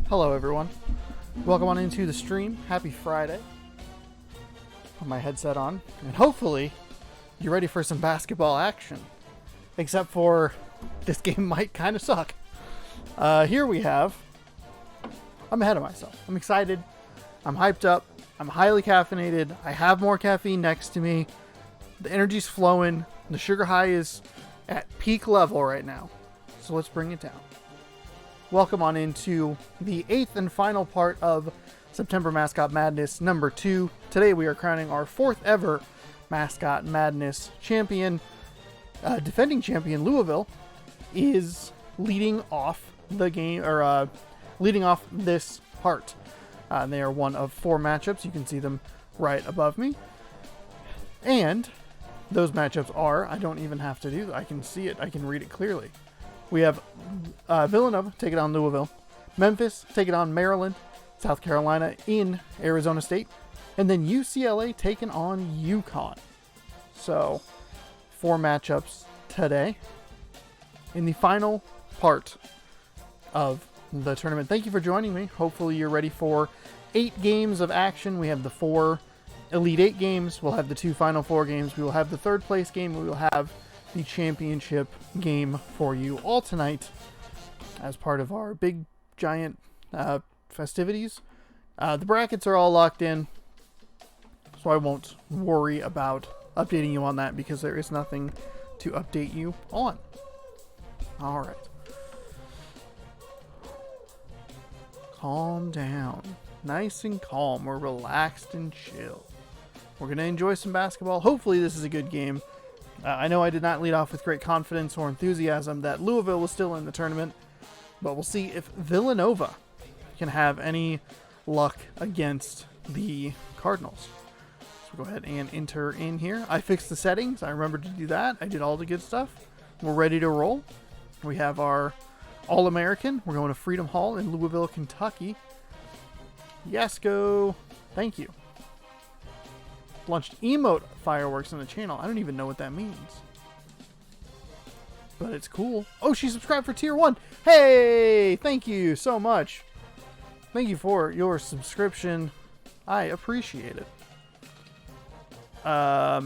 Hello everyone. Welcome on into the stream. Happy Friday. Put my headset on, and hopefully you're ready for some basketball action. Except for this game might kind of suck. Here we have... I'm ahead of myself. I'm excited. I'm hyped up. I'm highly caffeinated. I have more caffeine next to me. The energy's flowing. The sugar high is at peak level right now. So let's bring it down. Welcome on into the 8th and final part of September Mascot Madness number 2. Today we are crowning our 4th ever Mascot Madness champion. Defending champion Louisville is leading off the game, or leading off this part. They are one of 4 matchups. You can see them right above me. And those matchups are, I don't even have to do that. I can see it. I can read it clearly. We have Villanova taking on Louisville, Memphis taking on Maryland, South Carolina in Arizona State, and then UCLA taking on UConn. So, 4 matchups today in the final part of the tournament. Thank you for joining me. Hopefully you're ready for 8 games of action. We have the 4 Elite 8 games. We'll have the 2 Final 4 games. We will have the 3rd place game. We will have the championship game for you all tonight as part of our big giant festivities. The brackets are all locked in, so I won't worry about updating you on that because there is nothing to update you on. All right. Calm down. Nice and calm. We're relaxed and chill. We're going to enjoy some basketball. Hopefully this is a good game. I know I did not lead off with great confidence or enthusiasm that Louisville was still in the tournament, but we'll see if Villanova can have any luck against the Cardinals. So go ahead and enter in here. I fixed the settings. I remembered to do that. I did all the good stuff. We're ready to roll. We have our All-American. We're going to Freedom Hall in Louisville, Kentucky. Yes, go. Thank you. Launched emote fireworks on the channel. I don't even know what that means, but it's cool. Oh, she subscribed for tier 1. Hey, thank you so much. Thank you for your subscription. I appreciate it. I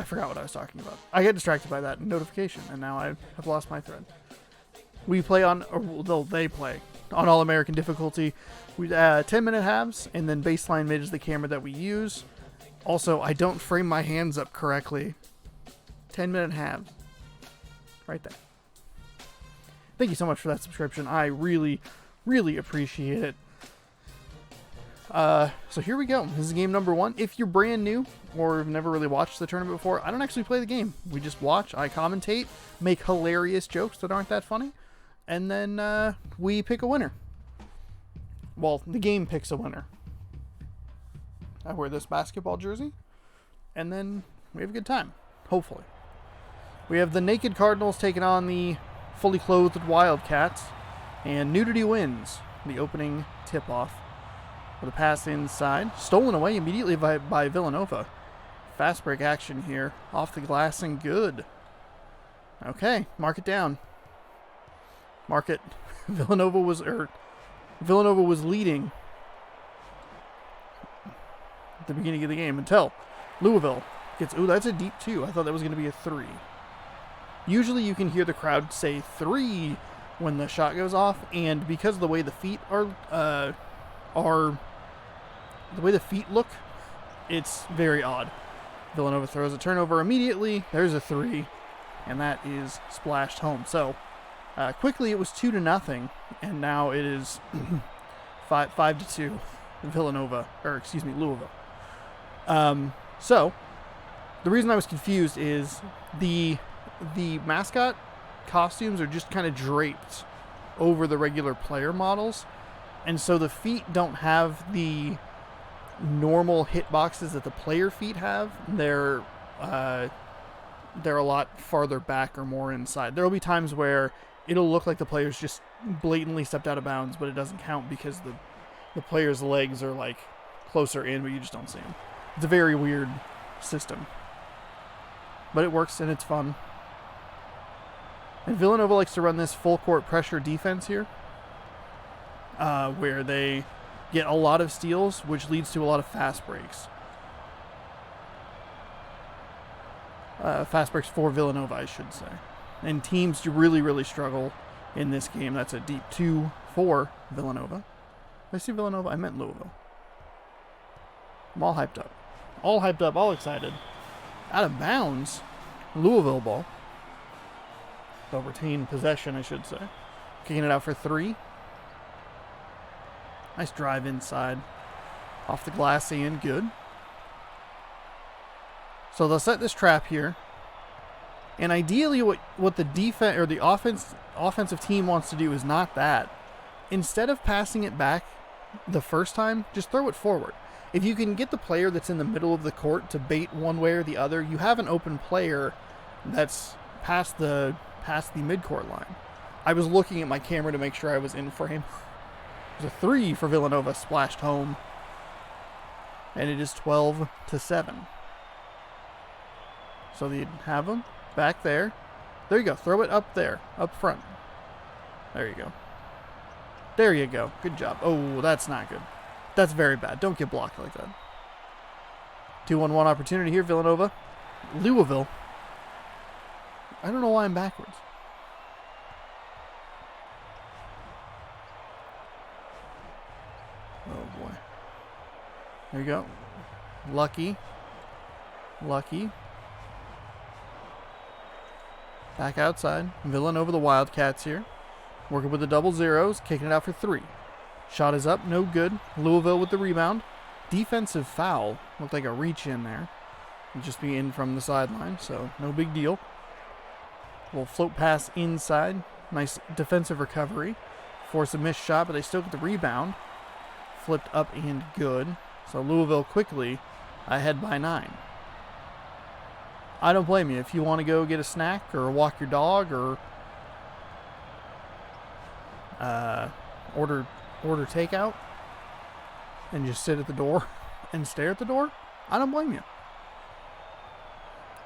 forgot what I was talking about. I get distracted by that notification, and now I have lost my thread. We play on, or they play on All-American difficulty. We 10-minute halves, and then baseline mid is the camera that we use. Also, I don't frame my hands up correctly. 10-minute halves. Right there. Thank you so much for that subscription. I really, really appreciate it. So here we go. This is game number 1. If you're brand new or have never really watched the tournament before, I don't actually play the game. We just watch, I commentate, make hilarious jokes that aren't that funny, and then we pick a winner. Well, the game picks a winner. I wear this basketball jersey, and then we have a good time, hopefully. We have the naked Cardinals taking on the fully clothed Wildcats, and nudity wins the opening tip-off. With a pass inside, stolen away immediately by Villanova. Fast break action here, off the glass and good. Okay, mark it down. Mark it. Villanova was leading at the beginning of the game until Louisville gets... Ooh, that's a deep 2. I thought that was going to be a 3. Usually you can hear the crowd say 3 when the shot goes off, and because of the way the feet are the way the feet look, it's very odd. Villanova throws a turnover immediately. There's a 3, and that is splashed home. So quickly it was 2-0, and now it is 5-2 Villanova, or excuse me, Louisville. So the reason I was confused is the mascot costumes are just kind of draped over the regular player models, and so the feet don't have the normal hitboxes that the player feet have. They're a lot farther back or more inside. There will be times where it'll look like the player's just blatantly stepped out of bounds, but it doesn't count because the player's legs are like closer in, but you just don't see them. It's a very weird system, but it works and it's fun. And Villanova likes to run this full court pressure defense here, where they get a lot of steals, which leads to a lot of fast breaks. Fast breaks for Villanova, I should say. And teams really, really struggle in this game. That's a deep 2 for Villanova. Did I see Villanova? I meant Louisville. I'm all hyped up. All hyped up, all excited. Out of bounds. Louisville ball. They'll retain possession, I should say. Kicking it out for 3. Nice drive inside. Off the glass and good. So they'll set this trap here. And ideally what the defense or the offensive team wants to do is not that. Instead of passing it back the first time, just throw it forward. If you can get the player that's in the middle of the court to bait one way or the other, you have an open player that's past the midcourt line. I was looking at my camera to make sure I was in frame. There's a 3 for Villanova splashed home. And it is 12-7. So they have them back there. There you go. Throw it up there. Up front. There you go. There you go. Good job. Oh, that's not good. That's very bad. Don't get blocked like that. 2-on-1 opportunity here, Villanova. Louisville. I don't know why I'm backwards. Oh, boy. There you go. Lucky. Back outside. Villanova, the Wildcats here. Working with the double zeros. Kicking it out for 3. Shot is up. No good. Louisville with the rebound. Defensive foul. Looked like a reach in there. It'd just be in from the sideline, so no big deal. We'll float pass inside. Nice defensive recovery. Force a missed shot, but they still get the rebound. Flipped up and good. So Louisville quickly ahead by 9. I don't blame you. If you want to go get a snack or walk your dog or order takeout and just sit at the door and stare at the door, I don't blame you.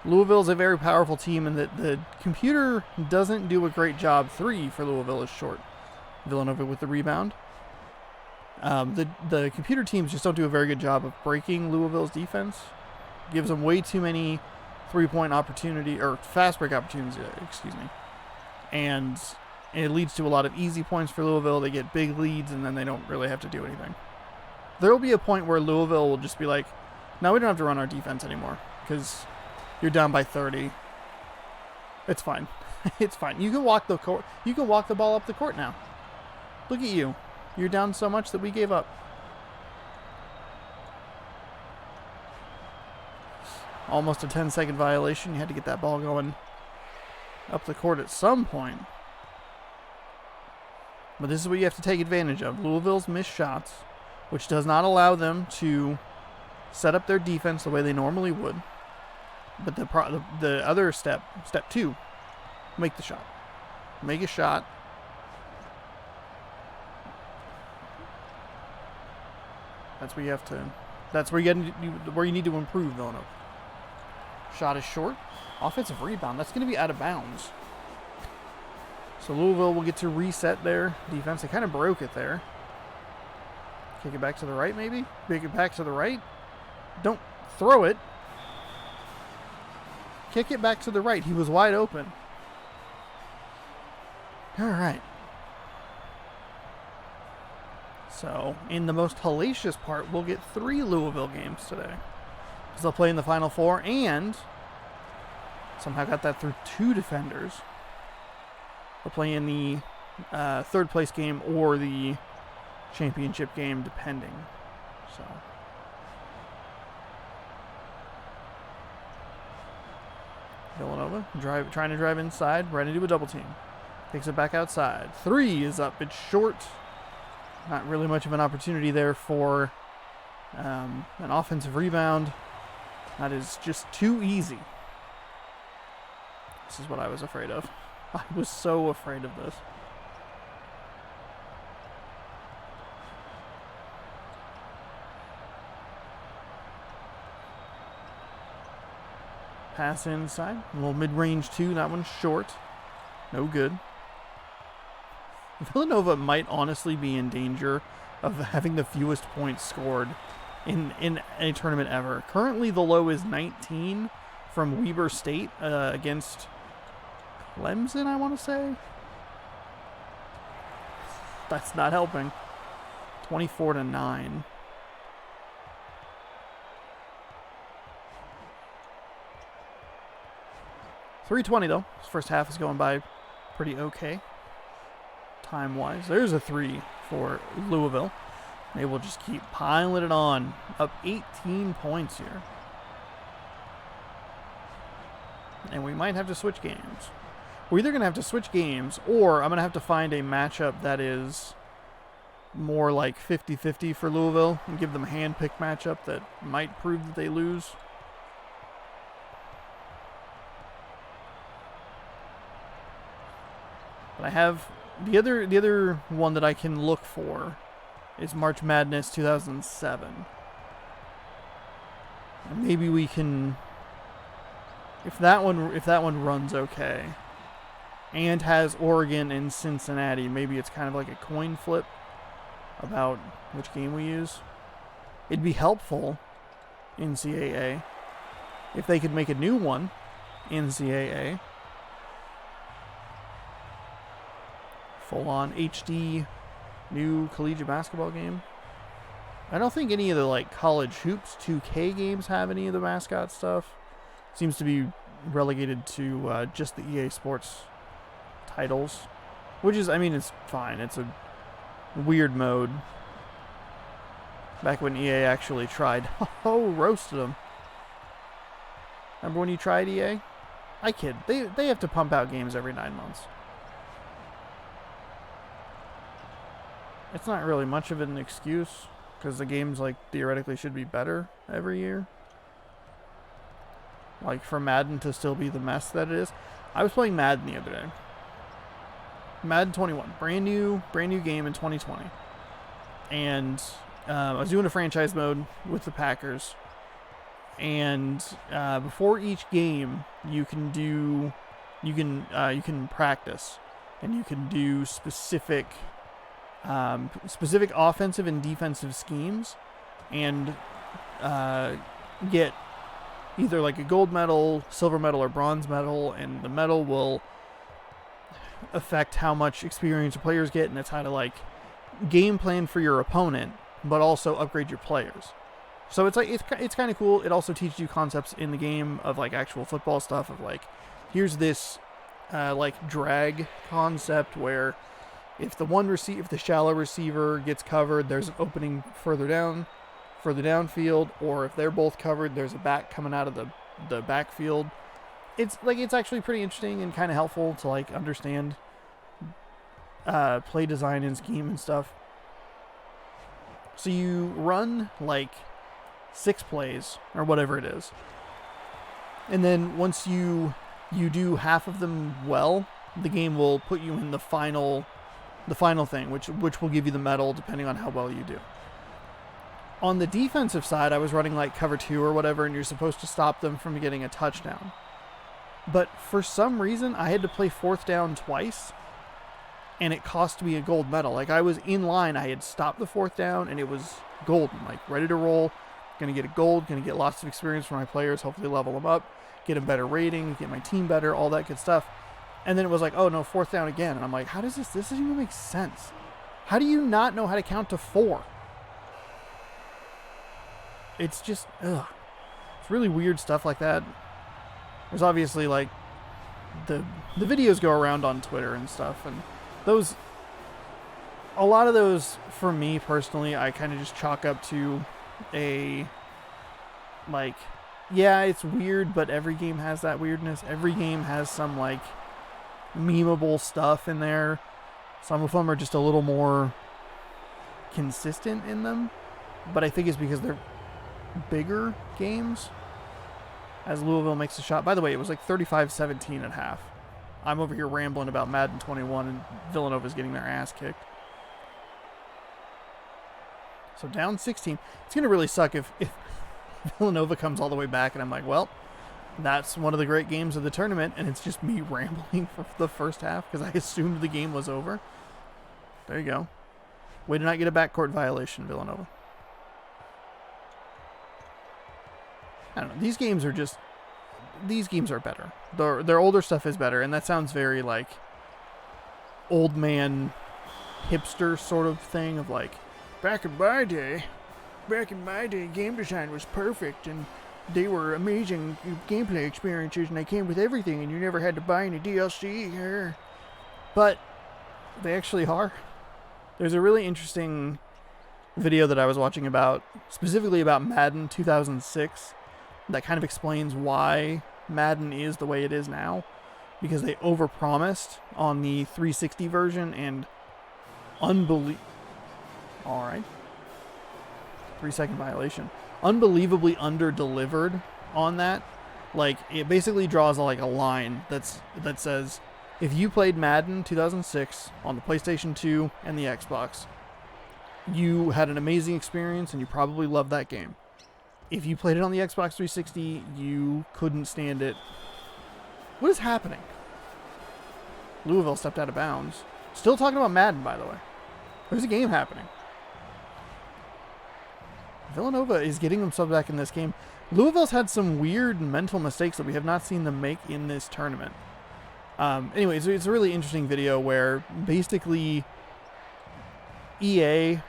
Louisville's a very powerful team, and the computer doesn't do a great job. 3 for Louisville is short. Villanova with the rebound. The computer teams just don't do a very good job of breaking Louisville's defense. Gives them way too many 3-point opportunity or fast break opportunities, and it leads to a lot of easy points for Louisville. They get big leads, and then they don't really have to do anything. There will be a point where Louisville will just be like, no, we don't have to run our defense anymore because you're down by 30. It's fine. It's fine. You can walk the court. You can walk the ball up the court now. Look at you. You're down so much that we gave up. Almost a 10-second violation. You had to get that ball going up the court at some point. But this is what you have to take advantage of. Louisville's missed shots, which does not allow them to set up their defense the way they normally would. But the other step 2, make the shot. Make a shot. That's where you have to. That's where you need to improve, Villanova. Shot is short. Offensive rebound. That's going to be out of bounds. So Louisville will get to reset their defense. They kind of broke it there. Kick it back to the right, maybe? Kick it back to the right. Don't throw it. Kick it back to the right. He was wide open. All right. So, in the most hellacious part, we'll get 3 Louisville games today. Because they'll play in the Final Four and somehow got that through 2 defenders. They'll play in the third place game or the championship game, depending. So, Villanova trying to drive inside, ready to do a double team. Takes it back outside. 3 is up. It's short. Not really much of an opportunity there for an offensive rebound. That is just too easy. This is what I was afraid of. I was so afraid of this. Pass inside. A little mid-range 2. That one's short. No good. Villanova might honestly be in danger of having the fewest points scored in a tournament ever. Currently, the low is 19 from Weber State against Clemson, I want to say. That's not helping. 24-9. .320 though. This first half is going by pretty okay. Time-wise. There's a 3 for Louisville. They will just keep piling it on. Up 18 points here. And we might have to switch games. We're either going to have to switch games, or I'm going to have to find a matchup that is more like 50-50 for Louisville and give them a hand-picked matchup that might prove that they lose. But I have the other one that I can look for is March Madness 2007. And maybe we can, if that one runs okay and has Oregon and Cincinnati, maybe it's kind of like a coin flip about which game we use. It'd be helpful, NCAA, if they could make a new one, NCAA. Full-on HD new collegiate basketball game. I don't think any of the like college hoops 2K games have any of the Mascot stuff. Seems to be relegated to just the EA Sports titles, which is, I mean, it's fine. It's a weird mode. Back when EA actually tried. Oh, roasted them. Remember when you tried EA? I kid. They have to pump out games every 9 months. It's not really much of an excuse, because the games, like, theoretically should be better every year. Like, for Madden to still be the mess that it is. I was playing Madden the other day. Madden 21. Brand new game in 2020. And I was doing a franchise mode with the Packers. And before each game, you can practice. And you can do specific offensive and defensive schemes, and get either like a gold medal, silver medal, or bronze medal, and the medal will affect how much experience your players get, and it's how to like game plan for your opponent, but also upgrade your players. So it's like it's kind of cool. It also teaches you concepts in the game of like actual football stuff of like, here's this like drag concept where if the shallow receiver gets covered, there's an opening further downfield, or if they're both covered, there's a back coming out of the backfield. It's actually pretty interesting and kind of helpful to like understand play design and scheme and stuff. So you run like 6 plays or whatever it is, and then once you do half of them well, the game will put you in the final thing, which will give you the medal depending on how well you do. On the defensive side, I was running like cover 2 or whatever, and you're supposed to stop them from getting a touchdown. But for some reason, I had to play 4th down twice, and it cost me a gold medal. Like, I was in line, I had stopped the 4th down, and it was golden, like ready to roll. Gonna get a gold, gonna get lots of experience for my players, hopefully level them up, get a better rating, get my team better, all that good stuff. And then it was like, oh no, 4th down again. And I'm like, how does this doesn't even make sense. How do you not know how to count to 4? It's just, it's really weird stuff like that. There's obviously like, the videos go around on Twitter and stuff, and a lot of those, for me personally, I kind of just chalk up to a, like, yeah, it's weird, but every game has that weirdness. Every game has some like memeable stuff in there. Some of them are just a little more consistent in them, but I think it's because they're bigger games. As Louisville makes a shot. By the way, it was like 35-17 at half. I'm over here rambling about Madden 21, and Villanova's getting their ass kicked. So down 16. It's going to really suck if Villanova comes all the way back, and I'm like, well, That's one of the great games of the tournament, and it's just me rambling for the first half because I assumed the game was over. There you go. Way to not get a backcourt violation, Villanova. I don't know. These games are better. Their older stuff is better, and that sounds very like old man hipster sort of thing of like, back in my day, game design was perfect, and they were amazing gameplay experiences, and they came with everything, and you never had to buy any DLC. But they actually are. There's a really interesting video that I was watching specifically about Madden 2006, that kind of explains why Madden is the way it is now, because they overpromised on the 360 version and alright. 3-second violation. Unbelievably underdelivered on that. Like, it basically draws like a line that says, if you played Madden 2006 on the PlayStation 2 and the Xbox, you had an amazing experience and you probably loved that game. If you played it on the Xbox 360, you couldn't stand it. What is happening? Louisville stepped out of bounds. Still talking about Madden, by the way. There's a game happening. Villanova is getting themselves back in this game. Louisville's had some weird mental mistakes that we have not seen them make in this tournament. Anyways, it's a really interesting video where basically EA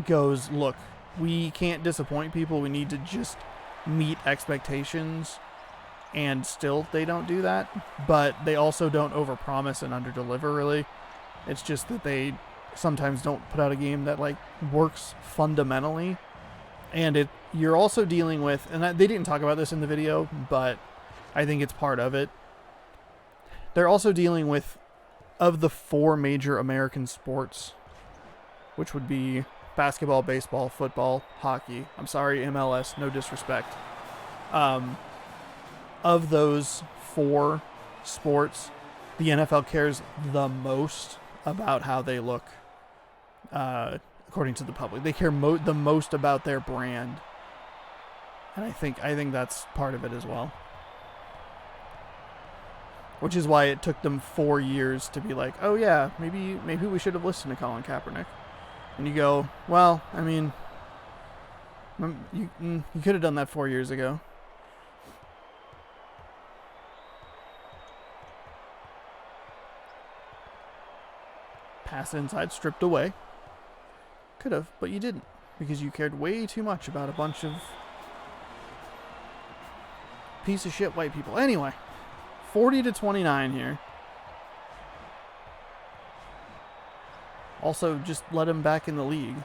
goes, look, we can't disappoint people. We need to just meet expectations. And still, they don't do that. But they also don't overpromise and underdeliver, really. It's just that they sometimes don't put out a game that like works fundamentally. And you're also dealing with, and they didn't talk about this in the video, but I think it's part of it. They're also dealing with, of the 4 major American sports, which would be basketball, baseball, football, hockey. I'm sorry, MLS, no disrespect. Of those 4 sports, the NFL cares the most about how they look, according to the public. They care the most about their brand, and I think that's part of it as well. Which is why it took them 4 years to be like, oh yeah, maybe we should have listened to Colin Kaepernick. And you go, well, I mean, you could have done that 4 years ago. Pass inside, stripped away. Could have, but you didn't, because you cared way too much about a bunch of piece of shit white people. Anyway, 40-29 here. Also, just let him back in the league.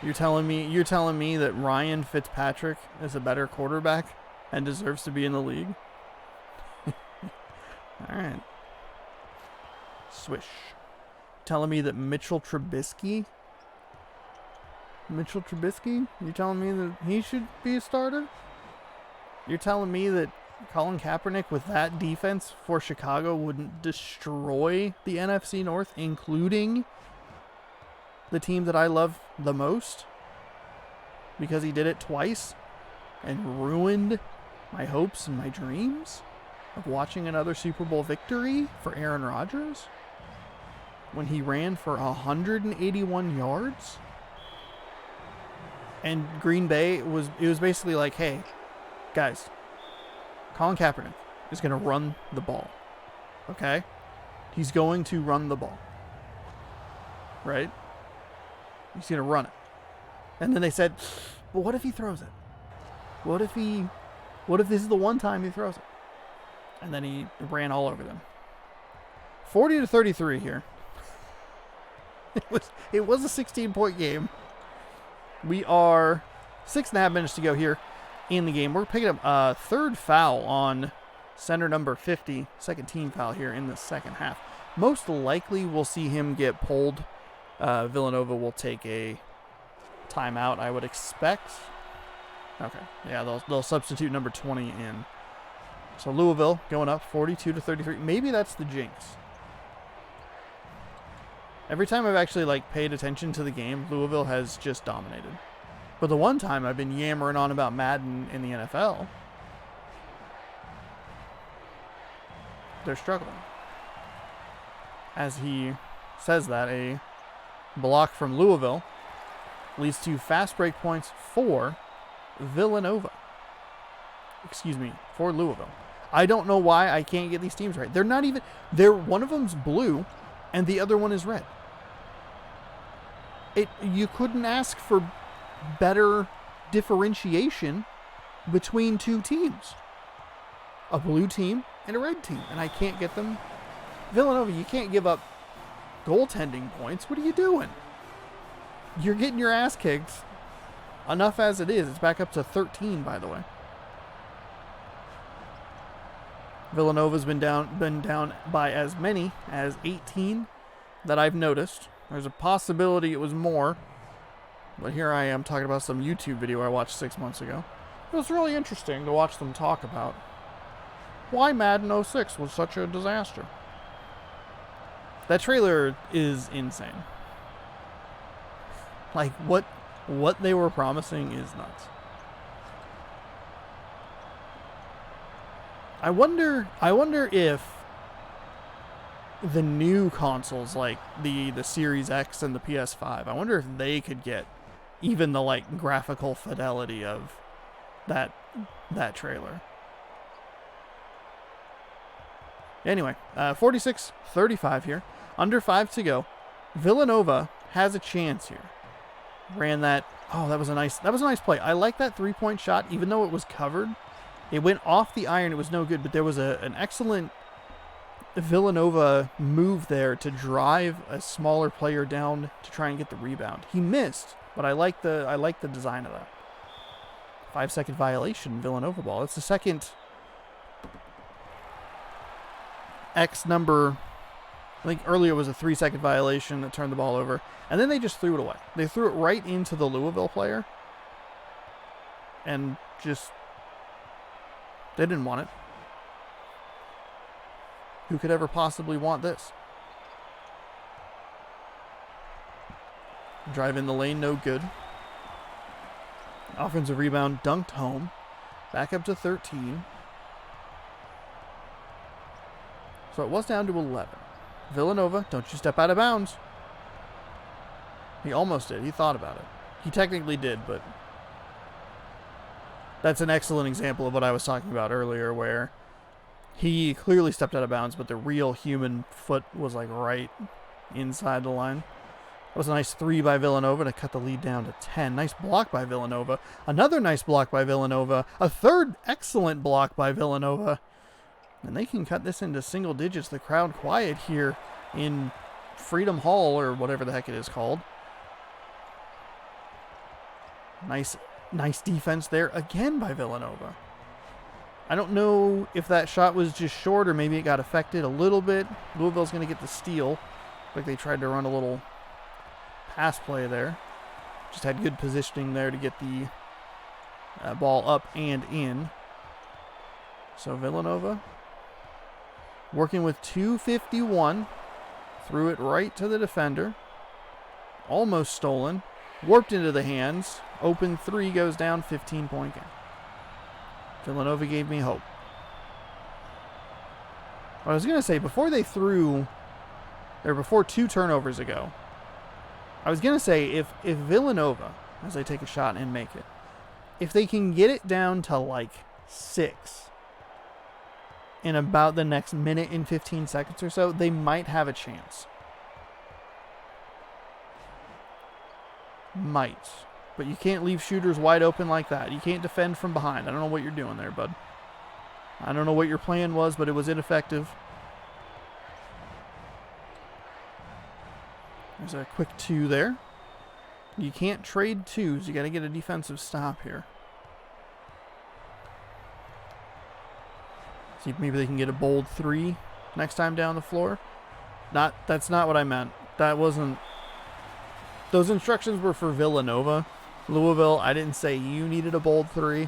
You're telling me that Ryan Fitzpatrick is a better quarterback and deserves to be in the league? All right. Swish. Telling me that Mitchell Trubisky? You're telling me that he should be a starter? You're telling me that Colin Kaepernick with that defense for Chicago wouldn't destroy the NFC North, including the team that I love the most? Because he did it twice and ruined my hopes and my dreams of watching another Super Bowl victory for Aaron Rodgers when he ran for 181 yards? And Green Bay it was basically like, hey, guys, Colin Kaepernick is going to run the ball. Okay? He's going to run the ball. Right? He's going to run it. And then they said, but what if he throws it? What if this is the one time he throws it? And then he ran all over them. 40-33 here. It was a 16-point game. We are 6.5 minutes to go here in the game. We're picking up a third foul on center number 50. Second team foul here in the second half. Most likely we'll see him get pulled. Villanova will take a timeout, I would expect. Okay. Yeah, they'll substitute number 20 in. So Louisville going up 42-33. Maybe that's the jinx. Every time I've actually paid attention to the game, Louisville has just dominated. But the one time I've been yammering on about Madden in the NFL, they're struggling. As he says that, a block from Louisville leads to fast break points for Villanova. Excuse me, for Louisville. I don't know why I can't get these teams right. They're not even... one of them's blue, and the other one is red. You couldn't ask for better differentiation between two teams. A blue team and a red team, and I can't get them. Villanova, you can't give up goaltending points. What are you doing? You're getting your ass kicked enough as it is. It's back up to 13, by the way. Villanova's been down by as many as 18 that I've noticed. There's a possibility it was more, but here I am talking about some YouTube video I watched 6 months ago. It was really interesting to watch them talk about why Madden 06 was such a disaster. That trailer is insane. Like, what they were promising is nuts. I wonder if the new consoles, like the Series X and the PS5, I wonder if they could get even the like graphical fidelity of that trailer. Anyway, 46-35 here. Under 5 to go. Villanova has a chance here. Ran that. Oh, that was a nice play. I like that 3-point shot, even though it was covered. It went off the iron. It was no good, but there was an excellent Villanova move there to drive a smaller player down to try and get the rebound. He missed, but I like the design of that. 5-second violation, Villanova ball. It's the second X number. I think earlier was a 3-second violation that turned the ball over, and then they just threw it away. They threw it right into the Louisville player, and just they didn't want it. Who could ever possibly want this? Drive in the lane, no good. Offensive rebound, dunked home. Back up to 13. So it was down to 11. Villanova, don't you step out of bounds. He almost did. He thought about it. He technically did, but that's an excellent example of what I was talking about earlier, where he clearly stepped out of bounds, but the real human foot was like right inside the line. That was a nice 3 by Villanova to cut the lead down to 10. Nice block by Villanova. Another nice block by Villanova. A third excellent block by Villanova. And they can cut this into single digits. The crowd quiet here in Freedom Hall, or whatever the heck it is called. Nice defense there again by Villanova. I don't know if that shot was just short or maybe it got affected a little bit. Louisville's going to get the steal. Like they tried to run a little pass play there. Just had good positioning there to get the ball up and in. So Villanova working with 2:51. Threw it right to the defender. Almost stolen. Warped into the hands. Open 3 goes down. 15-point game. Villanova gave me hope. I was going to say, before 2 turnovers ago, I was going to say, if Villanova, as they take a shot and make it, if they can get it down to like 6 in about the next minute and 15 seconds or so, they might have a chance. Might. But you can't leave shooters wide open like that. You can't defend from behind. I don't know what you're doing there, bud. I don't know what your plan was, but it was ineffective. There's a quick 2 there. You can't trade 2s. You got to get a defensive stop here. See if maybe they can get a bold 3 next time down the floor. That's not what I meant. That wasn't... Those instructions were for Villanova. Louisville, I didn't say you needed a bold 3.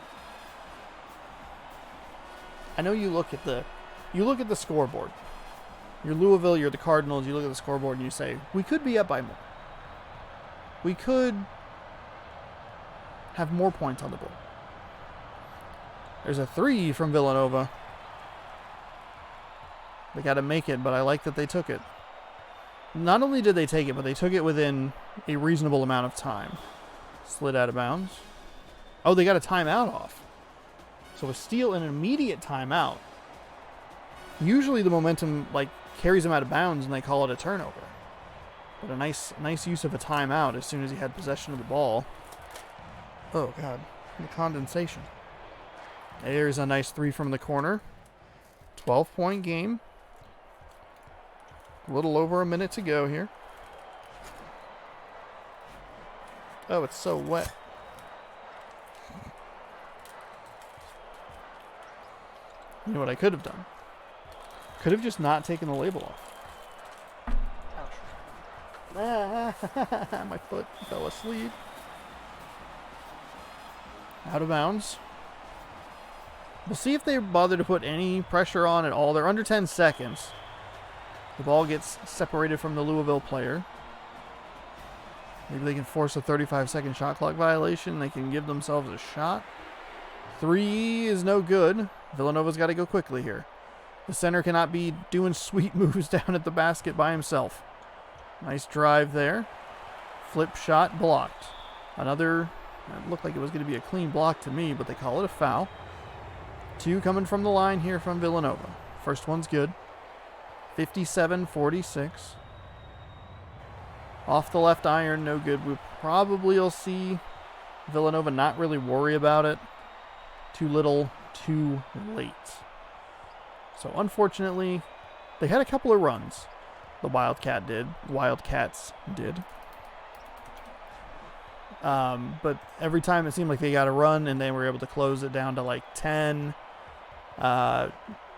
I know you look at the scoreboard. You're Louisville, you're the Cardinals, you look at the scoreboard and you say, we could be up by more. We could have more points on the board. There's a 3 from Villanova. They got to make it, but I like that they took it. Not only did they take it, but they took it within a reasonable amount of time. Slid out of bounds. Oh, they got a timeout off. So a steal and an immediate timeout. Usually the momentum like carries them out of bounds and they call it a turnover. But a nice use of a timeout as soon as he had possession of the ball. Oh, God. The condensation. There's a nice 3 from the corner. 12-point game. A little over a minute to go here. Oh, it's so wet. You know what I could have done? Could have just not taken the label off. Ouch. My foot fell asleep. Out of bounds. We'll see if they bother to put any pressure on at all. They're under 10 seconds. The ball gets separated from the Louisville player. Maybe they can force a 35-second shot clock violation. They can give themselves a shot. 3 is no good. Villanova's got to go quickly here. The center cannot be doing sweet moves down at the basket by himself. Nice drive there. Flip shot blocked. Another, it looked like it was going to be a clean block to me, but they call it a foul. 2 coming from the line here from Villanova. First one's good. 57-46. Off the left iron, no good. We probably will see Villanova not really worry about it. Too little, too late. So unfortunately, they had a couple of runs. The Wildcats did. But every time it seemed like they got a run and they were able to close it down to like 10.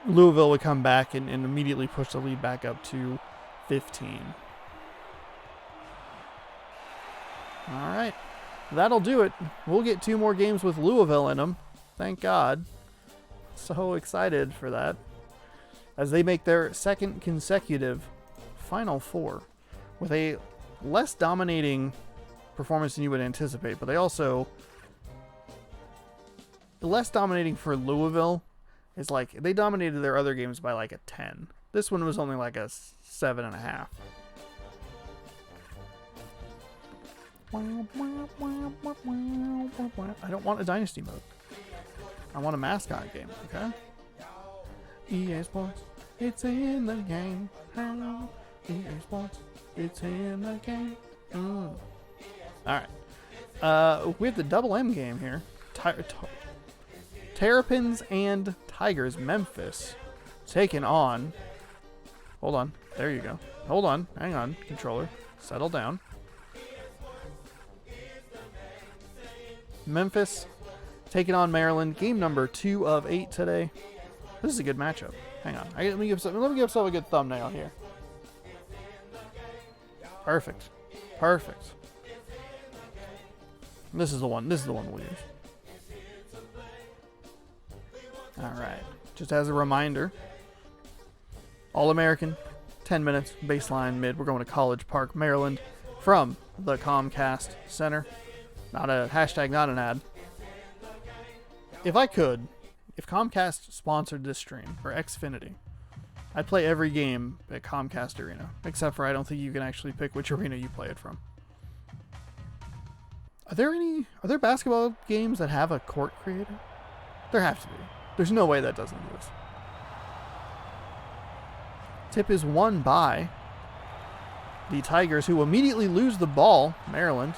Louisville would come back and immediately push the lead back up to 15. All right. That'll do it. We'll get 2 more games with Louisville in them. Thank God. So excited for that. As they make their second consecutive Final Four with a less dominating performance than you would anticipate, but they also... less dominating for Louisville is like, they dominated their other games by like a 10. This one was only like a 7.5. I don't want a dynasty mode. I want a mascot game, okay? EA Sports, it's in the game. EA Sports, it's in the game. Alright. We have the double M game here. Terrapins and Tigers. Memphis taking on... Hold on. There you go. Hold on. Hang on. Controller. Settle down. Memphis taking on Maryland. Game number 2 of 8 today. This is a good matchup. Hang on. Let me give myself a good thumbnail here. Perfect. Perfect. This is the one. This is the one we'll use. All right. Just as a reminder, All-American, 10 minutes, baseline mid. We're going to College Park, Maryland, from the Comcast Center. Not a hashtag, not an ad. If I could, if Comcast sponsored this stream, or Xfinity, I'd play every game at Comcast Arena, except for I don't think you can actually pick which arena you play it from. Are there basketball games that have a court creator? There have to be. There's no way that doesn't exist. Tip is won by the Tigers, who immediately lose the ball. Maryland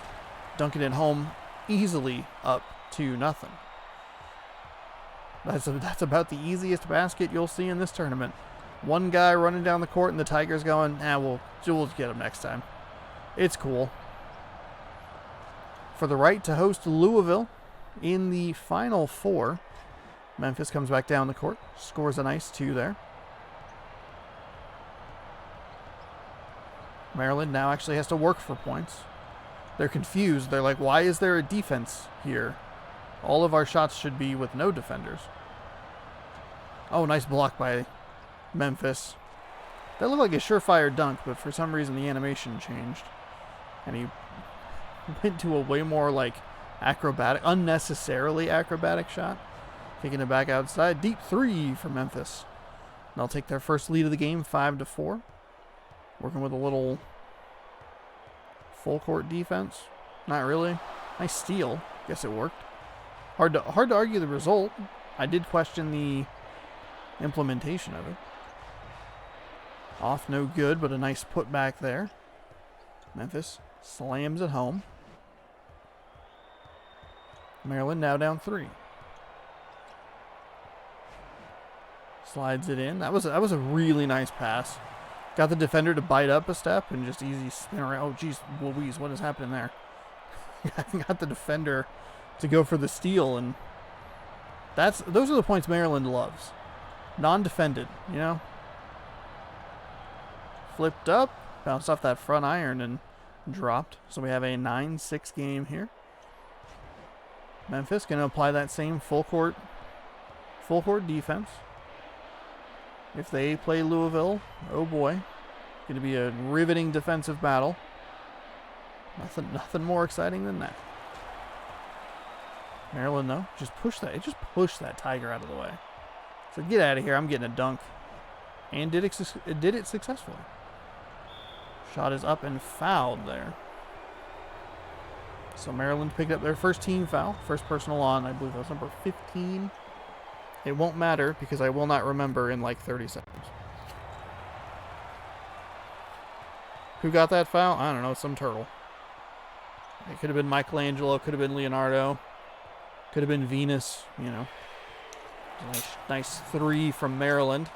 dunking it home easily up to nothing. That's about the easiest basket you'll see in this tournament. One guy running down the court and the Tigers going, we'll get him next time. It's cool. For the right to host Louisville in the Final Four, Memphis comes back down the court, scores a nice 2 there. Maryland now actually has to work for points. They're confused. They're like, why is there a defense here? All of our shots should be with no defenders. Oh, nice block by Memphis. That looked like a surefire dunk, but for some reason the animation changed. And he went to a way more like unnecessarily acrobatic shot. Kicking it back outside. Deep 3 for Memphis. They'll take their first lead of the game, 5-4. Working with a little full court defense. Not really. Nice steal. Guess it worked. Hard to argue the result. I did question the implementation of it. Off no good, but a nice putback there. Memphis slams it home. Maryland now down 3. Slides it in. That was a really nice pass. Got the defender to bite up a step and just easy spin around. Oh, geez, Louise, what is happening there? Got the defender to go for the steal, and those are the points Maryland loves. Non-defended, you know? Flipped up, bounced off that front iron and dropped. So we have a 9-6 game here. Memphis going to apply that same full court defense. If they play Louisville, oh boy, going to be a riveting defensive battle. Nothing more exciting than that. Maryland, though, just push that Tiger out of the way. So get out of here. I'm getting a dunk, and did it successfully. Shot is up and fouled there. So Maryland picked up their first team foul, first personal on. I believe that was number 15. It won't matter because I will not remember in like 30 seconds. Who got that foul? I don't know. Some turtle. It could have been Michelangelo. Could have been Leonardo. Could have been Venus. You know. Nice 3 from Maryland.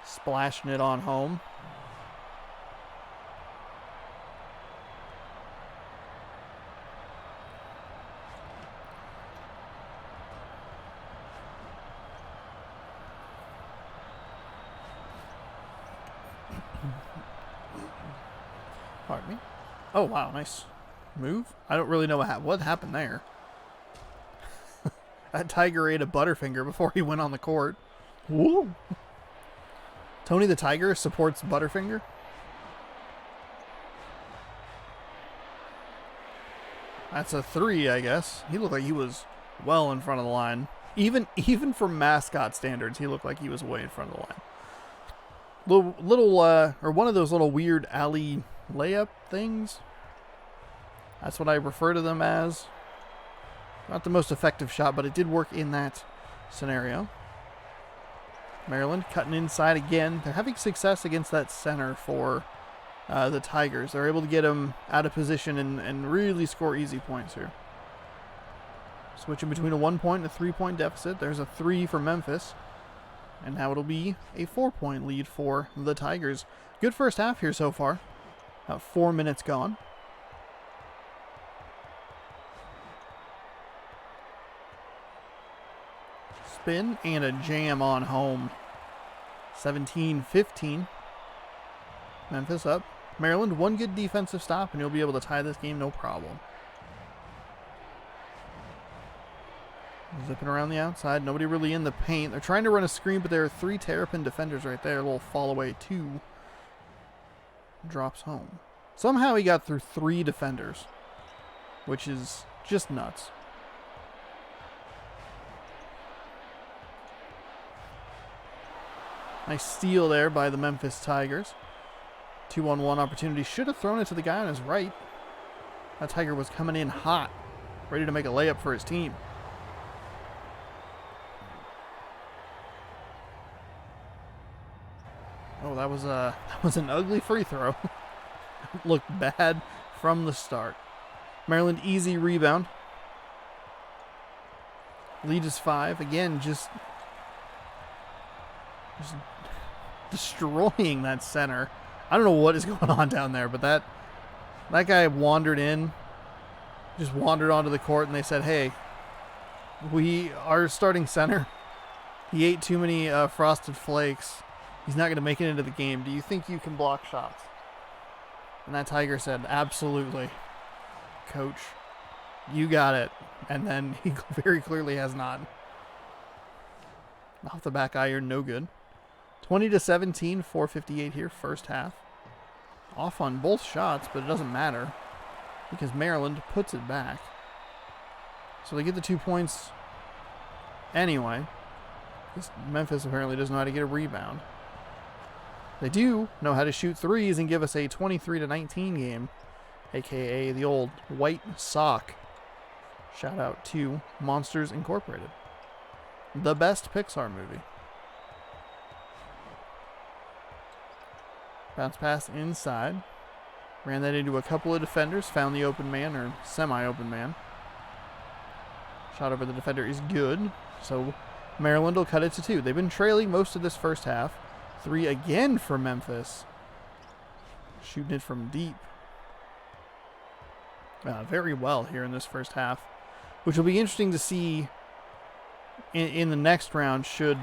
Splashing it on home. Pardon me. Oh, wow. Nice move. I don't really know what happened there. That Tiger ate a Butterfinger before he went on the court. Woo! Tony the Tiger supports Butterfinger. That's a 3, I guess. He looked like he was well in front of the line. Even for Mascot standards, he looked like he was way in front of the line. Or one of those little weird alley layup things. That's what I refer to them as. Not the most effective shot, but it did work in that scenario. Maryland cutting inside again. They're having success against that center for the Tigers. They're able to get him out of position and really score easy points here. Switching between a 1-point and a 3-point deficit. There's a 3 for Memphis. And now it'll be a 4-point lead for the Tigers. Good first half here so far. About 4 minutes gone. Spin and a jam on home. 17-15. Memphis up. Maryland, one good defensive stop, and you'll be able to tie this game no problem. Zipping around the outside. Nobody really in the paint. They're trying to run a screen, but there are 3 Terrapin defenders right there. A little fall away 2. Drops home. Somehow he got through 3 defenders, which is just nuts. Nice steal there by the Memphis Tigers. 2-on-1 opportunity. Should have thrown it to the guy on his right. That Tiger was coming in hot, ready to make a layup for his team. Oh, that was an ugly free throw. Looked bad from the start. Maryland easy rebound. Lead is 5. Again, just destroying that center. I don't know what is going on down there, but that guy wandered in, just wandered onto the court, and they said, hey, our starting center, he ate too many Frosted Flakes. He's not going to make it into the game. Do you think you can block shots? And that Tiger said, absolutely, coach. You got it. And then he very clearly has not. Off the back iron, no good. 20-17, 4:58 here, first half. Off on both shots, but it doesn't matter because Maryland puts it back. So they get the 2 points anyway. Memphis apparently doesn't know how to get a rebound. They do know how to shoot threes and give us a 23-19 game, aka the old white sock. Shout out to Monsters Incorporated, the best Pixar movie. Bounce pass inside. Ran that into a couple of defenders. Found the open man, or semi-open man. Shot over the defender is good. So Maryland will cut it to 2. They've been trailing most of this first half. 3 again for Memphis. Shooting it from deep. Very well here in this first half. Which will be interesting to see in the next round should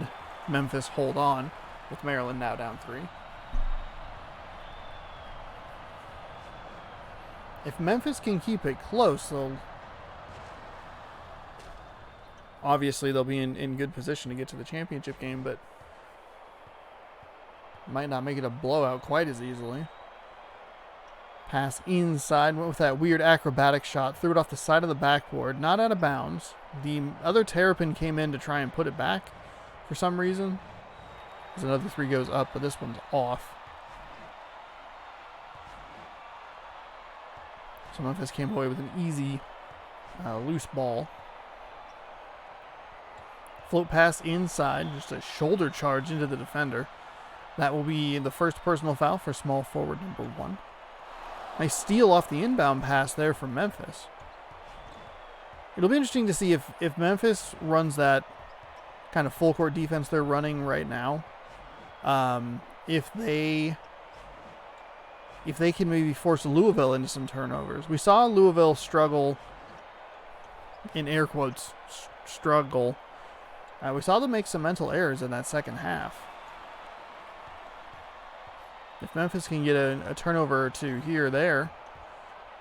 Memphis hold on, with Maryland now down 3. If Memphis can keep it close, obviously they'll be in good position to get to the championship game, but might not make it a blowout quite as easily. Pass inside, went with that weird acrobatic shot, threw it off the side of the backboard, not out of bounds. The other Terrapin came in to try and put it back for some reason. As another 3 goes up, but this one's off. So Memphis came away with an easy loose ball. Float pass inside, just a shoulder charge into the defender. That will be the first personal foul for small forward number 1. Nice steal off the inbound pass there from Memphis. It'll be interesting to see if Memphis runs that kind of full court defense they're running right now. If they can maybe force Louisville into some turnovers. We saw Louisville struggle, in air quotes, struggle. We saw them make some mental errors in that second half. If Memphis can get a turnover or 2 here or there,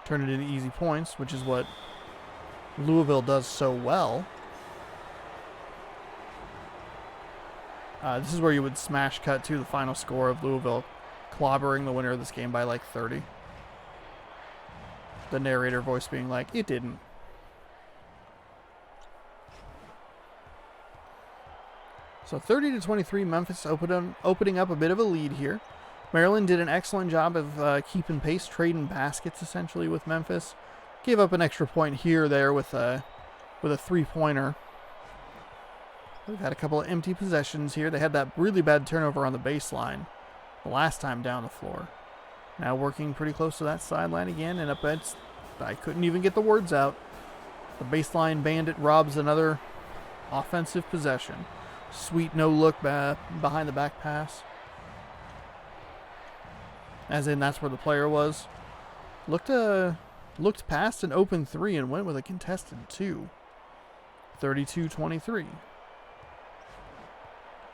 turn it into easy points, which is what Louisville does so well. This is where you would smash cut to the final score of Louisville clobbering the winner of this game by like 30. The narrator voice being like, it didn't. So 30-23, Memphis opening up a bit of a lead here. Maryland did an excellent job of keeping pace, trading baskets essentially with Memphis. Gave up an extra point here or there with a 3-pointer. They've had a couple of empty possessions here. They had that really bad turnover on the baseline the last time down the floor. Now working pretty close to that sideline again, and up at, I couldn't even get the words out. The baseline bandit robs another offensive possession. Sweet no-look behind the back pass. As in, that's where the player was. Looked past an open 3 and went with a contested 2. 32-23.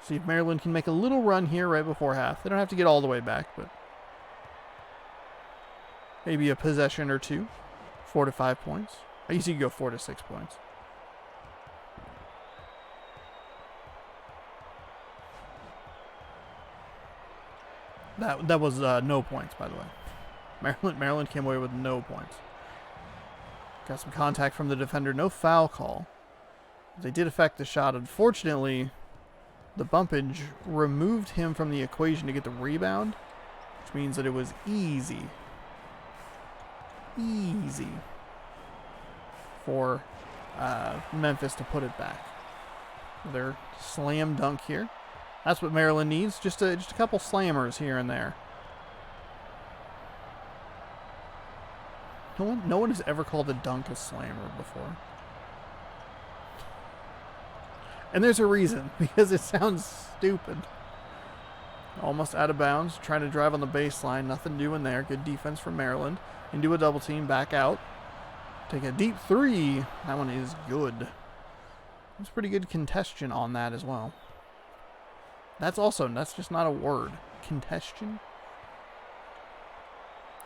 See if Maryland can make a little run here right before half. They don't have to get all the way back, but maybe a possession or 2. 4 to 5 points. I used to go 4 to 6 points. That was no points, by the way. Maryland came away with no points. Got some contact from the defender. No foul call. They did affect the shot. Unfortunately, the bumpage removed him from the equation to get the rebound, which means that it was easy for Memphis to put it back. Their slam dunk here. That's what Maryland needs. Just a couple slammers here and there. No one has ever called a dunk a slammer before. And there's a reason, because it sounds stupid. Almost out of bounds, trying to drive on the baseline. Nothing doing there. Good defense from Maryland. Into a double team, back out. Take a deep 3. That one is good. There's pretty good congestion on that as well. That's just not a word. Congestion?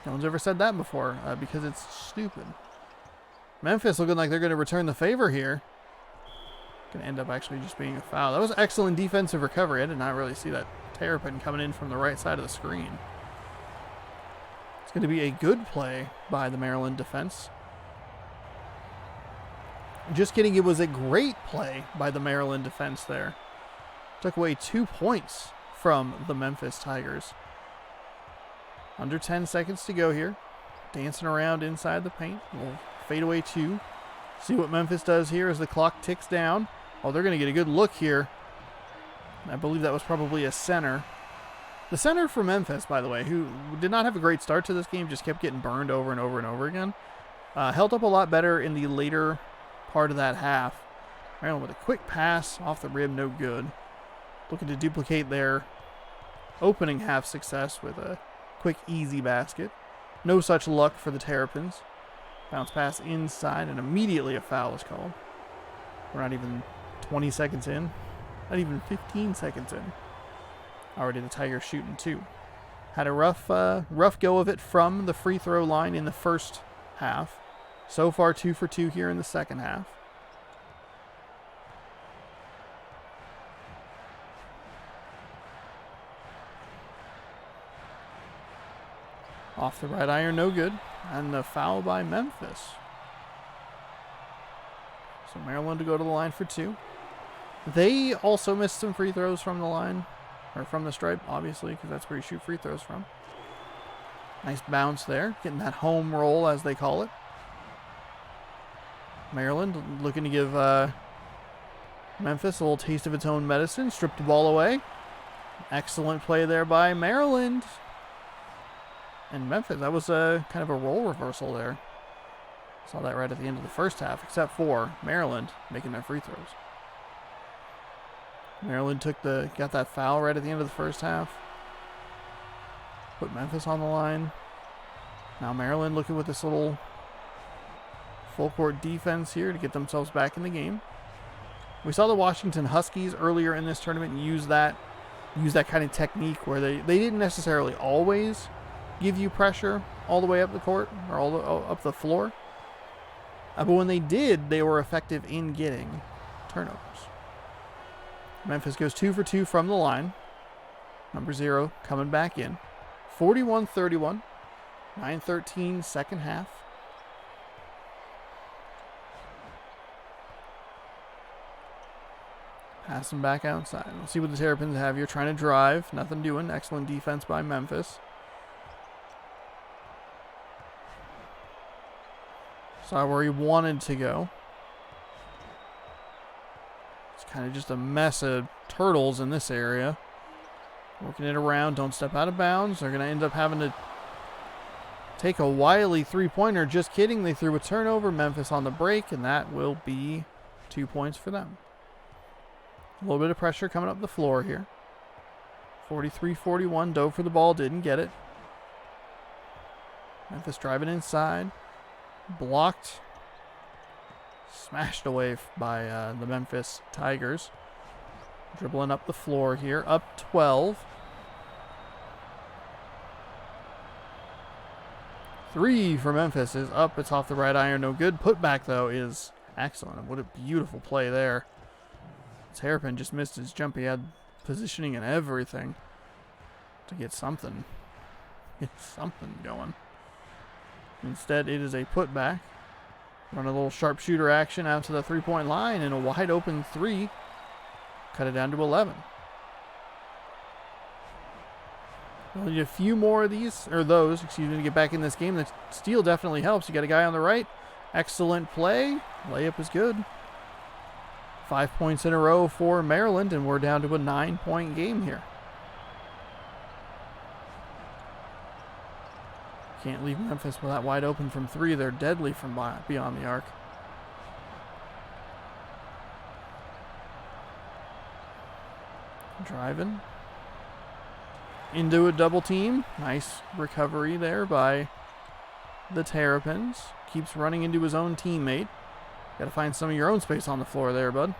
No one's ever said that before because it's stupid. Memphis looking like they're going to return the favor here. Going to end up actually just being a foul. That was excellent defensive recovery. I did not really see that Terrapin coming in from the right side of the screen. It's going to be a good play by the Maryland defense. Just kidding, it was a great play by the Maryland defense there. Took away 2 points from the Memphis Tigers. Under 10 seconds to go here. Dancing around inside the paint. We'll fade away 2. See what Memphis does here as the clock ticks down. Oh, they're going to get a good look here. I believe that was probably a center. The center for Memphis, by the way, who did not have a great start to this game, just kept getting burned over and over and over again, held up a lot better in the later part of that half. Maryland with a quick pass off the rim, no good. Looking to duplicate their opening half success with a quick, easy basket. No such luck for the Terrapins. Bounce pass inside, and immediately a foul is called. We're not even 20 seconds in. Not even 15 seconds in. Already the Tigers shooting 2. Had a rough go of it from the free throw line in the first half. So far 2 for 2 here in the second half. Off the right iron, no good. And the foul by Memphis. So Maryland to go to the line for 2. They also missed some free throws from the line. Or from the stripe, obviously, because that's where you shoot free throws from. Nice bounce there. Getting that home roll, as they call it. Maryland looking to give Memphis a little taste of its own medicine. Stripped the ball away. Excellent play there by Maryland. And Memphis, that was kind of a role reversal there. Saw that right at the end of the first half, except for Maryland making their free throws. Maryland got that foul right at the end of the first half. Put Memphis on the line. Now Maryland looking with this little full court defense here to get themselves back in the game. We saw the Washington Huskies earlier in this tournament use that kind of technique where they didn't necessarily always give you pressure all the way up the court or up the floor. But when they did, they were effective in getting turnovers. Memphis goes 2 for 2 from the line. Number 0 coming back in. 41-31. 9-13 second half. Passing back outside. Let's see what the Terrapins have here. Trying to drive. Nothing doing. Excellent defense by Memphis. Saw where he wanted to go. It's kind of just a mess of turtles in this area. Working it around. Don't step out of bounds. They're going to end up having to take a wily three-pointer. Just kidding. They threw a turnover. Memphis on the break, and that will be 2 points for them. A little bit of pressure coming up the floor here. 43-41. Dove for the ball. Didn't get it. Memphis driving inside. Blocked. Smashed away by the Memphis Tigers. Dribbling up the floor here. Up 12. 3 for Memphis is up. It's off the right iron. No good. Putback, though, is excellent. What a beautiful play there. Terrapin just missed his jump. He had positioning and everything to get something going. Instead, it is a putback. Run a little sharpshooter action out to the three-point line, and a wide open 3. Cut it down to 11. We'll need a few more of those, to get back in this game. The steal definitely helps. You got a guy on the right. Excellent play. Layup is good. 5 points in a row for Maryland, and we're down to a 9-point game here. Can't leave Memphis with that wide open from 3. They're deadly from beyond the arc. Driving into a double team. Nice recovery there by the Terrapins. Keeps running into his own teammate. Got to find some of your own space on the floor there, bud.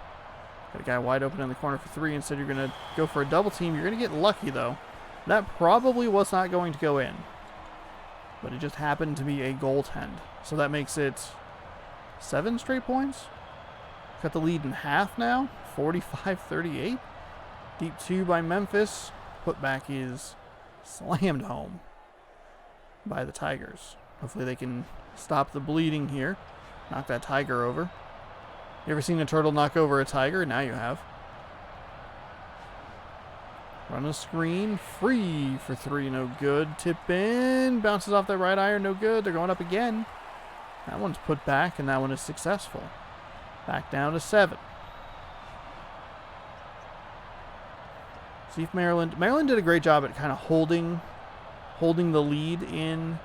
Got a guy wide open in the corner for 3. Instead, you're going to go for a double team. You're going to get lucky, though. That probably was not going to go in. But it just happened to be a goaltend. So that makes it 7 straight points. Cut the lead in half now. 45-38. Deep 2 by Memphis. Putback is slammed home by the Tigers. Hopefully they can stop the bleeding here. Knock that tiger over. You ever seen a turtle knock over a tiger? Now you have. Run a screen. Free for three. No good. Tip in. Bounces off that right iron. No good. They're going up again. That one's put back, and that one is successful. Back down to 7. See if Maryland did a great job at kind of holding the lead in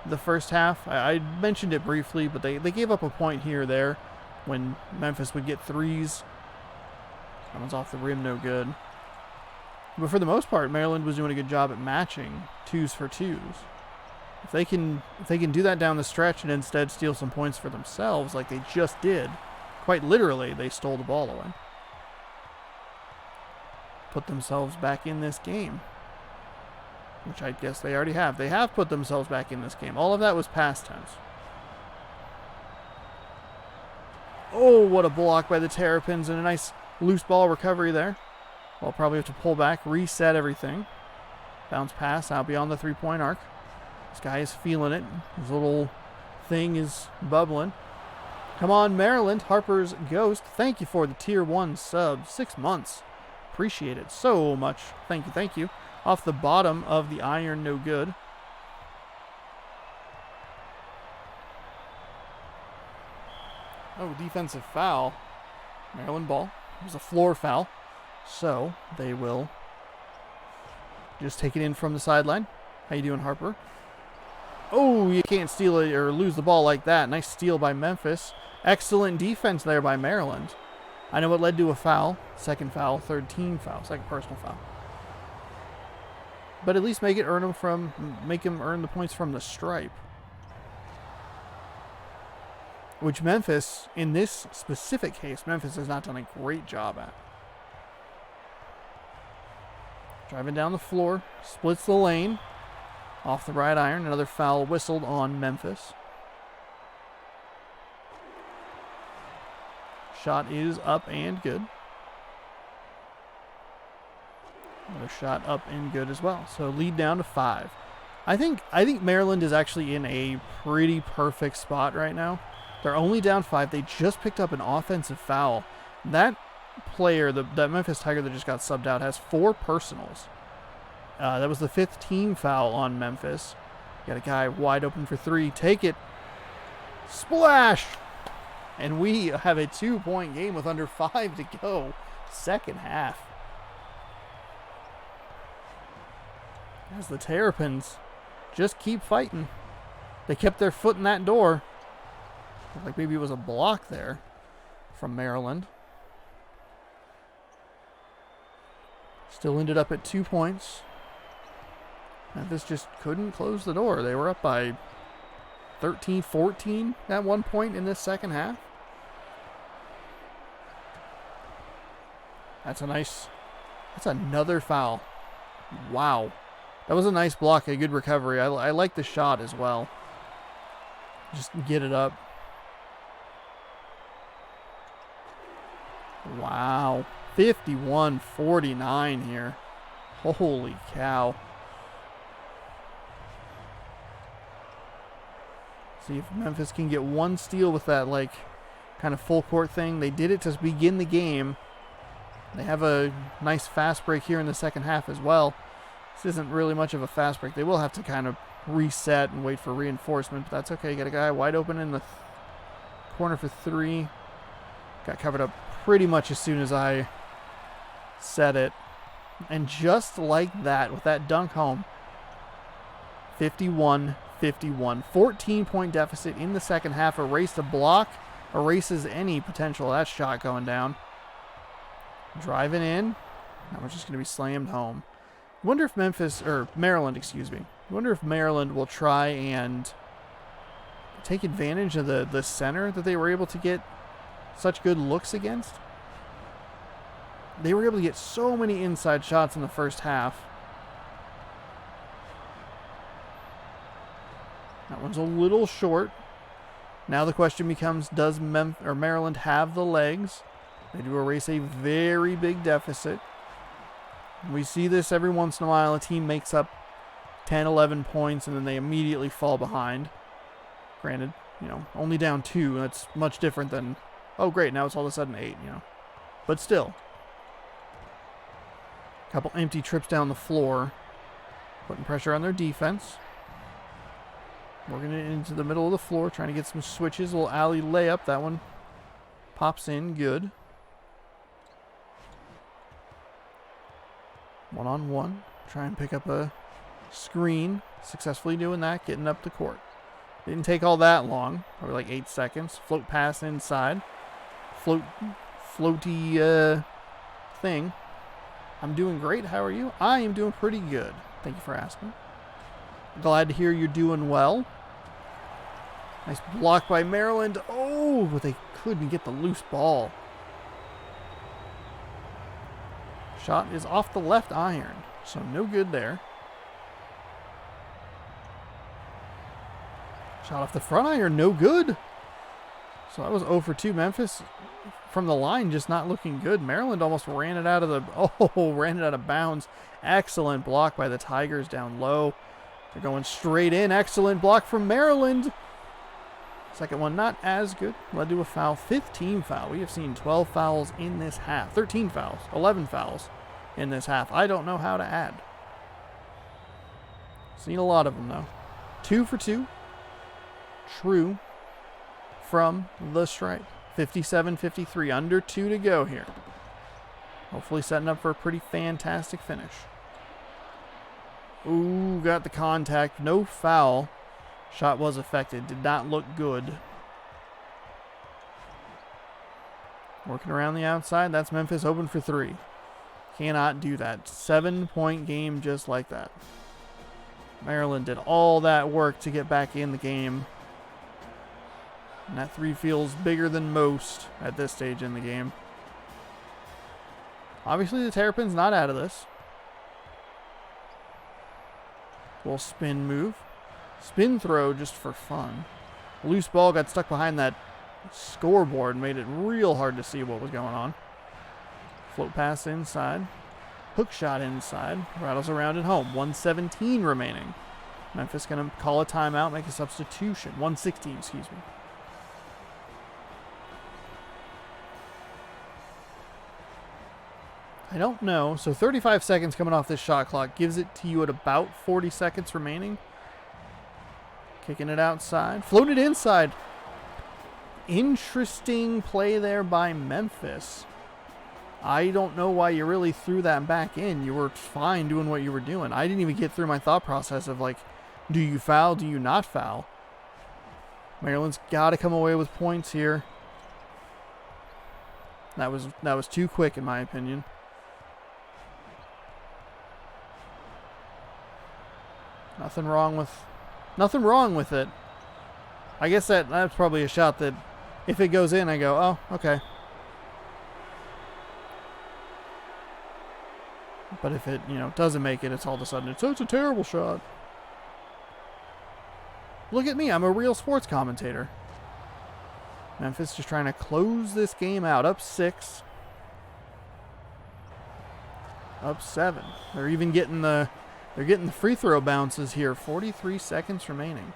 the first half. I mentioned it briefly, but they gave up a point here or there when Memphis would get threes. That one's off the rim, no good. But for the most part, Maryland was doing a good job at matching 2s for 2s. If they can do that down the stretch and instead steal some points for themselves like they just did, quite literally, they stole the ball away. Put themselves back in this game. Which I guess they already have. They have put themselves back in this game. All of that was past tense. Oh, what a block by the Terrapins and a nice loose ball recovery there. Well, probably have to pull back, reset everything. Bounce pass out beyond the three-point arc. This guy is feeling it. His little thing is bubbling. Come on, Maryland. Harper's Ghost. Thank you for the Tier 1 sub. 6 months. Appreciate it so much. Thank you, thank you. Off the bottom of the iron, no good. Oh, defensive foul. Maryland ball. It was a floor foul. So they will just take it in from the sideline. How you doing, Harper? Oh, you can't steal it or lose the ball like that. Nice steal by Memphis. Excellent defense there by Maryland. I know it led to a foul. Second foul, third team foul, second personal foul. But at least make him earn the points from the stripe. Which Memphis, in this specific case, Memphis has not done a great job at. Driving down the floor, splits the lane. Off the right iron, another foul whistled on Memphis. Shot is up and good. Another shot up and good as well. So lead down to 5. I think Maryland is actually in a pretty perfect spot right now. They're only down 5. They just picked up an offensive foul. That player, that Memphis Tiger that just got subbed out, has 4 personals. That was the 5th team foul on Memphis. Got a guy wide open for 3. Take it. Splash! And we have a 2-point game with under 5 to go. Second half. As the Terrapins just keep fighting. They kept their foot in that door. Looked like maybe it was a block there from Maryland. Still ended up at 2 points. Memphis just couldn't close the door. They were up by 13-14 at one point in this second half. That's another foul. Wow. That was a nice block, a good recovery. I like the shot as well. Just get it up. Wow. 51-49 here. Holy cow. See if Memphis can get one steal with that, like, kind of full court thing. They did it to begin the game. They have a nice fast break here in the second half as well. This isn't really much of a fast break. They will have to kind of reset and wait for reinforcement, but that's okay. Got a guy wide open in the corner for 3. Got covered up pretty much as soon as I said it. And just like that, with that dunk home, 51-51. 14-point deficit in the second half. Erased a block. Erases any potential of that shot going down. Driving in. That was just going to be slammed home. I wonder if Maryland, I wonder if Maryland will try and take advantage of the center that they were able to get such good looks against. They were able to get so many inside shots in the first half. That one's a little short. Now the question becomes, does Maryland have the legs? They do erase a very big deficit. We see this every once in a while. A team makes up 10, 11 points, and then they immediately fall behind. Granted, only down 2. That's much different than, oh, great, now it's all of a sudden 8, But still. Couple empty trips down the floor. Putting pressure on their defense. Working it into the middle of the floor. Trying to get some switches. A little alley layup. That one pops in. Good. 1-on-1. Try and pick up a screen. Successfully doing that. Getting up the court. Didn't take all that long. Probably like 8 seconds. Float pass inside. Floaty thing. I'm doing great. How are you? I am doing pretty good. Thank you for asking. Glad to hear you're doing well. Nice block by Maryland. Oh, but they couldn't get the loose ball. Shot is off the left iron, so no good there. Shot off the front iron, no good. So that was 0 for 2. Memphis from the line just not looking good. Maryland almost ran it out of bounds. Excellent block by the Tigers down low. They're going straight in. Excellent block from Maryland. Second one not as good. Led to a foul. 15 foul. We have seen 12 fouls in this half. 13 fouls. 11 fouls in this half. I don't know how to add. Seen a lot of them though. 2 for 2. True from the stripe. 57-53. Under 2 to go here. Hopefully setting up for a pretty fantastic finish. Ooh, got the contact. No foul. Shot was affected. Did not look good. Working around the outside. That's Memphis open for 3. Cannot do that. 7-point game just like that. Maryland did all that work to get back in the game. And that 3 feels bigger than most at this stage in the game. Obviously the Terrapins not out of this. Little spin move. Spin throw just for fun. Loose ball got stuck behind that scoreboard. Made it real hard to see what was going on. Float pass inside. Hook shot inside. Rattles around at home. 1:17 remaining. Memphis going to call a timeout, make a substitution. 1:16, excuse me. I don't know. So 35 seconds coming off this shot clock gives it to you at about 40 seconds remaining. Kicking it outside. Floated inside. Interesting play there by Memphis. I don't know why you really threw that back in. You were fine doing what you were doing. I didn't even get through my thought process of like, do you foul? Do you not foul? Maryland's got to come away with points here. That was too quick in my opinion. Nothing wrong with it. I guess that's probably a shot that if it goes in, I go, oh, okay. But if it, doesn't make it, it's all of a sudden, it's a terrible shot. Look at me, I'm a real sports commentator. Memphis just trying to close this game out. Up 6. Up 7. They're even getting the free throw bounces here. 43 seconds remaining.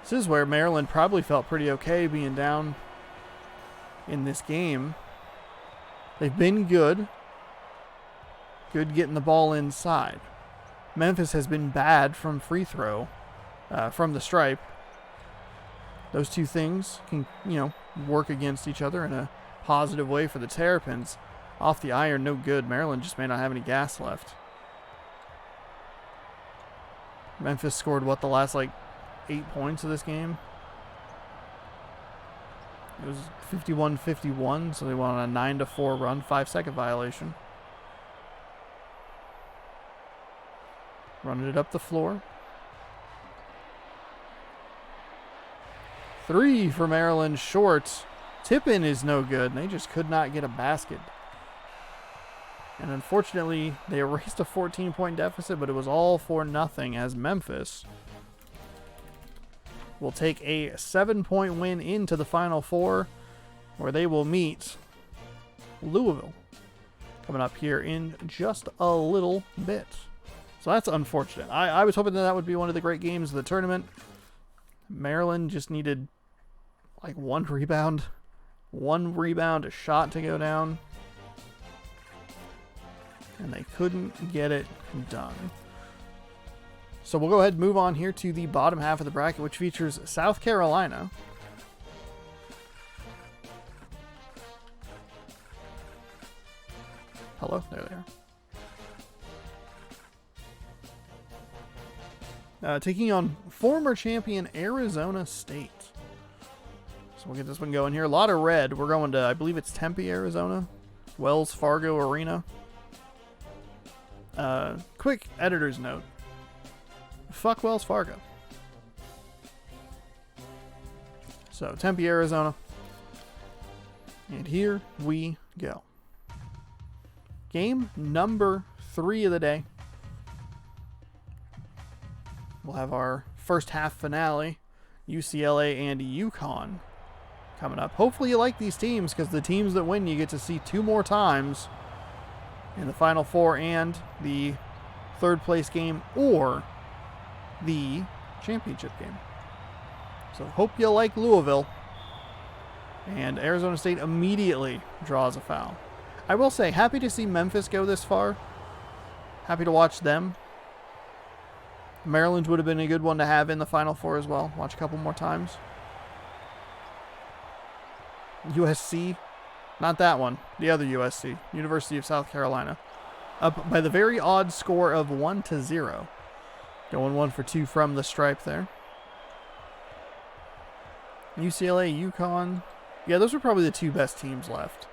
This is where Maryland probably felt pretty okay being down in this game. They've been good. Good getting the ball inside. Memphis has been bad from free throw, from the stripe. Those two things can, work against each other in a positive way for the Terrapins. Off the iron, no good. Maryland just may not have any gas left. Memphis scored, the last, 8 points of this game? It was 51-51, so they went on a 9-4 run, 5-second violation. Running it up the floor. 3 for Maryland, short. Tip-in is no good, and they just could not get a basket. And unfortunately, they erased a 14-point deficit, but it was all for nothing as Memphis will take a 7-point win into the Final Four, where they will meet Louisville coming up here in just a little bit. So that's unfortunate. I was hoping that would be one of the great games of the tournament. Maryland just needed one rebound, a shot to go down. and they couldn't get it done. So we'll go ahead and move on here to the bottom half of the bracket, which features South Carolina. Hello, there they are. Taking on former champion Arizona State. So we'll get this one going here. A lot of red. We're going to, I believe it's Tempe, Arizona. Wells Fargo Arena. Quick editor's note. Fuck Wells Fargo. So, Tempe, Arizona. And here we go. Game number 3 of the day. We'll have our first half finale. UCLA and UConn coming up. Hopefully you like these teams, because the teams that win you get to see 2 more times in the Final Four and the third place game or the championship game. So hope you like Louisville. And Arizona State immediately draws a foul. I will say, happy to see Memphis go this far. Happy to watch them. Maryland would have been a good one to have in the Final Four as well. Watch a couple more times. USC, not that one, the other USC, University of South Carolina, up by the very odd score of 1-0. Going 1 for 2 from the stripe there. UCLA, UConn. Yeah, those were probably the 2 best teams left,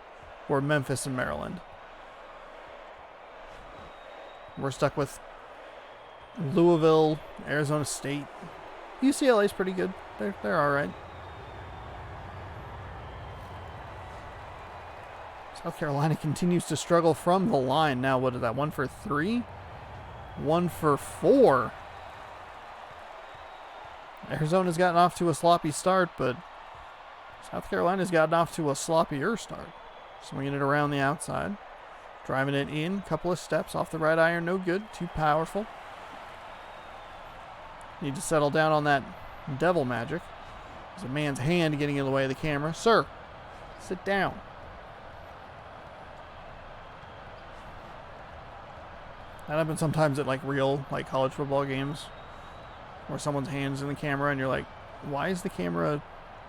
were Memphis and Maryland. We're stuck with Louisville, Arizona State. UCLA's pretty good. They're all right. South Carolina continues to struggle from the line. Now, what is that? 1 for 3? 1 for 4. Arizona's gotten off to a sloppy start, but South Carolina's gotten off to a sloppier start. Swinging it around the outside. Driving it in. Couple of steps off the right iron. No good. Too powerful. Need to settle down on that devil magic. There's a man's hand getting in the way of the camera. Sir, sit down. That happens sometimes at like real college football games where someone's hand's in the camera and you're like, why is the camera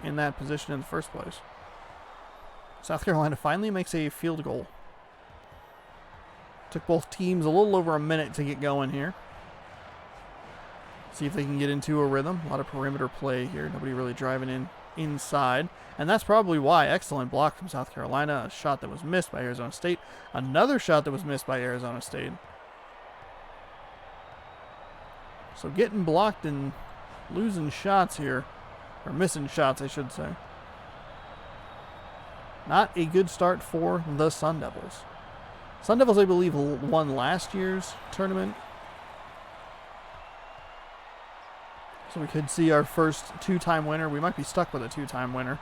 in that position in the first place? South Carolina finally makes a field goal. Took both teams a little over a minute to get going here. See if they can get into a rhythm. A lot of perimeter play here. Nobody really driving in inside. And that's probably why. Excellent block from South Carolina. A shot that was missed by Arizona State. Another shot that was missed by Arizona State. So getting blocked and losing shots here. Or missing shots, I should say. Not a good start for the Sun Devils. Sun Devils, I believe, won last year's tournament. So we could see our first 2-time winner. We might be stuck with a 2-time winner,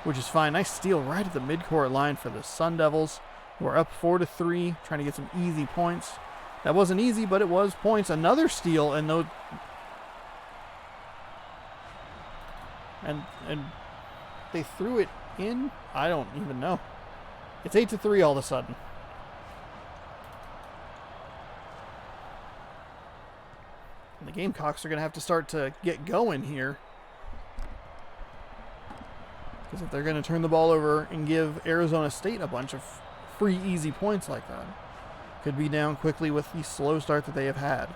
which is fine. Nice steal right at the midcourt line for the Sun Devils, who are up 4-3, trying to get some easy points. That wasn't easy, but it was points. Another steal, and no, and they threw it in. I don't even know. It's 8-3 all of a sudden. And the Gamecocks are going to have to start to get going here. Because if they're going to turn the ball over and give Arizona State a bunch of free, easy points like that, could be down quickly with the slow start that they have had.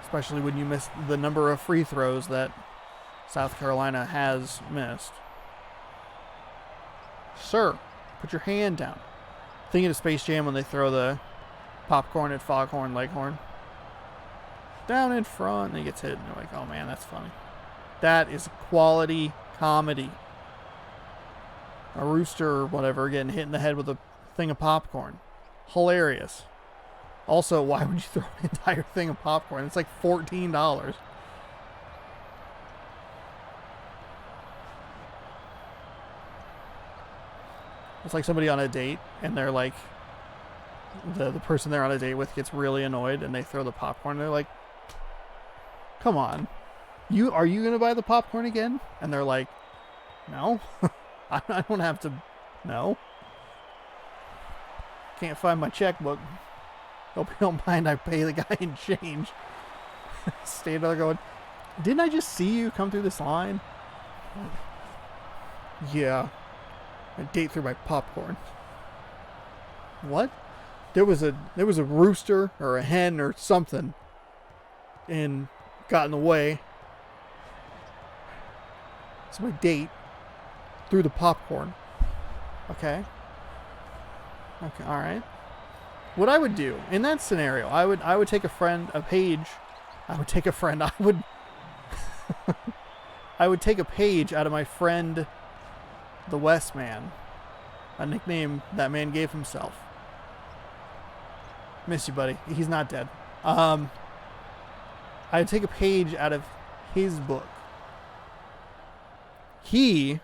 Especially when you miss the number of free throws that South Carolina has missed. Sir, put your hand down. Thinking of Space Jam when they throw the popcorn at Foghorn Leghorn. Down in front, and he gets hit, and you're like, oh man, that's funny. That is quality comedy. A rooster or whatever getting hit in the head with a thing of popcorn. Hilarious. Also, why would you throw an entire thing of popcorn? It's like $14. It's like somebody on a date, and they're like, the person they're on a date with gets really annoyed, and they throw the popcorn. And they're like, come on. Are you going to buy the popcorn again? And they're like, no. I don't have to No. Can't find my checkbook. Hope you don't mind I pay the guy in change. Staying there going, didn't I just see you come through this line? Yeah. I date through my popcorn. What? There was a rooster or a hen or something and got in the way. So my date through the popcorn. Okay. Okay, alright. What I would do in that scenario, I would take a page I would take a page out of my friend the West Man, a nickname that man gave himself. Miss you, buddy. He's not dead. I'd take a page out of his book. He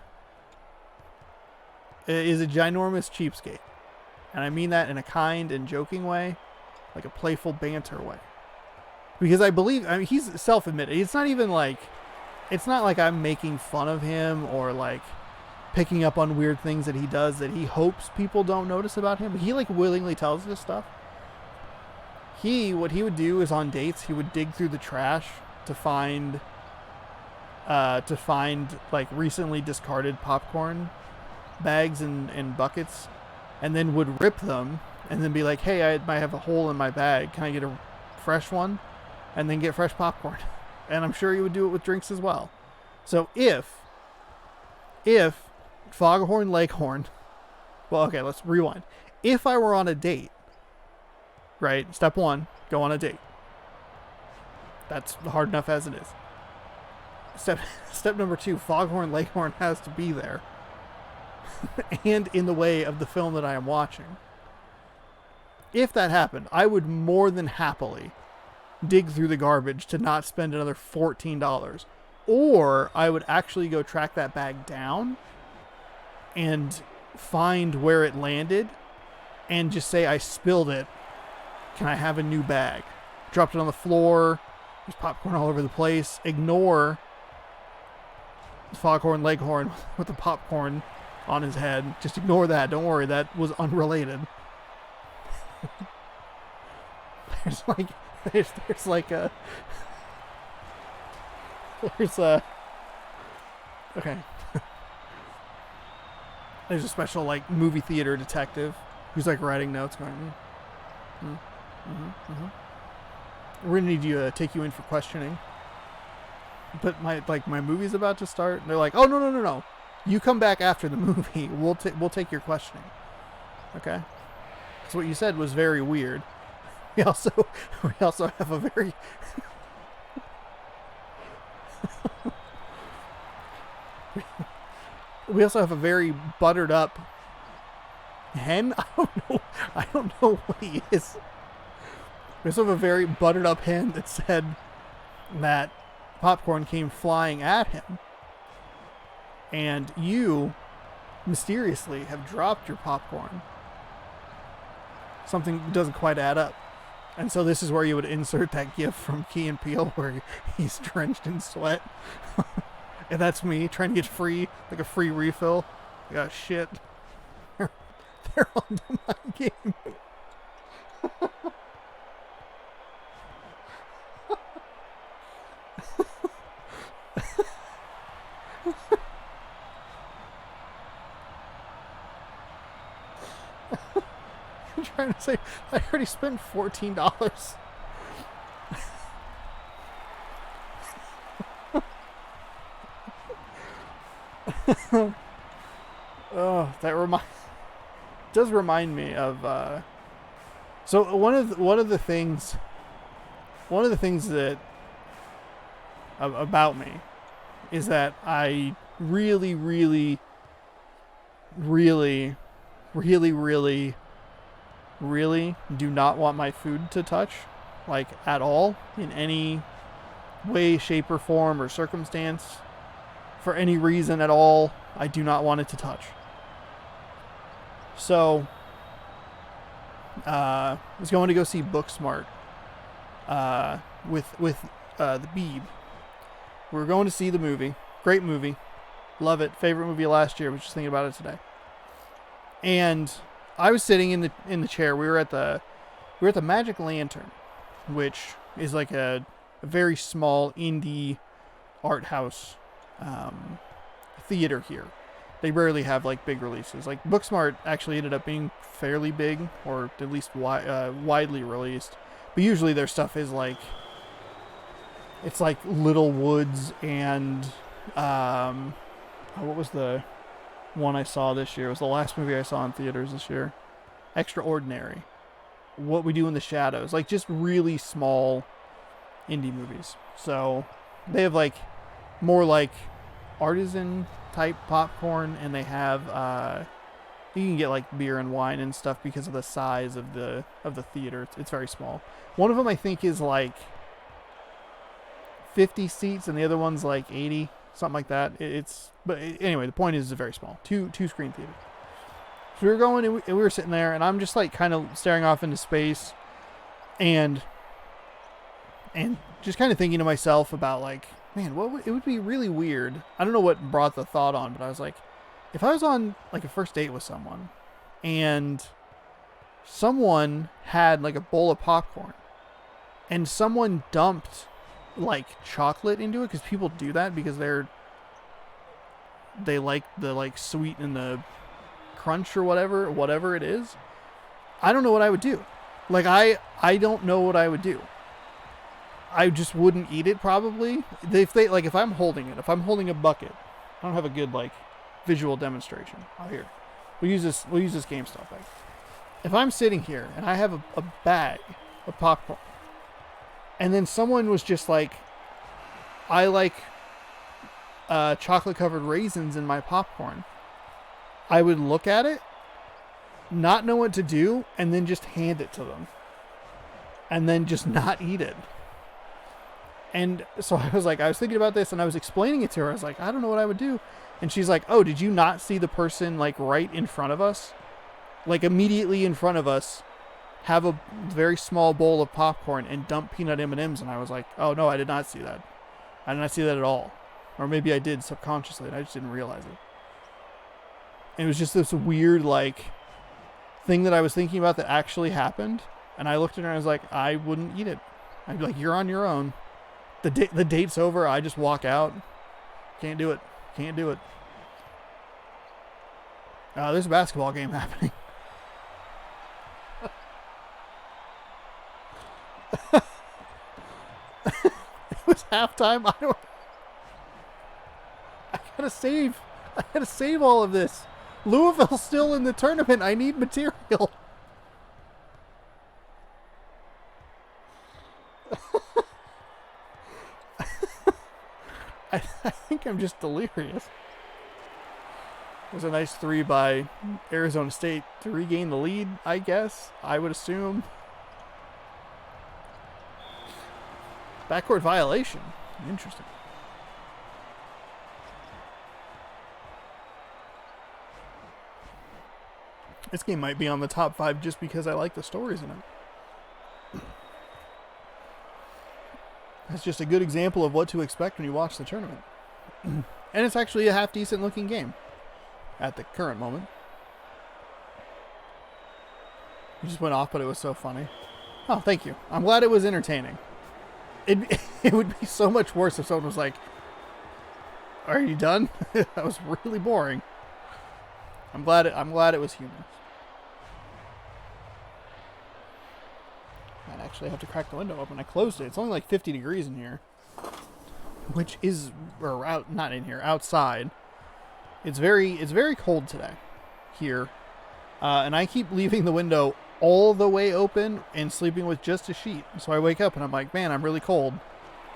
is a ginormous cheapskate. And I mean that in a kind and joking way, like a playful banter way. Because I mean, he's self-admitted. It's not like I'm making fun of him or like picking up on weird things that he does that he hopes people don't notice about him. He like willingly tells this stuff. What he would do is on dates, he would dig through the trash to find like recently discarded popcorn bags and buckets, and then would rip them and then be like, hey, I might have a hole in my bag. Can I get a fresh one? And then get fresh popcorn. And I'm sure he would do it with drinks as well. So if Foghorn Leghorn, well, okay, let's rewind. If I were on a date, right? Step one, go on a date. That's hard enough as it is. Step number two, Foghorn Leghorn has to be there. And in the way of the film that I am watching. If that happened, I would more than happily dig through the garbage to not spend another $14. Or I would actually go track that bag down and find where it landed and just say, I spilled it. Can I have a new bag? Dropped it on the floor. There's popcorn all over the place. Ignore Foghorn Leghorn with the popcorn on his head. Just ignore that. Don't worry. That was unrelated. There's okay. There's a special like movie theater detective who's like writing notes going, we're gonna need you to take you in for questioning. But my movie's about to start. And they're like, oh no. You come back after the movie. We'll take your questioning. Okay. So what you said was very weird. We also have a very we also have a very buttered up hen. I don't know what he is. We also have a very buttered up hen that said that popcorn came flying at him, and you mysteriously have dropped your popcorn. Something doesn't quite add up. And so this is where you would insert that gif from Key and Peele where he's drenched in sweat. And that's me trying to get free, like a free refill. Oh, shit. They're on to my game. I'm trying to say, I already spent $14. Oh, that does remind me of so one of the things that about me is that I really do not want my food to touch, like at all, in any way, shape, or form or circumstance. For any reason at all, I do not want it to touch. So, I was going to go see Booksmart with the Beeb. We were going to see the movie. Great movie. Love it. Favorite movie last year. Was just thinking about it today. And I was sitting in the chair. We were at the Magic Lantern, which is like a very small indie art house theater here. They rarely have like big releases. Like Booksmart actually ended up being fairly big, or at least widely released. But usually their stuff is like, it's like Little Woods and what was the one I saw this year? It was the last movie I saw in theaters this year. Extraordinary. What We Do in the Shadows. Like just really small indie movies. So they have like more like artisan type popcorn, and they have you can get like beer and wine and stuff because of the size of the theater. It's very small. One of them I think is like 50 seats, and the other one's like 80, something like that. But anyway, the point is, it's very small. Two screen theater. So we were going, and we were sitting there, and I'm just like kind of staring off into space, and just kind of thinking to myself about like, man, it would be really weird. I don't know what brought the thought on, but I was like, if I was on like a first date with someone, and someone had like a bowl of popcorn, and someone dumped like chocolate into it, because people do that because they like the like sweet and the crunch or whatever it is. I don't know what I would do. Like I don't know what I would do. I just wouldn't eat it probably. If I'm holding a bucket, I don't have a good like visual demonstration. Oh, here, we'll use this GameStop bag. If I'm sitting here and I have a bag of popcorn, and then someone was just like, I like chocolate covered raisins in my popcorn, I would look at it, not know what to do, and then just hand it to them, and then just not eat it. And so I was thinking about this, and I was explaining it to her. I was like, I don't know what I would do. And she's like, oh, did you not see the person like right in front of us? Like immediately in front of us, have a very small bowl of popcorn and dump peanut M&Ms. And I was like, oh no, I did not see that. I did not see that at all. Or maybe I did subconsciously and I just didn't realize it. And it was just this weird like thing that I was thinking about that actually happened. And I looked at her and I was like, I wouldn't eat it. I'd be like, you're on your own. The date's over. I just walk out. Can't do it. There's a basketball game happening. It was halftime. I gotta save all of this. Louisville's still in the tournament. I need material. I think I'm just delirious. It was a nice 3 by Arizona State to regain the lead, I guess. I would assume. Backcourt violation. Interesting. This game might be on the top 5 just because I like the stories in it. That's just a good example of what to expect when you watch the tournament. And it's actually a half decent looking game at the current moment. You just went off, but it was so funny. Oh, thank you. I'm glad it was entertaining. It would be so much worse if someone was like, are you done? That was really boring. I'm glad it was humorous. I'd actually have to crack the window open. I closed it. It's only like 50 degrees in here, which is not in here, outside. It's very cold today here, and I keep leaving the window all the way open and sleeping with just a sheet. So I wake up and I'm like, man, I'm really cold.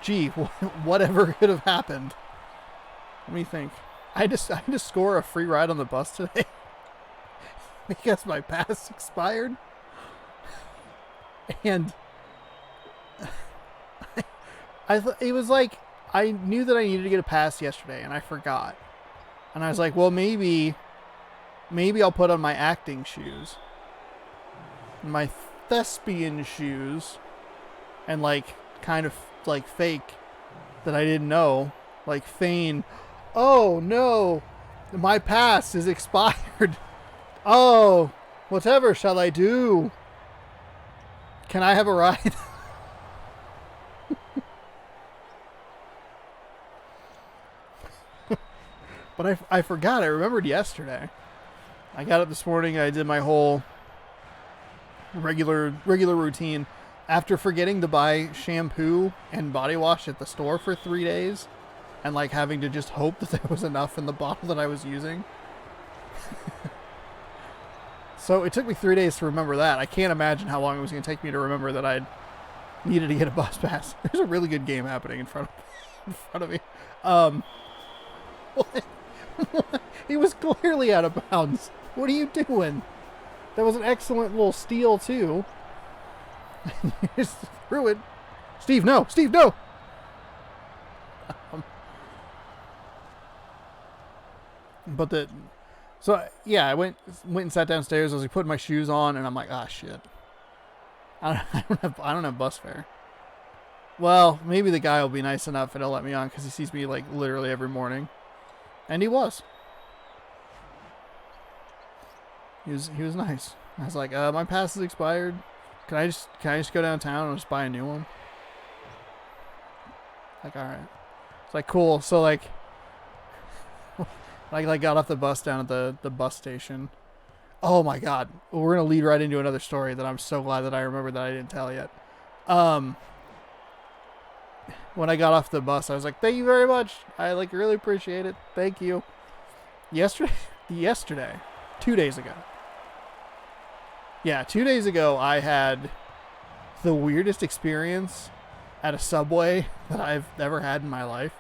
Gee, whatever could have happened. Let me think. I had to score a free ride on the bus today because my pass expired. And it was like, I knew that I needed to get a pass yesterday and I forgot. And I was like, well, maybe I'll put on my acting shoes, my thespian shoes, and like kind of like fake that I didn't know, like feign, oh no, my pass is expired. Oh, whatever shall I do? Can I have a ride? But I forgot. I remembered yesterday. I got up this morning. I did my whole regular routine after forgetting to buy shampoo and body wash at the store for 3 days and like having to just hope that there was enough in the bottle that I was using. So it took me 3 days to remember that. I can't imagine how long it was going to take me to remember that I needed to get a bus pass. There's a really good game happening in front of me. What? He was clearly out of bounds. What are you doing? That was an excellent little steal, too. You just threw it. Steve, no! Steve, no! Yeah, I went and sat downstairs. I was like putting my shoes on, and I'm like, ah, shit. I don't have bus fare. Well, maybe the guy will be nice enough and he'll let me on because he sees me like literally every morning. And he was. He was nice. I was like, my pass is expired. Can I just go downtown and just buy a new one? Like, all right. It's like, cool. So like, I got off the bus down at the bus station. Oh my God. We're going to lead right into another story that I'm so glad that I remembered that I didn't tell yet. When I got off the bus, I was like, thank you very much. I like really appreciate it. Thank you. Yesterday, 2 days ago. Yeah, 2 days ago, I had the weirdest experience at a Subway that I've ever had in my life.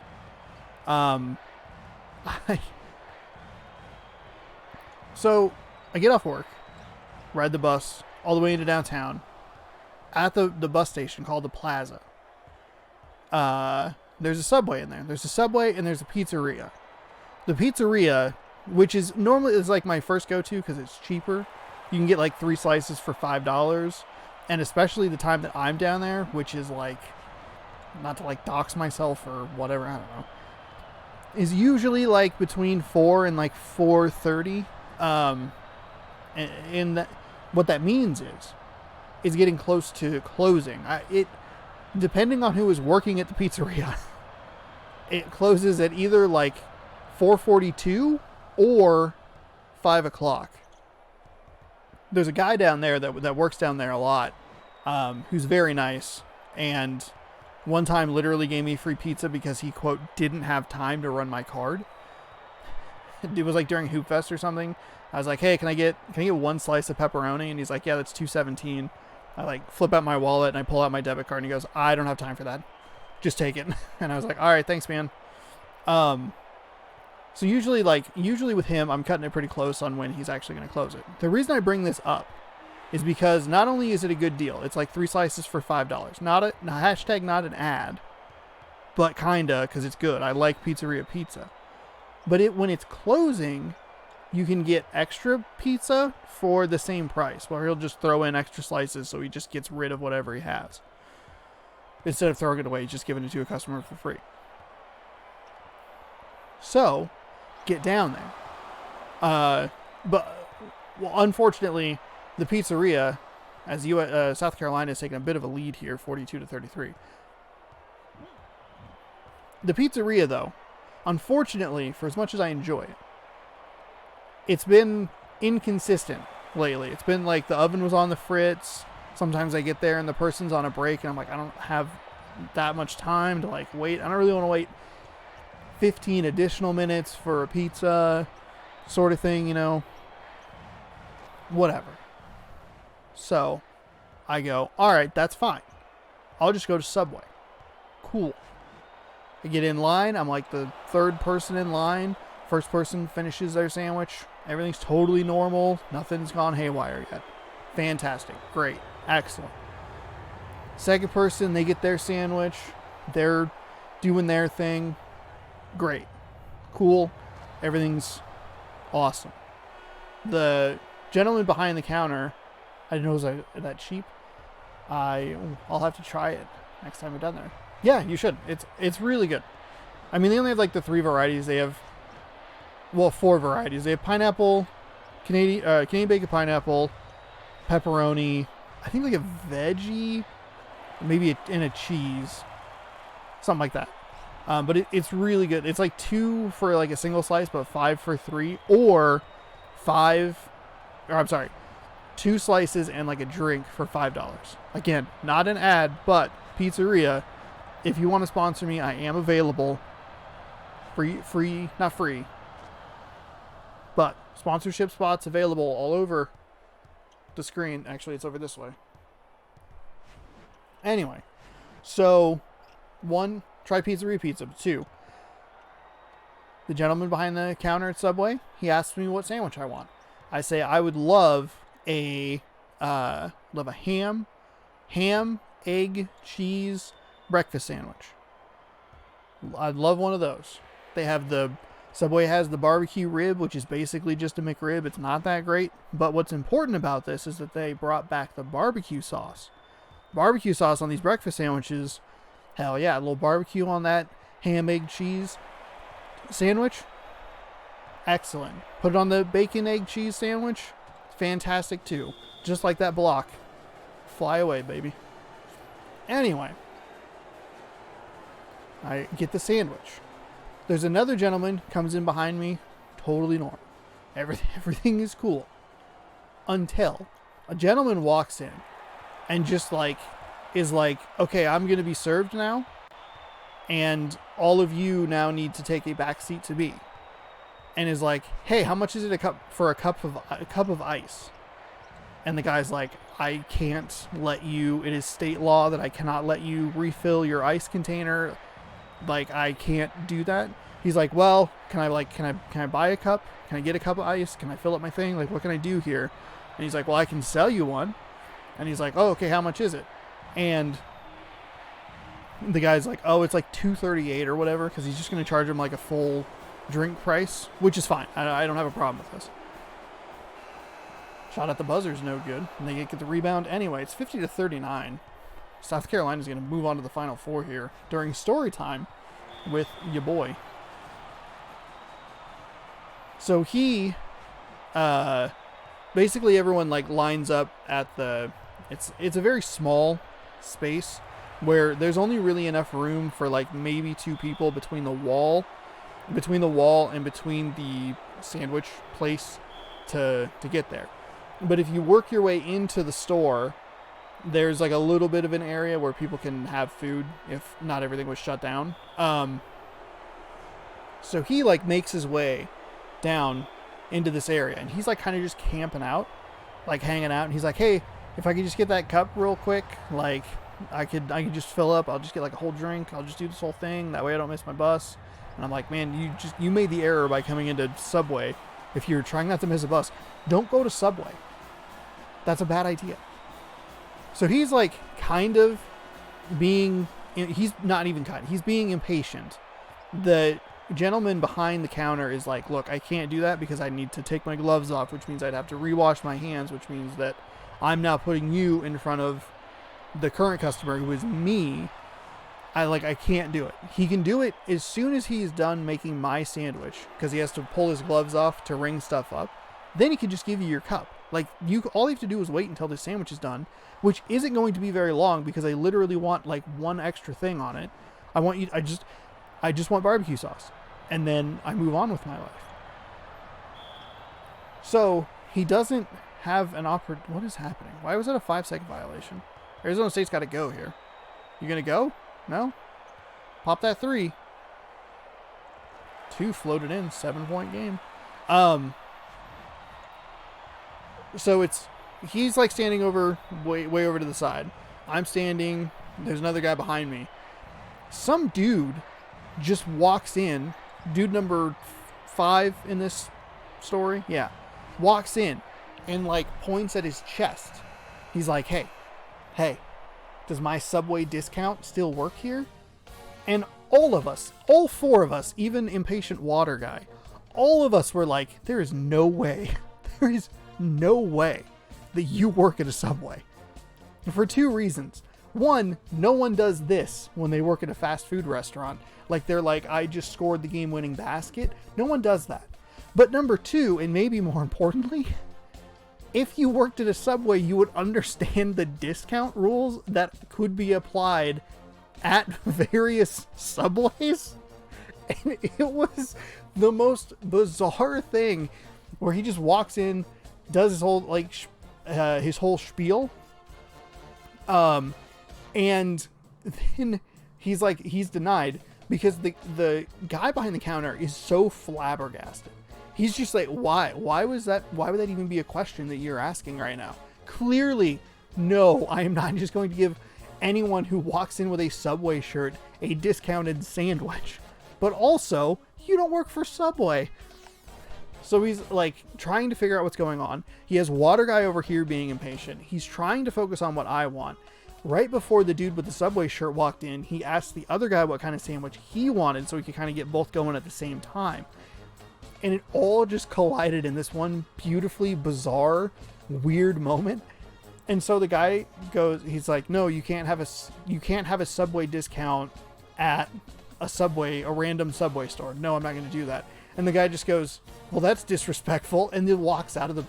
So I get off work, ride the bus all the way into downtown. At the bus station called the Plaza, there's a Subway in there. There's a Subway and there's a pizzeria. The pizzeria, which is normally like my first go-to because it's cheaper. You can get like 3 slices for $5, and especially the time that I'm down there, which is like, not to like dox myself or whatever, I don't know, is usually like between 4 and like 4:30. And that, what that means is getting close to closing. Depending on who is working at the pizzeria, it closes at either like 4:42 or 5 o'clock. There's a guy down there that works down there a lot, who's very nice, and one time literally gave me free pizza because he, quote, didn't have time to run my card. It was like during Hoop Fest or something. I was like, hey, can I get 1 slice of pepperoni? And he's like, yeah, that's $2.17. I like flip out my wallet and I pull out my debit card and he goes, I don't have time for that. Just take it. And I was like, all right, thanks, man. So usually with him, I'm cutting it pretty close on when he's actually going to close it. The reason I bring this up is because not only is it a good deal, it's like 3 slices for $5. Not an ad, but kinda, because it's good. I like pizzeria pizza. But when it's closing, you can get extra pizza for the same price, where he'll just throw in extra slices so he just gets rid of whatever he has. Instead of throwing it away, he's just giving it to a customer for free. So, get down there. Unfortunately, the pizzeria, as South Carolina has taken a bit of a lead here, 42-33. The pizzeria, though, unfortunately, for as much as I enjoy it, it's been inconsistent lately. It's been like the oven was on the fritz. Sometimes I get there and the person's on a break and I'm like, I don't have that much time to like wait. I don't really want to wait 15 additional minutes for a pizza sort of thing, you know. Whatever. So I go, all right, that's fine. I'll just go to Subway. Cool. I get in line. I'm like the 3rd person in line. First person finishes their sandwich. Everything's totally normal. Nothing's gone haywire yet. Fantastic. Great. Excellent. Second person, they get their sandwich. They're doing their thing. Great. Cool. Everything's awesome. The gentleman behind the counter, I didn't know it was that cheap. I'll have to try it next time I'm down there. Yeah, you should. It's really good. I mean, they only have like the 3 varieties. They have, 4 varieties. They have pineapple, Canadian bacon pineapple, pepperoni, I think like a veggie, maybe and a cheese, something like that. But it's really good. It's like 2 for like a single slice, but 5 for 3, or 2 slices and like a drink for $5. Again, not an ad, but pizzeria, if you want to sponsor me, I am available. Not free, but sponsorship spots available all over the screen. Actually, it's over this way. Anyway, so 1, try pizzeria pizza. 2, the gentleman behind the counter at Subway, he asked me what sandwich I want. I say I would love a ham, egg, cheese breakfast sandwich. I'd love one of those. Subway has the barbecue rib, which is basically just a McRib. It's not that great, but what's important about this is that they brought back the barbecue sauce. Barbecue sauce on these breakfast sandwiches, hell yeah, a little barbecue on that ham, egg, cheese sandwich, excellent. Put it on the bacon, egg, cheese sandwich, fantastic too. Just like that block. Fly away, baby. Anyway, I get the sandwich. There's another gentleman comes in behind me, totally normal. Everything is cool. Until a gentleman walks in and just is like, okay, I'm going to be served now, and all of you now need to take a back seat to me. And is like, hey, how much is it a cup of ice? And the guy's like, I can't let you, it is state law that I cannot let you refill your ice container. Like, I can't do that. He's like, well, can I buy a cup? Can I get a cup of ice? Can I fill up my thing? Like, what can I do here? And he's like, well, I can sell you one. And he's like, oh, okay, how much is it? And the guy's like, oh, it's like $2.38 or whatever, because he's just going to charge him like a full drink price, which is fine. I don't have a problem with this. Shot at the buzzer's no good, and they get the rebound anyway. It's 50-39. South Carolina's going to move on to the Final Four here during story time with your boy. So he, basically everyone lines up at the, it's a very small space where there's only really enough room for maybe 2 people between the wall and between the sandwich place to get there. But if you work your way into the store, there's a little bit of an area where people can have food if not everything was shut down. So he makes his way down into this area, and he's kind of just camping out, hanging out. And he's like, hey, if I could just get that cup real quick, I could just fill up. I'll just get a whole drink. I'll just do this whole thing. That way I don't miss my bus. And I'm like, man, you made the error by coming into Subway. If you're trying not to miss a bus, don't go to Subway. That's a bad idea. So he's kind of being, he's not even kind, he's being impatient. The gentleman behind the counter is like, look, I can't do that because I need to take my gloves off, which means I'd have to rewash my hands, which means that I'm now putting you in front of the current customer, who is me. I can't do it. He can do it as soon as he's done making my sandwich, because he has to pull his gloves off to ring stuff up. Then he can just give you your cup. All you have to do is wait until the sandwich is done, which isn't going to be very long, because I literally want one extra thing on it. I just want barbecue sauce, and then I move on with my life. So he doesn't have an what is happening? Why was that a 5-second violation? Arizona State's got to go here. You gonna go? No? Pop that 3. 2 floated in, 7-point game. So he's standing over, way over to the side. I'm standing, there's another guy behind me. Some dude just walks in, dude number 5 in this story, yeah, walks in and points at his chest. He's like, hey, does my Subway discount still work here? And all of us, all 4 of us, even impatient water guy, all of us were like, there is no way that you work at a Subway. For 2 reasons. 1, no one does this when they work at a fast food restaurant. They're like, I just scored the game-winning basket. No one does that. But number two, and maybe more importantly, if you worked at a Subway, you would understand the discount rules that could be applied at various Subways. And it was the most bizarre thing where he just walks in, does his whole, like, his whole spiel. And then he's denied because the guy behind the counter is so flabbergasted. He's just like, why would that even be a question that you're asking right now? Clearly, no, I am not just going to give anyone who walks in with a Subway shirt a discounted sandwich. But also, you don't work for Subway. So he's like trying to figure out what's going on. He has Water Guy over here being impatient. He's trying to focus on what I want. Right before the dude with the Subway shirt walked in, he asked the other guy what kind of sandwich he wanted so he could kind of get both going at the same time. And it all just collided in this one beautifully bizarre, weird moment. And so the guy goes, he's like, no, you can't have a Subway discount at a random Subway store. No, I'm not going to do that. And the guy just goes, well, that's disrespectful. And then walks out of the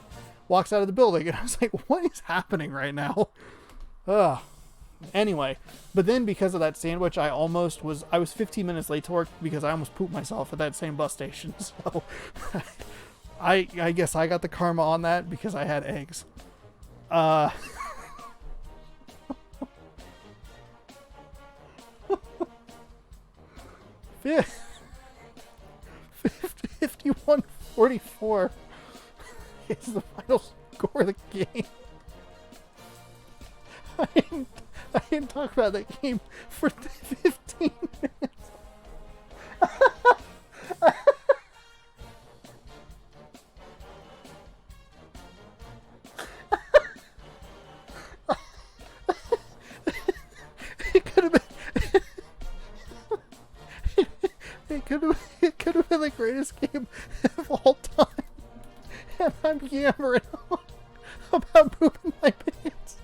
building. And I was like, what is happening right now? Ugh. Anyway, but then because of that sandwich, I was 15 minutes late to work because I almost pooped myself at that same bus station. So I guess I got the karma on that because I had eggs. 51-44 is the final score of the game. I didn't talk about that game for 15 minutes. It could have been. It could have been the greatest game of all time. And I'm yammering on about pooping my pants.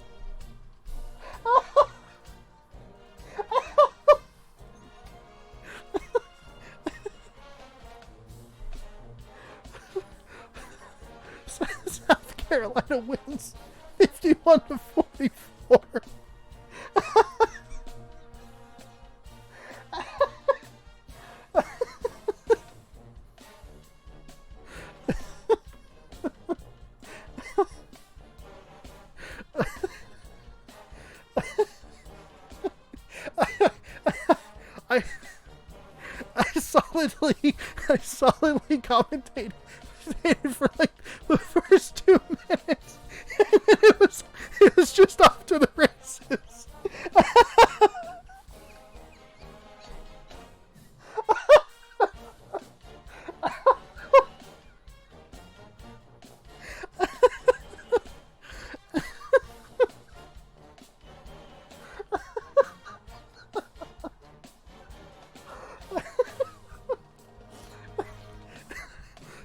South Carolina wins 51-44. I solidly commentated for like the first 2 minutes, and then it was just off to the races.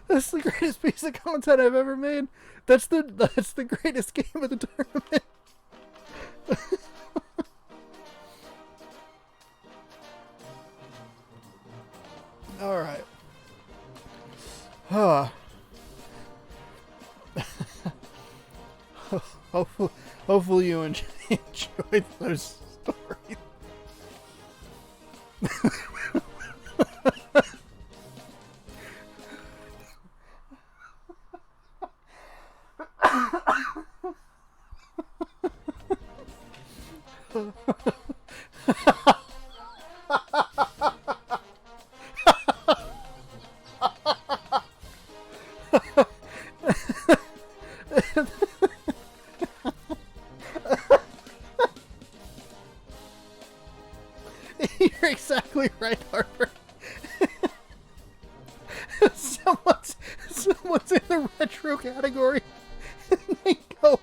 That's the greatest piece of content I've ever made. That's the greatest game of the tournament. All right. Hopefully you enjoyed those stories. You're exactly right, Harper. Someone's in the retro category, and they go,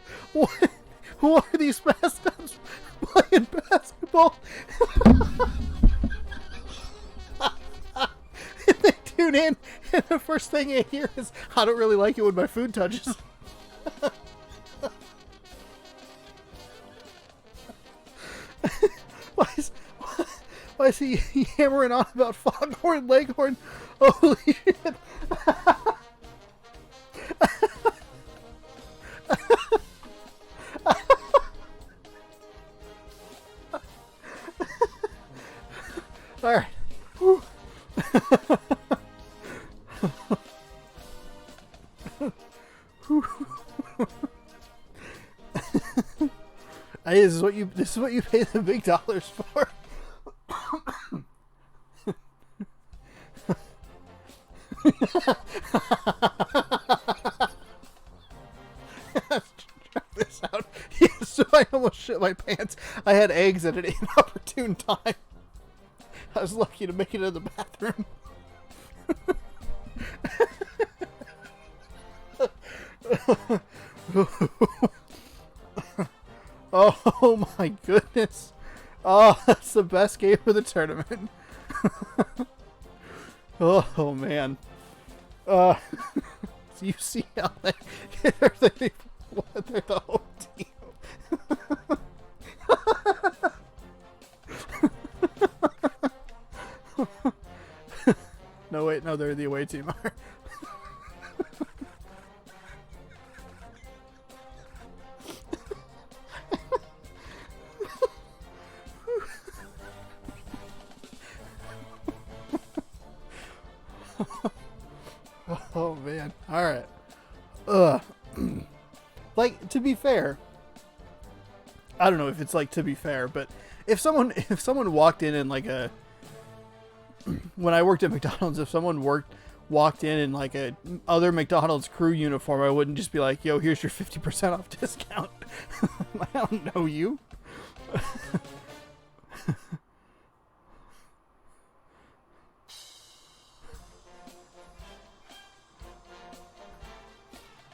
who are these mascots playing basketball? And they tune in, and the first thing they hear is, I don't really like it when my food touches. Why is he hammering on about Foghorn Leghorn? Holy shit. All right. Whew. Hey, this is what you pay the big dollars for. Check this out. Yeah, so I almost shit my pants. I had eggs at an inopportune time. I was lucky to make it to the bathroom. Oh my goodness. Oh, that's the best game of the tournament. Oh man. So you see how they're the whole team. No, wait, no, they're the away team. Oh man. Alright. Like, to be fair, I don't know if it's like to be fair, but if someone walked in like a, when I worked at McDonald's, if someone walked in like a other McDonald's crew uniform, I wouldn't just be like, yo, here's your 50% off discount. I don't know you.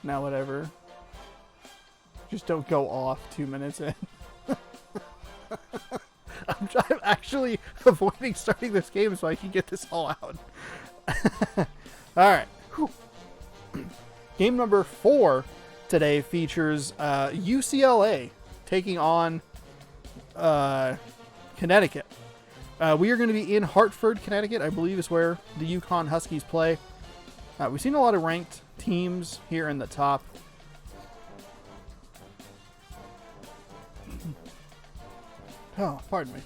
Now whatever. Just don't go off 2 minutes in. I'm actually avoiding starting this game so I can get this all out. Alright. Game number 4 today features UCLA taking on Connecticut. We are going to be in Hartford, Connecticut, I believe is where the UConn Huskies play. We've seen a lot of ranked teams here in the top. Oh, pardon me.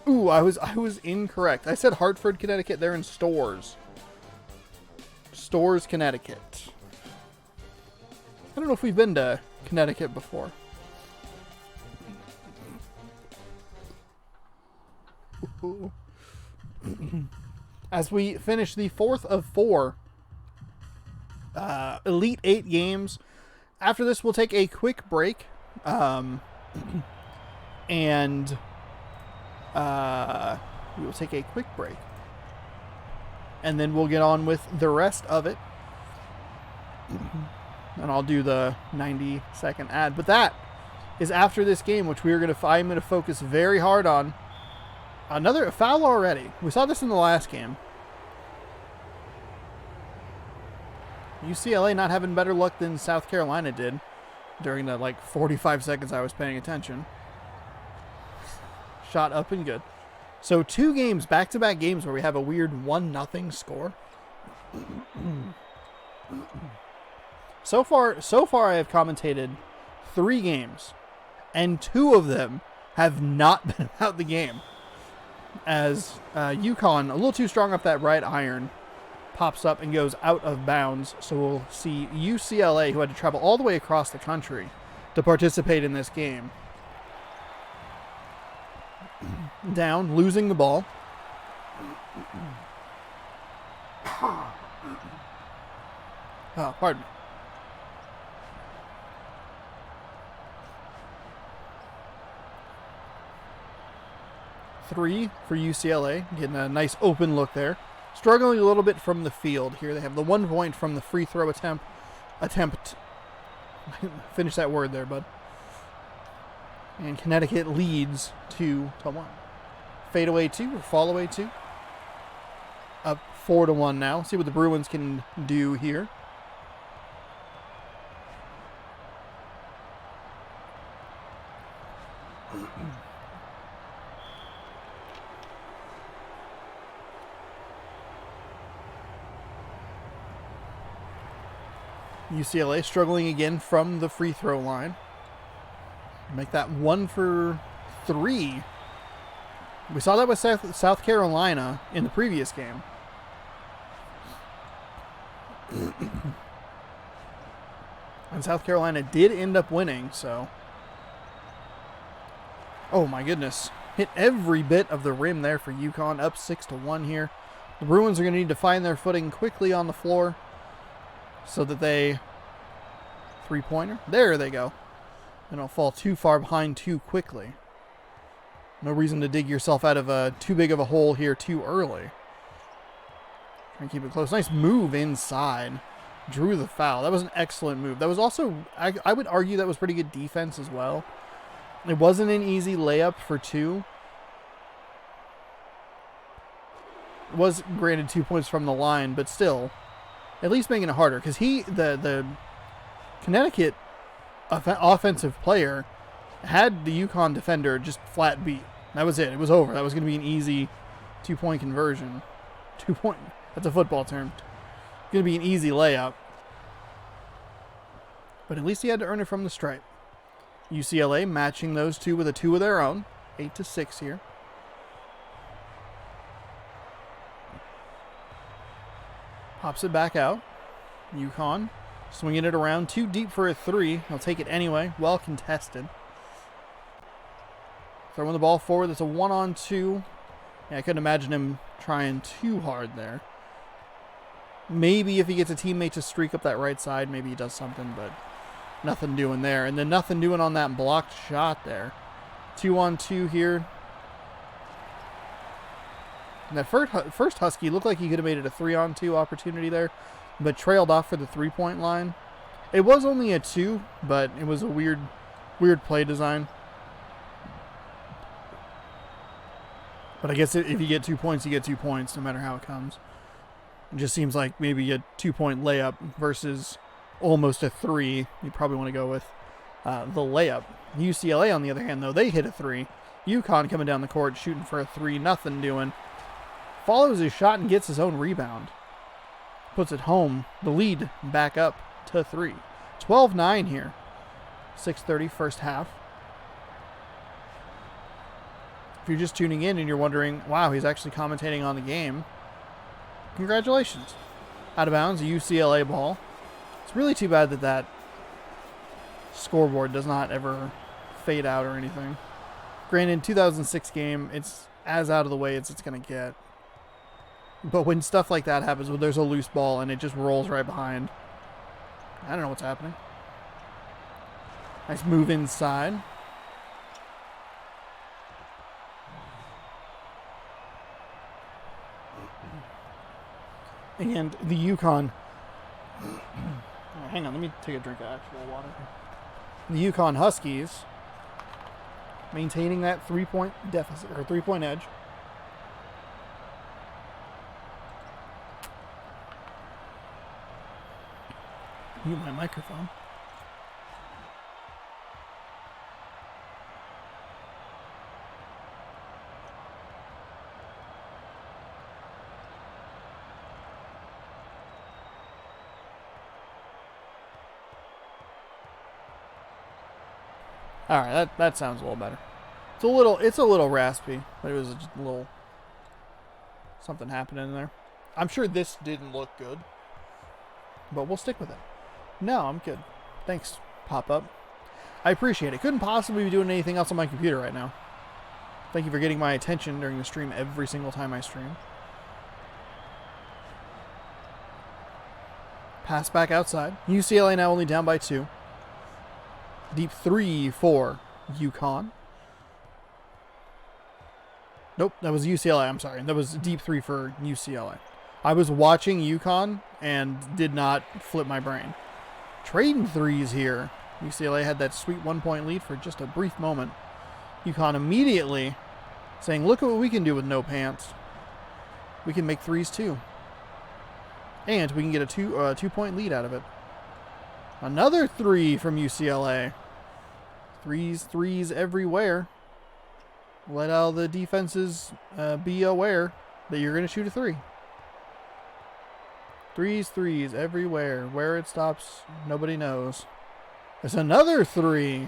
Ooh, I was incorrect. I said Hartford, Connecticut. They're in Stores. Stores, Connecticut. I don't know if we've been to Connecticut before. Ooh. As we finish the 4th of 4 Elite 8 games. After this, we'll take a quick break. And we will take a quick break. And then we'll get on with the rest of it. And I'll do the 90-second ad. But that is after this game, which I'm going to focus very hard on. Another foul already. We saw this in the last game. UCLA not having better luck than South Carolina did during the 45 seconds I was paying attention. Shot up and good. So 2 games, back-to-back games where we have a weird 1-0 score. So far I have commentated 3 games, and 2 of them have not been about the game. As UConn, a little too strong off that right iron, pops up and goes out of bounds. So we'll see UCLA, who had to travel all the way across the country to participate in this game. Down, losing the ball. Oh, pardon me. Three for UCLA, getting a nice open look there. Struggling a little bit from the field here. They have the 1 point from the free throw attempt. Finish that word there, bud. And Connecticut leads 2-1. Fade away 2 or fall away 2. Up 4-1 now. See what the Bruins can do here. UCLA struggling again from the free throw line. Make that 1 for 3 We saw that with South Carolina in the previous game. And South Carolina did end up winning, so... Oh my goodness. Hit every bit of the rim there for UConn, up 6-1 here. The Bruins are going to need to find their footing quickly on the floor so that they... Three-pointer? There they go. They don't fall too far behind too quickly. No reason to dig yourself out of too big of a hole here too early. Try and keep it close. Nice move inside. Drew the foul. That was an excellent move. That was also, I would argue that was pretty good defense as well. It wasn't an easy layup for two. It was granted 2 points from the line, but still, at least making it harder. Because the Connecticut offensive player had the UConn defender just flat beat. That was it. It was over. That was going to be an easy 2-point conversion. 2-point. That's a football term. Going to be an easy layup. But at least he had to earn it from the stripe. UCLA matching those two with a 2 of their own. 8-6 here. Pops it back out. UConn swinging it around. Too deep for a 3. I'll take it anyway. Well contested. Throwing the ball forward. It's a 1-on-2. Yeah, I couldn't imagine him trying too hard there. Maybe if he gets a teammate to streak up that right side, maybe he does something, but nothing doing there. And then nothing doing on that blocked shot there. 2-on-2 here. And that first Husky looked like he could have made it a 3-on-2 opportunity there, but trailed off for the 3-point line. It was only a 2, but it was a weird play design. But I guess if you get 2 points, you get 2 points, no matter how it comes. It just seems like maybe a 2-point layup versus almost a 3. You probably want to go with the layup. UCLA, on the other hand, though, they hit a 3. UConn coming down the court, shooting for a 3, nothing doing. Follows his shot and gets his own rebound. Puts it home. The lead back up to 3. 12-9 here. 6:30 first half. If you're just tuning in and you're wondering, wow, he's actually commentating on the game, congratulations. Out of bounds, a UCLA ball. It's really too bad that that scoreboard does not ever fade out or anything. Granted, 2006 game, it's as out of the way as it's going to get. But when stuff like that happens, when there's a loose ball and it just rolls right behind, I don't know what's happening. Nice move inside. And the UConn... hang on, let me take a drink of actual water. The UConn Huskies maintaining that 3-point deficit, or 3-point edge. Mute my microphone. All right, that sounds a little better. It's a little raspy, but it was just a little something happening there. I'm sure this didn't look good, but we'll stick with it. No, I'm good. Thanks, pop-up. I appreciate it. Couldn't possibly be doing anything else on my computer right now. Thank you for getting my attention during the stream every single time I stream. Pass back outside. UCLA now only down by 2. Deep 3 for UConn. Nope, that was UCLA. I'm sorry. That was deep 3 for UCLA. I was watching UConn and did not flip my brain. Trading threes here. UCLA had that sweet 1-point lead for just a brief moment. UConn immediately saying, look at what we can do with no pants. We can make threes too. And we can get a 2-point lead out of it. Another 3 from UCLA. Threes everywhere. Let all the defenses be aware that you're going to shoot a 3. Threes everywhere. Where it stops, nobody knows. There's another 3.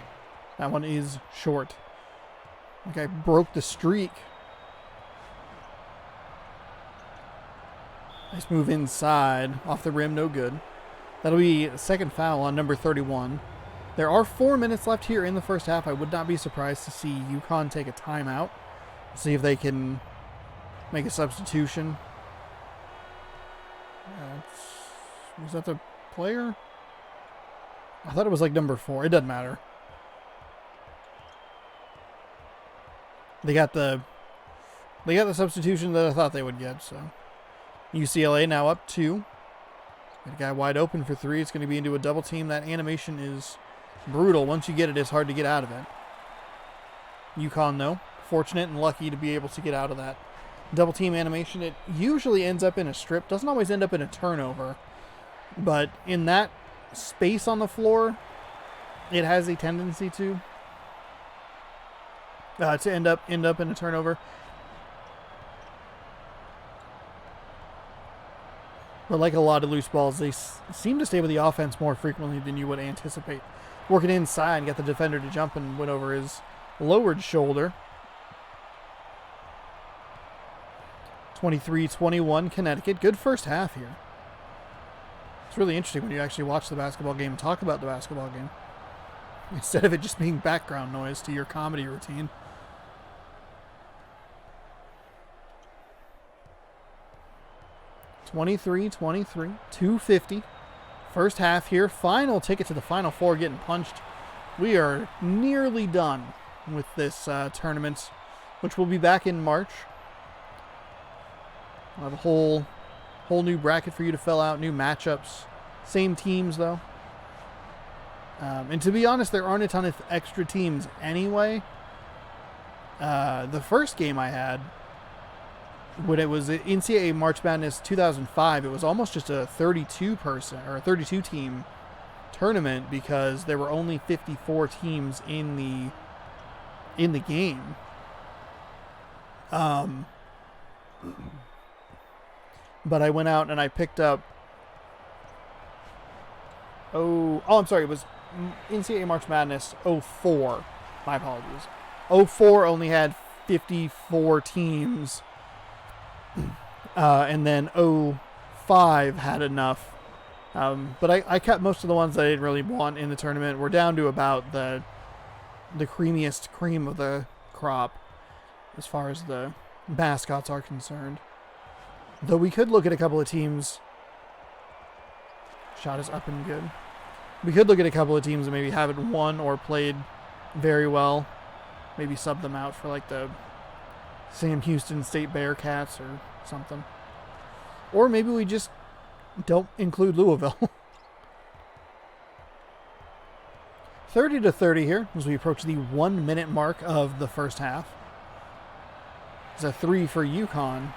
That one is short. Okay, broke the streak. Nice move inside. Off the rim, no good. That'll be second foul on number 31. There are 4 minutes left here in the first half. I would not be surprised to see UConn take a timeout. See if they can make a substitution. Was that the player? I thought it was like number 4. It doesn't matter. They got the substitution that I thought they would get. So UCLA now up 2. Got a guy wide open for 3. It's going to be into a double team. That animation is brutal. Once you get it, it's hard to get out of it. UConn, though, fortunate and lucky to be able to get out of that double team animation. It usually ends up in a strip. Doesn't always end up in a turnover. But in that space on the floor, it has a tendency to end up in a turnover. But like a lot of loose balls, they seem to stay with the offense more frequently than you would anticipate. Working inside, got the defender to jump and went over his lowered shoulder. 23-21 Connecticut. Good first half here. It's really interesting when you actually watch the basketball game and talk about the basketball game, instead of it just being background noise to your comedy routine. (23-23) 2:50. First half here. Final ticket to the Final Four getting punched. We are nearly done with this tournament, which will be back in March. We'll have a whole new bracket for you to fill out, new matchups. Same teams, though. And to be honest, there aren't a ton of extra teams anyway. The first game I had, when it was NCAA March Madness 2005, it was almost just a 32-person or a 32-team tournament because there were only 54 teams in the game. But I went out and I picked up. I'm sorry. It was NCAA March Madness 04. My apologies. 04 only had 54 teams. And then 05 had enough. But I kept most of the ones that I didn't really want in the tournament. We're down to about the creamiest cream of the crop as far as the mascots are concerned. Though we could look at a couple of teams. Shot is up and good. We could look at a couple of teams that maybe haven't won or played very well. Maybe sub them out for like the Sam Houston State Bearcats or something. Or maybe we just don't include Louisville. 30-30 here as we approach the 1 minute mark of the first half. It's a 3 for UConn.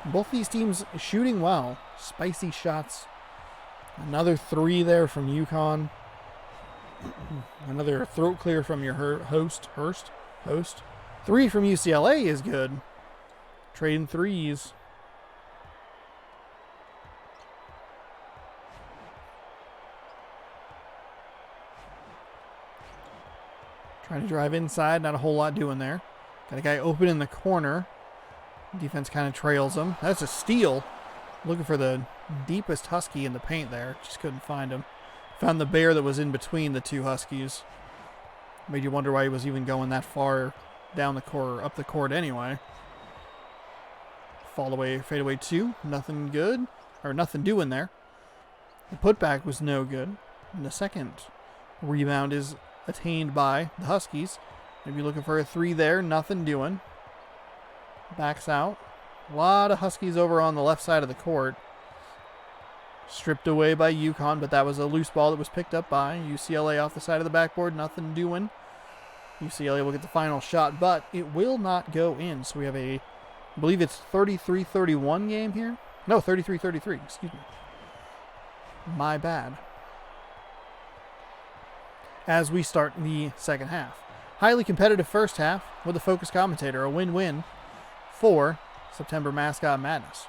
Both these teams shooting well. Spicy shots. Another 3 there from UConn. Another throat clear from your host. 3 from UCLA is good. Trading threes. Trying to drive inside. Not a whole lot doing there. Got a guy open in the corner. Defense kind of trails him. That's a steal. Looking for the deepest Husky in the paint there. Just couldn't find him. Found the bear that was in between the two Huskies. Made you wonder why he was even going that far down the court, up the court anyway. Fall away, fade away 2. Nothing good. Or nothing doing there. The putback was no good. And the second rebound is attained by the Huskies. Maybe looking for a 3 there. Nothing doing. Backs out. A lot of Huskies over on the left side of the court. Stripped away by UConn, but that was a loose ball that was picked up by UCLA off the side of the backboard. Nothing doing. UCLA will get the final shot, but it will not go in. So we have I believe it's 33-31 game here. No, 33-33. Excuse me. My bad. As we start the second half. Highly competitive first half with a focused commentator. A win-win for September Mascot Madness.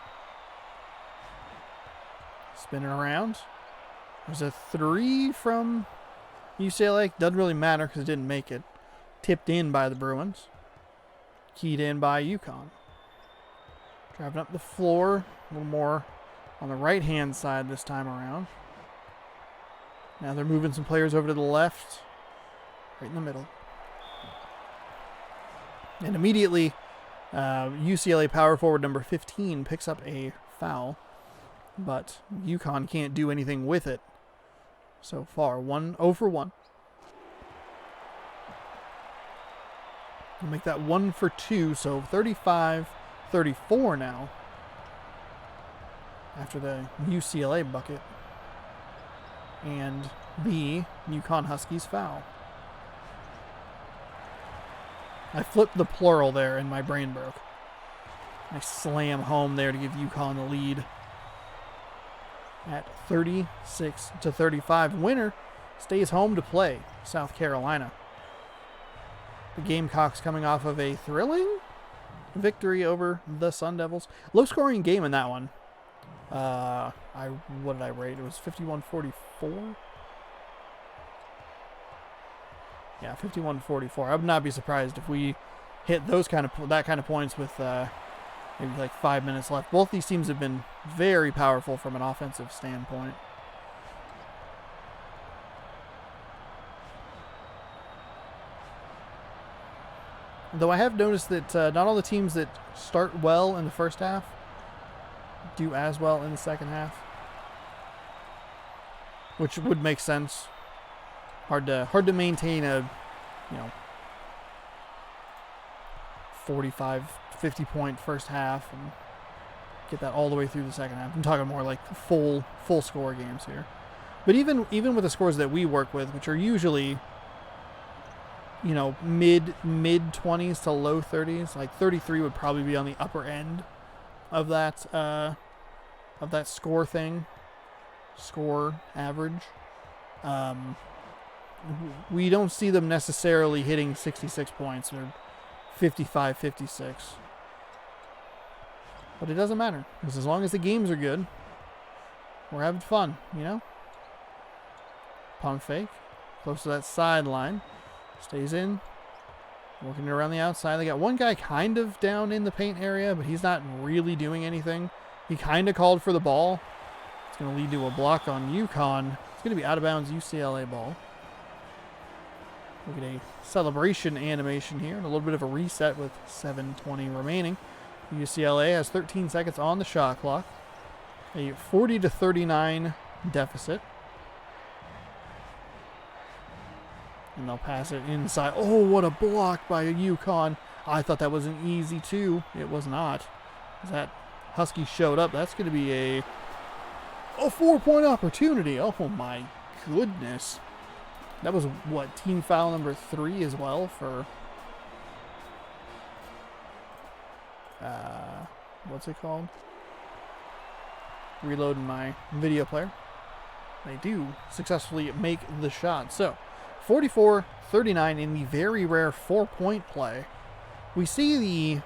Spinning around. There's a 3 from UCLA. Doesn't really matter because it didn't make it. Tipped in by the Bruins. Keyed in by UConn. Driving up the floor. A little more on the right-hand side this time around. Now they're moving some players over to the left, right in the middle. And immediately, UCLA power forward number 15 picks up a foul, but UConn can't do anything with it so far. 0 for 1. We'll make that 1 for 2, so 35-34 now after the UCLA bucket and the UConn Huskies foul. I flipped the plural there and my brain broke. I slam home there to give UConn the lead at 36-35. Winner stays home to play South Carolina. The Gamecocks coming off of a thrilling victory over the Sun Devils. Low scoring game in that one. What did I rate? It was 51-44. Yeah, 51-44. I would not be surprised if we hit that kind of points with maybe like 5 minutes left. Both these teams have been very powerful from an offensive standpoint. Though I have noticed that not all the teams that start well in the first half do as well in the second half, which would make sense. Hard to maintain a 45, 50 point first half and get that all the way through the second half. I'm talking more like full score games here. But even with the scores that we work with, which are usually mid 20s to low 30s, like 33 would probably be on the upper end of that score average. We don't see them necessarily hitting 66 points or 55, 56. But it doesn't matter, because as long as the games are good, we're having fun, Pump fake, close to that sideline. Stays in, working it around the outside. They got one guy kind of down in the paint area, but he's not really doing anything. He kind of called for the ball. It's going to lead to a block on UConn. It's going to be out of bounds UCLA ball. Look at a celebration animation here and a little bit of a reset with 7:20 remaining. UCLA has 13 seconds on the shot clock. A 40-39 deficit. And they'll pass it inside. Oh, what a block by UConn. I thought that was an easy 2. It was not. As that Husky showed up, that's going to be a 4-point opportunity. Oh, my goodness. That was, team foul number 3 as well for... what's it called? Reloading my video player. They do successfully make the shot. So, 44-39 in the very rare 4-point play. We see the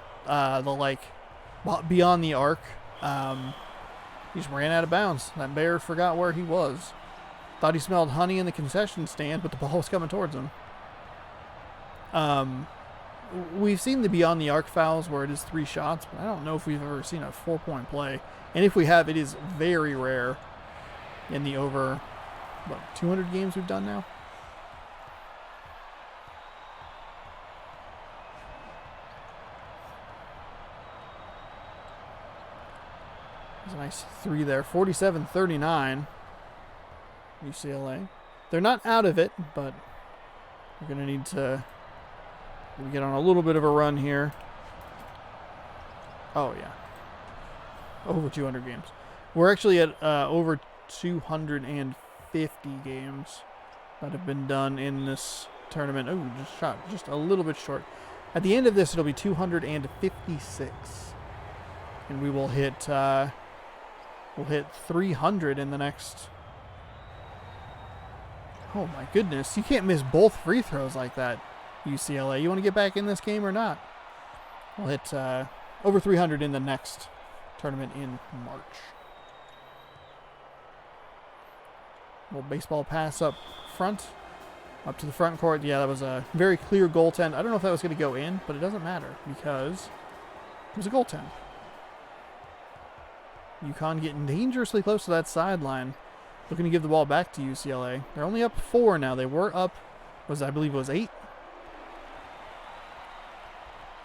beyond the arc. He just ran out of bounds. That bear forgot where he was. Thought he smelled honey in the concession stand, but the ball was coming towards him. We've seen the beyond the arc fouls where it is 3 shots, but I don't know if we've ever seen a 4-point play. And if we have, it is very rare in the over 200 games we've done now. There's a nice 3 there. 47-39. UCLA. They're not out of it, but we're going to need to get on a little bit of a run here. Oh, yeah. Over 200 games. We're actually at over 250 games that have been done in this tournament. Oh, just shot just a little bit short. At the end of this, it'll be 256. And we will hit... we'll hit 300 in the next... Oh my goodness, you can't miss both free throws like that, UCLA. You want to get back in this game or not? We'll hit over 300 in the next tournament in March. Little baseball pass up front, up to the front court. Yeah, that was a very clear goaltend. I don't know if that was going to go in, but it doesn't matter because it was a goaltend. UConn getting dangerously close to that sideline. Looking to give the ball back to UCLA. They're only up 4 now. They were up, I believe it was 8.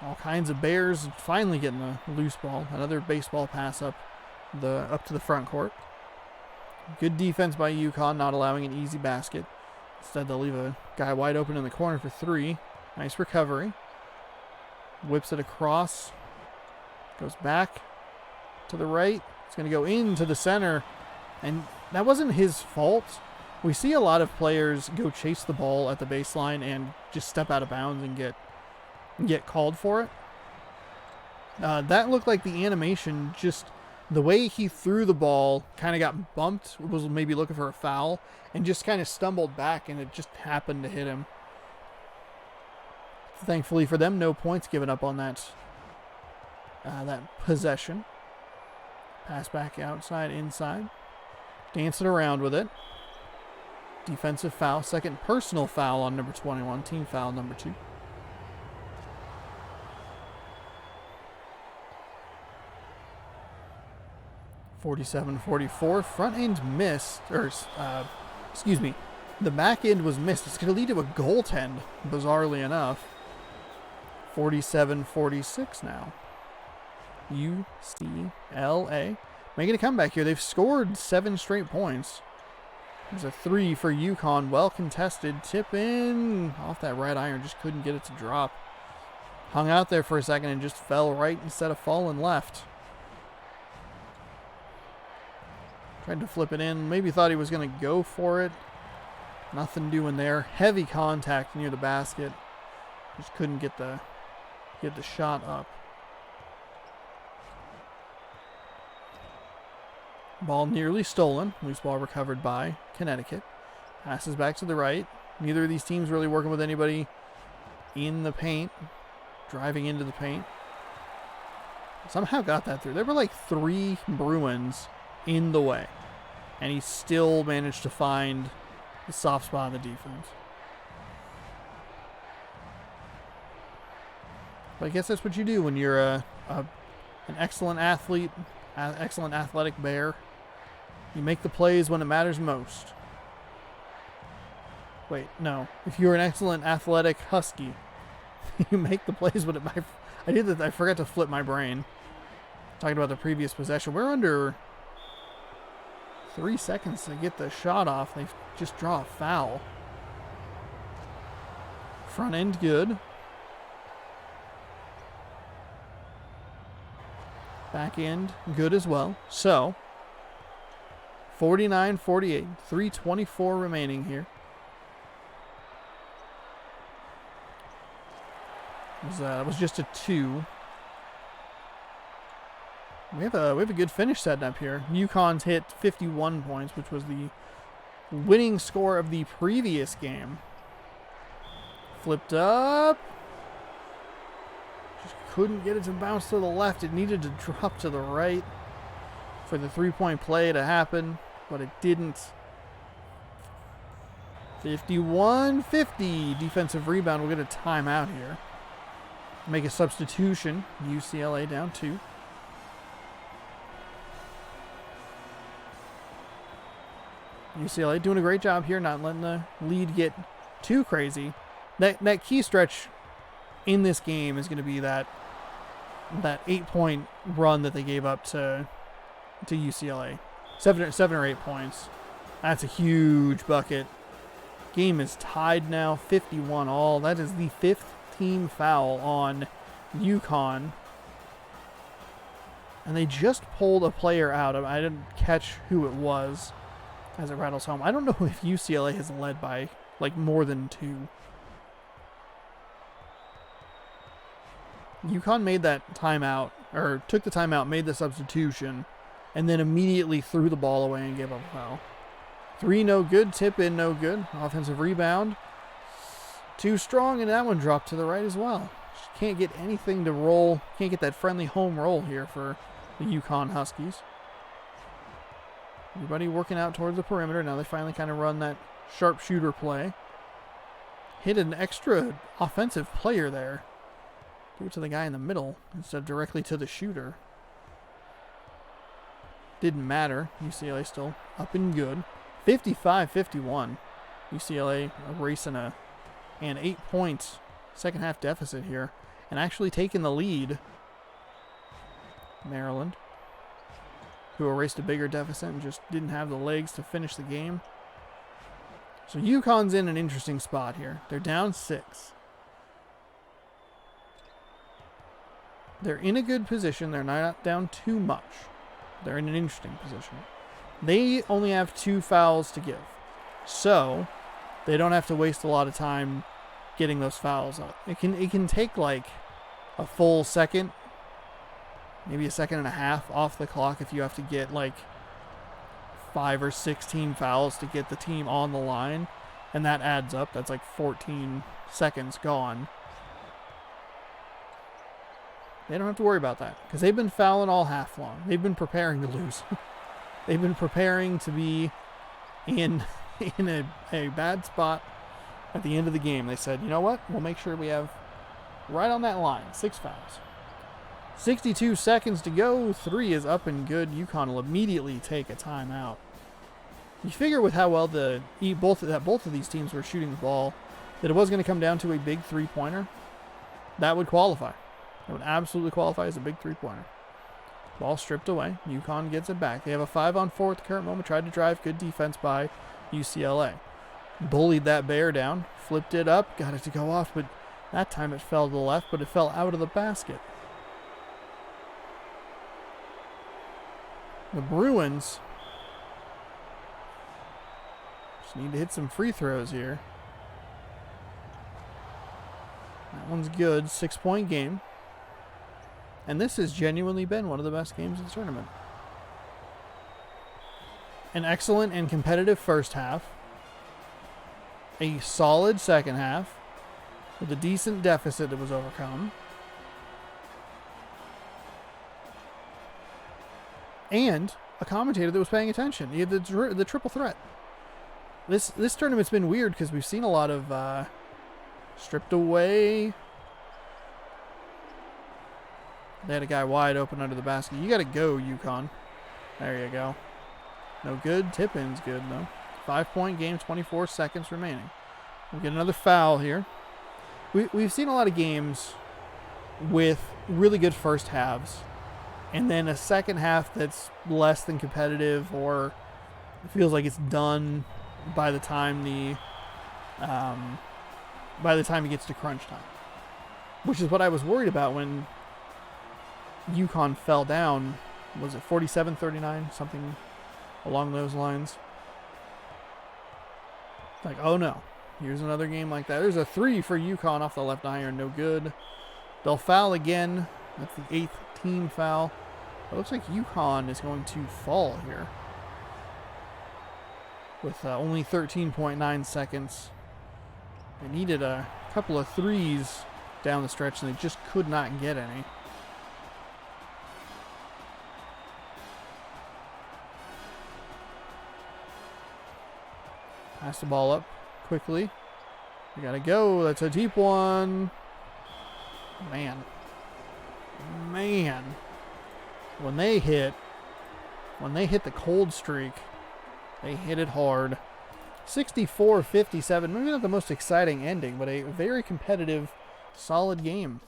All kinds of Bears finally getting a loose ball. Another baseball pass up to the front court. Good defense by UConn, not allowing an easy basket. Instead, they'll leave a guy wide open in the corner for 3. Nice recovery. Whips it across. Goes back to the right. It's going to go into the center. And that wasn't his fault. We see a lot of players go chase the ball at the baseline and just step out of bounds and get called for it. That looked like the animation, just the way he threw the ball kind of got bumped, was maybe looking for a foul, and just kind of stumbled back, and it just happened to hit him. Thankfully for them, no points given up on that possession. Pass back outside, inside. Dancing around with it. Defensive foul. Second personal foul on number 21. Team foul number 2. (47-44). Front end missed. The back end was missed. It's going to lead to a goaltend, bizarrely enough. 47-46 now. UCLA making a comeback here. They've scored 7 straight points. There's a 3 for UConn. Well contested. Tip in. Off that right iron. Just couldn't get it to drop. Hung out there for a second and just fell right instead of falling left. Tried to flip it in. Maybe thought he was going to go for it. Nothing doing there. Heavy contact near the basket. Just couldn't get the shot up. Ball nearly stolen. Loose ball recovered by Connecticut. Passes back to the right. Neither of these teams really working with anybody in the paint. Driving into the paint. Somehow got that through. There were like 3 Bruins in the way. And he still managed to find the soft spot in the defense. But I guess that's what you do when you're an excellent athlete, excellent athletic Bear. You make the plays when it matters most. Wait, no. If you're an excellent athletic Husky, you make the plays when it matters. I forgot to flip my brain. Talking about the previous possession. We're under 3 seconds to get the shot off. They just draw a foul. Front end good. Back end good as well. So, 49-48. 3:24 remaining here. It was just a 2. We have a good finish setting up here. UConn's hit 51 points, which was the winning score of the previous game. Flipped up. Just couldn't get it to bounce to the left. It needed to drop to the right for the 3-point play to happen, but it didn't. 51-50. Defensive rebound. We'll get a timeout here. Make a substitution. UCLA down 2. UCLA doing a great job here, not letting the lead get too crazy. That key stretch in this game is going to be that 8-point run that they gave up to UCLA. 7 or 8 points. That's a huge bucket. Game is tied now, 51 all. That is the 5th team foul on UConn. And they just pulled a player out. I didn't catch who it was as it rattles home. I don't know if UCLA has led by like more than 2. UConn made that timeout, or took the timeout, made the substitution, and then immediately threw the ball away and gave up a foul. 3 no good, tip in no good. Offensive rebound. Too strong, and that one dropped to the right as well. Just can't get anything to roll. Can't get that friendly home roll here for the UConn Huskies. Everybody working out towards the perimeter. Now they finally kind of run that sharpshooter play. Hit an extra offensive player there. Do it to the guy in the middle instead of directly to the shooter. Didn't matter. UCLA still up and good. 55-51. UCLA erasing an 8-point second half deficit here and actually taking the lead. Maryland, who erased a bigger deficit and just didn't have the legs to finish the game. So UConn's in an interesting spot here. They're down 6. They're in a good position. They're not down too much. They're in an interesting position. They only have 2 fouls to give. So they don't have to waste a lot of time getting those fouls up. It can take like a full second, maybe a second and a half off the clock if you have to get like 5 or 16 fouls to get the team on the line. And that adds up. That's like 14 seconds gone. They don't have to worry about that because they've been fouling all half long. They've been preparing to lose. They've been preparing to be in a bad spot at the end of the game. They said, you know what? We'll make sure we have right on that line 6 fouls. 62 seconds to go. 3 is up and good. UConn will immediately take a timeout. You figure with how well both of these teams were shooting the ball that it was going to come down to a big 3-pointer. That would qualify. It would absolutely qualify as a big 3-pointer. Ball stripped away. UConn gets it back. They have a 5-on-4 at the current moment. Tried to drive. Good defense by UCLA. Bullied that bear down. Flipped it up. Got it to go off, but that time it fell to the left, but it fell out of the basket. The Bruins just need to hit some free throws here. That one's good. 6-point game. And this has genuinely been one of the best games of the tournament. An excellent and competitive first half. A solid second half with a decent deficit that was overcome. And a commentator that was paying attention. You had the triple threat. This tournament's been weird because we've seen a lot of stripped away. They had a guy wide open under the basket. You got to go, UConn. There you go. No good. Tip-in's good, though. 5-point game, 24 seconds remaining. We'll get another foul here. We've seen a lot of games with really good first halves and then a second half that's less than competitive or it feels like it's done by the time it gets to crunch time. Which is what I was worried about when UConn fell down. Was it 47-39? Something along those lines. Like, oh no. Here's another game like that. There's a 3 for UConn off the left iron. No good. They'll foul again. That's the 8th team foul. It looks like UConn is going to fall here. With only 13.9 seconds. They needed a couple of threes down the stretch and they just could not get any. Pass the ball up quickly. We gotta go. That's a deep one. Man. When they hit the cold streak, they hit it hard. 64-57. Maybe not the most exciting ending, but a very competitive, solid game.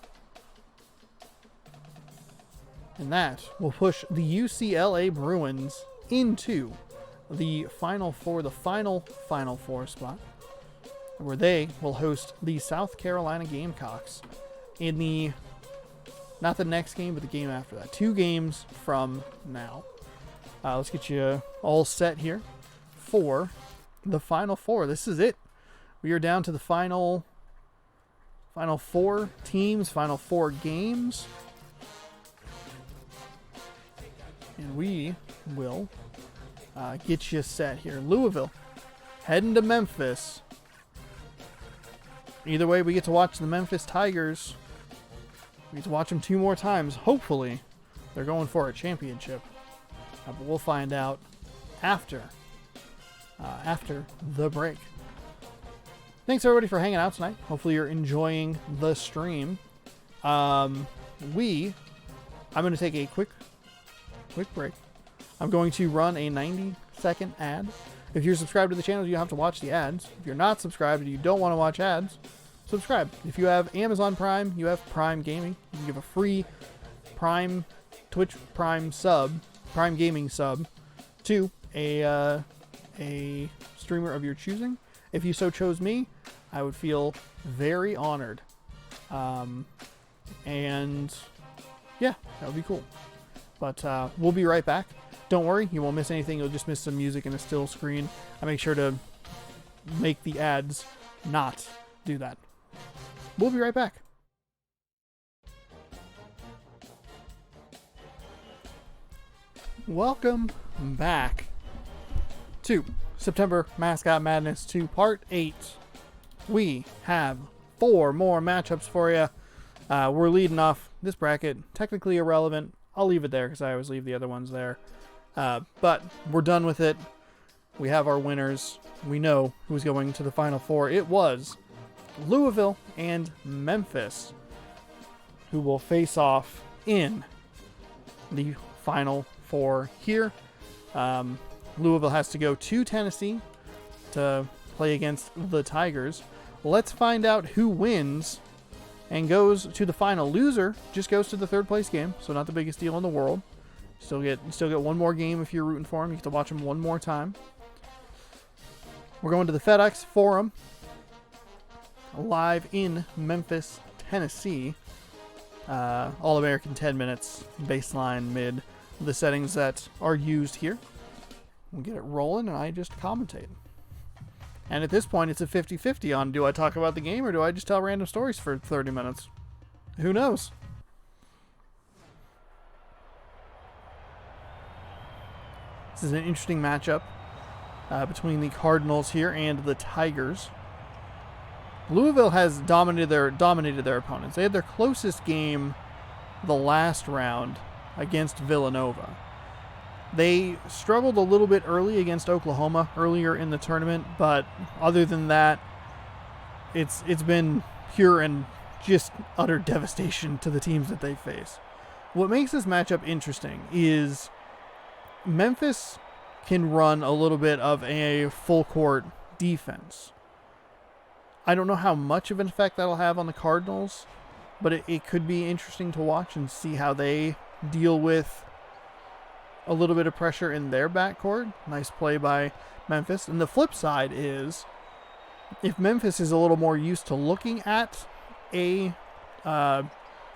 And that will push the UCLA Bruins into the Final Four, the final Final Four spot, where they will host the South Carolina Gamecocks in the, not the next game, but the game after that. 2 games from now. Let's get you all set here for the Final Four. This is it. We are down to the final 4 teams, final 4 games. And we will get you set here. Louisville heading to Memphis. Either way, we get to watch the Memphis Tigers. We get to watch them 2 more times. Hopefully, they're going for a championship. But we'll find out after the break. Thanks everybody for hanging out tonight. Hopefully you're enjoying the stream. I'm going to take a quick break. I'm going to run a 90-second ad. If you're subscribed to the channel, you have to watch the ads. If you're not subscribed and you don't want to watch ads, subscribe. If you have Amazon Prime, you have Prime Gaming. You can give a free Prime Twitch Prime Gaming sub to a streamer of your choosing. If you so chose me, I would feel very honored. And yeah, that would be cool. But we'll be right back. Don't worry, you won't miss anything. You'll just miss some music and a still screen. I make sure to make the ads not do that. We'll be right back. Welcome back to September Mascot Madness 2 Part 8. We have 4 more matchups for you. We're leading off this bracket. Technically irrelevant. I'll leave it there because I always leave the other ones there. But we're done with it. We have our winners. We know who's going to the Final Four. It was Louisville and Memphis who will face off in the Final Four here. Louisville has to go to Tennessee to play against the Tigers. Let's find out who wins and goes to the final. Loser just goes to the third place game, so not the biggest deal in the world. Still get one more game if you're rooting for him. You get to watch him one more time. We're going to the FedEx Forum, live in Memphis, Tennessee. All-American 10 minutes, baseline, mid, the settings that are used here. We'll get it rolling, and I just commentate. And at this point, it's a 50-50 on do I talk about the game or do I just tell random stories for 30 minutes? Who knows? This is an interesting matchup between the Cardinals here and the Tigers. Louisville has dominated their opponents. They had their closest game the last round against Villanova. They struggled a little bit early against Oklahoma earlier in the tournament, but other than that, it's been pure and just utter devastation to the teams that they face. What makes this matchup interesting is Memphis can run a little bit of a full court defense. I don't know how much of an effect that'll have on the Cardinals, but it could be interesting to watch and see how they deal with a little bit of pressure in their backcourt. Nice play by Memphis. And the flip side is, if Memphis is a little more used to looking at a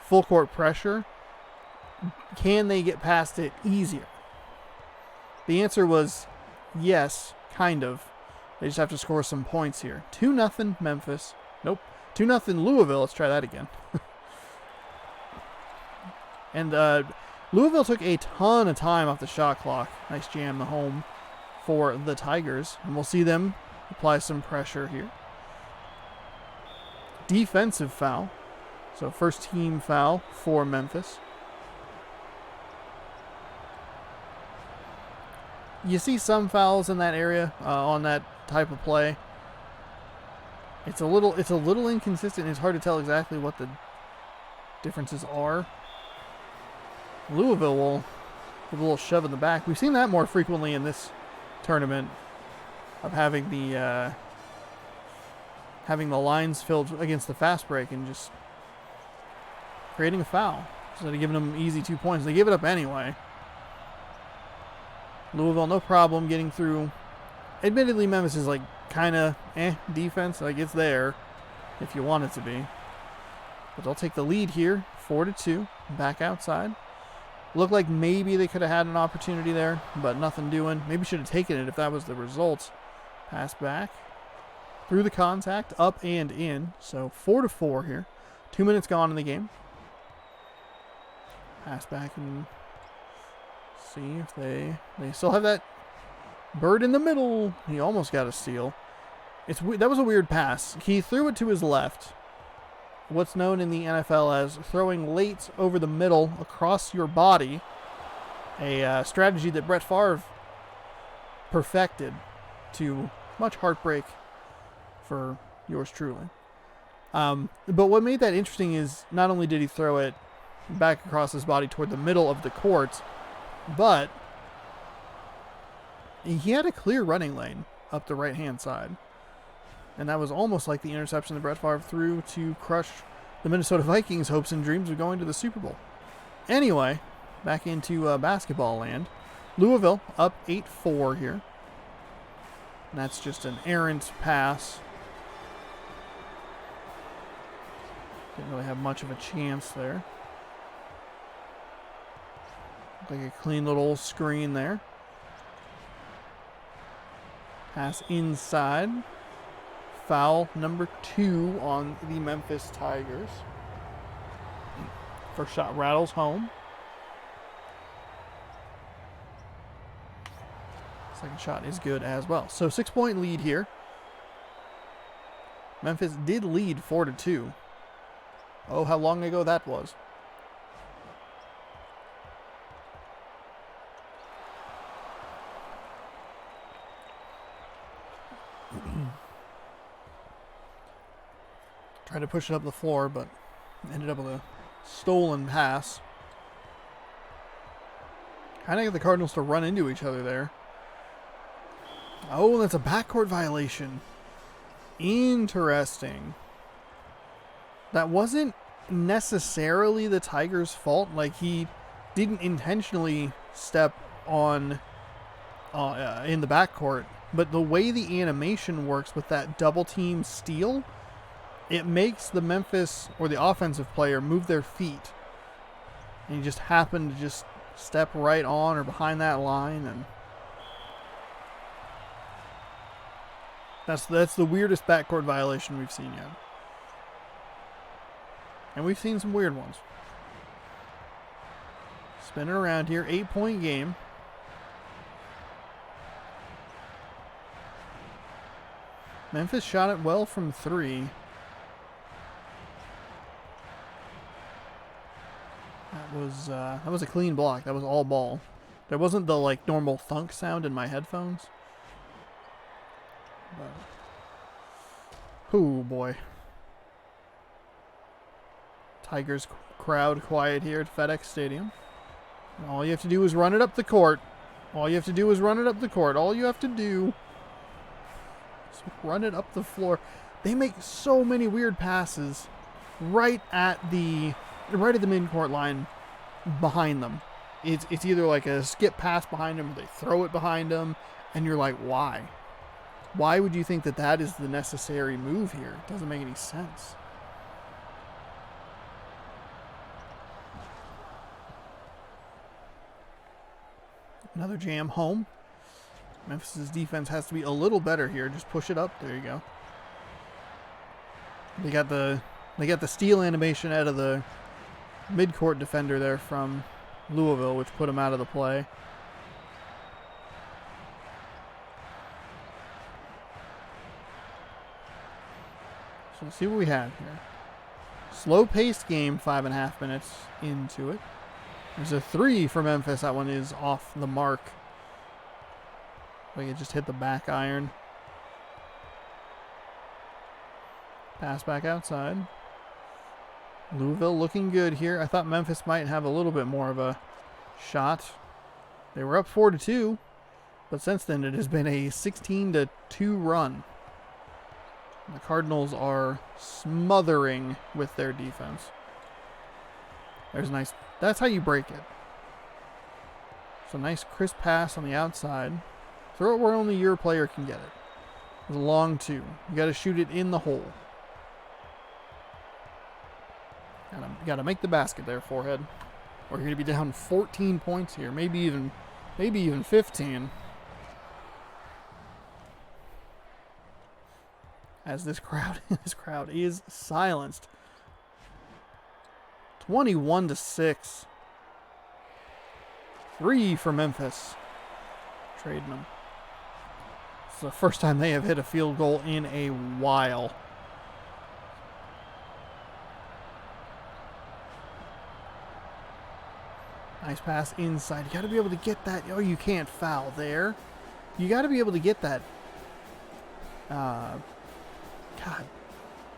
full court pressure, can they get past it easier? The answer was yes, kind of. They just have to score some points here. 2-0 Memphis. Nope. 2-0 Louisville. Let's try that again. And Louisville took a ton of time off the shot clock. Nice jam the home for the Tigers. And we'll see them apply some pressure here. Defensive foul. So first team foul for Memphis. You see some fouls in that area on that type of play. It's a little inconsistent. It's hard to tell exactly what the differences are. Louisville will give a little shove in the back. We've seen that more frequently in this tournament of having the lines filled against the fast break and just creating a foul instead of giving them easy 2 points. They give it up anyway. Louisville, no problem getting through. Admittedly, Memphis is like kind of defense. Like it's there if you want it to be. But they'll take the lead here, 4-2, back outside. Looked like maybe they could have had an opportunity there, but nothing doing. Maybe should have taken it if that was the result. Pass back. Through the contact, up and in. So 4-4 here. 2 minutes gone in the game. Pass back and see if they still have that bird in the middle. He almost got a steal. That was a weird pass. He threw it to his left. What's known in the NFL as throwing late over the middle across your body. A strategy that Brett Favre perfected to much heartbreak for yours truly. But what made that interesting is not only did he throw it back across his body toward the middle of the court, but he had a clear running lane up the right-hand side. And that was almost like the interception that Brett Favre threw to crush the Minnesota Vikings' hopes and dreams of going to the Super Bowl. Anyway, back into basketball land. Louisville up 8-4 here. And that's just an errant pass. Didn't really have much of a chance there. Looked like a clean little screen there. Pass inside. Foul number 2 on the Memphis Tigers. First shot rattles home. Second shot is good as well. So 6-point lead here. Memphis did lead 4-2. Oh, how long ago that was. Tried to push it up the floor, but ended up with a stolen pass. Kind of got the Cardinals to run into each other there. Oh, that's a backcourt violation. Interesting. That wasn't necessarily the Tigers' fault. Like, he didn't intentionally step on in the backcourt. But the way the animation works with that double team steal, it makes the Memphis or the offensive player move their feet. And he just happened to just step right on or behind that line, and that's the weirdest backcourt violation we've seen yet. And we've seen some weird ones. Spinning around here, 8-point game. Memphis shot it well from 3. That was a clean block. That was all ball. There wasn't the like normal thunk sound in my headphones. But, oh boy. Tigers crowd quiet here at FedEx Stadium. And all you have to do is run it up the court. All you have to do is run it up the court. All you have to do is run it up the floor. They make so many weird passes right at the midcourt line behind them. It's either like a skip pass behind them, or they throw it behind them, and you're like, why? Why would you think that that is the necessary move here? It doesn't make any sense. Another jam home. Memphis's defense has to be a little better here. Just push it up. There you go. They got the steal animation out of the midcourt defender there from Louisville, which put him out of the play. So let's see what we have here. Slow-paced game, 5.5 minutes into it. There's a 3 for Memphis. That one is off the mark. Like it just hit the back iron. Pass back outside. Louisville looking good here. I thought Memphis might have a little bit more of a shot. They were up 4-2, but since then it has been a 16-2 run. The Cardinals are smothering with their defense. There's a nice... That's how you break it. So nice crisp pass on the outside. Throw it where only your player can get it. It's a long 2. You got to shoot it in the hole. Got to make the basket there, Forehead. Or you're going to be down 14 points here. Maybe even 15. As this crowd is silenced. 21-6. 3 for Memphis. Trading them. It's the first time they have hit a field goal in a while. Nice pass inside. You got to be able to get that. Oh, you can't foul there. You got to be able to get that.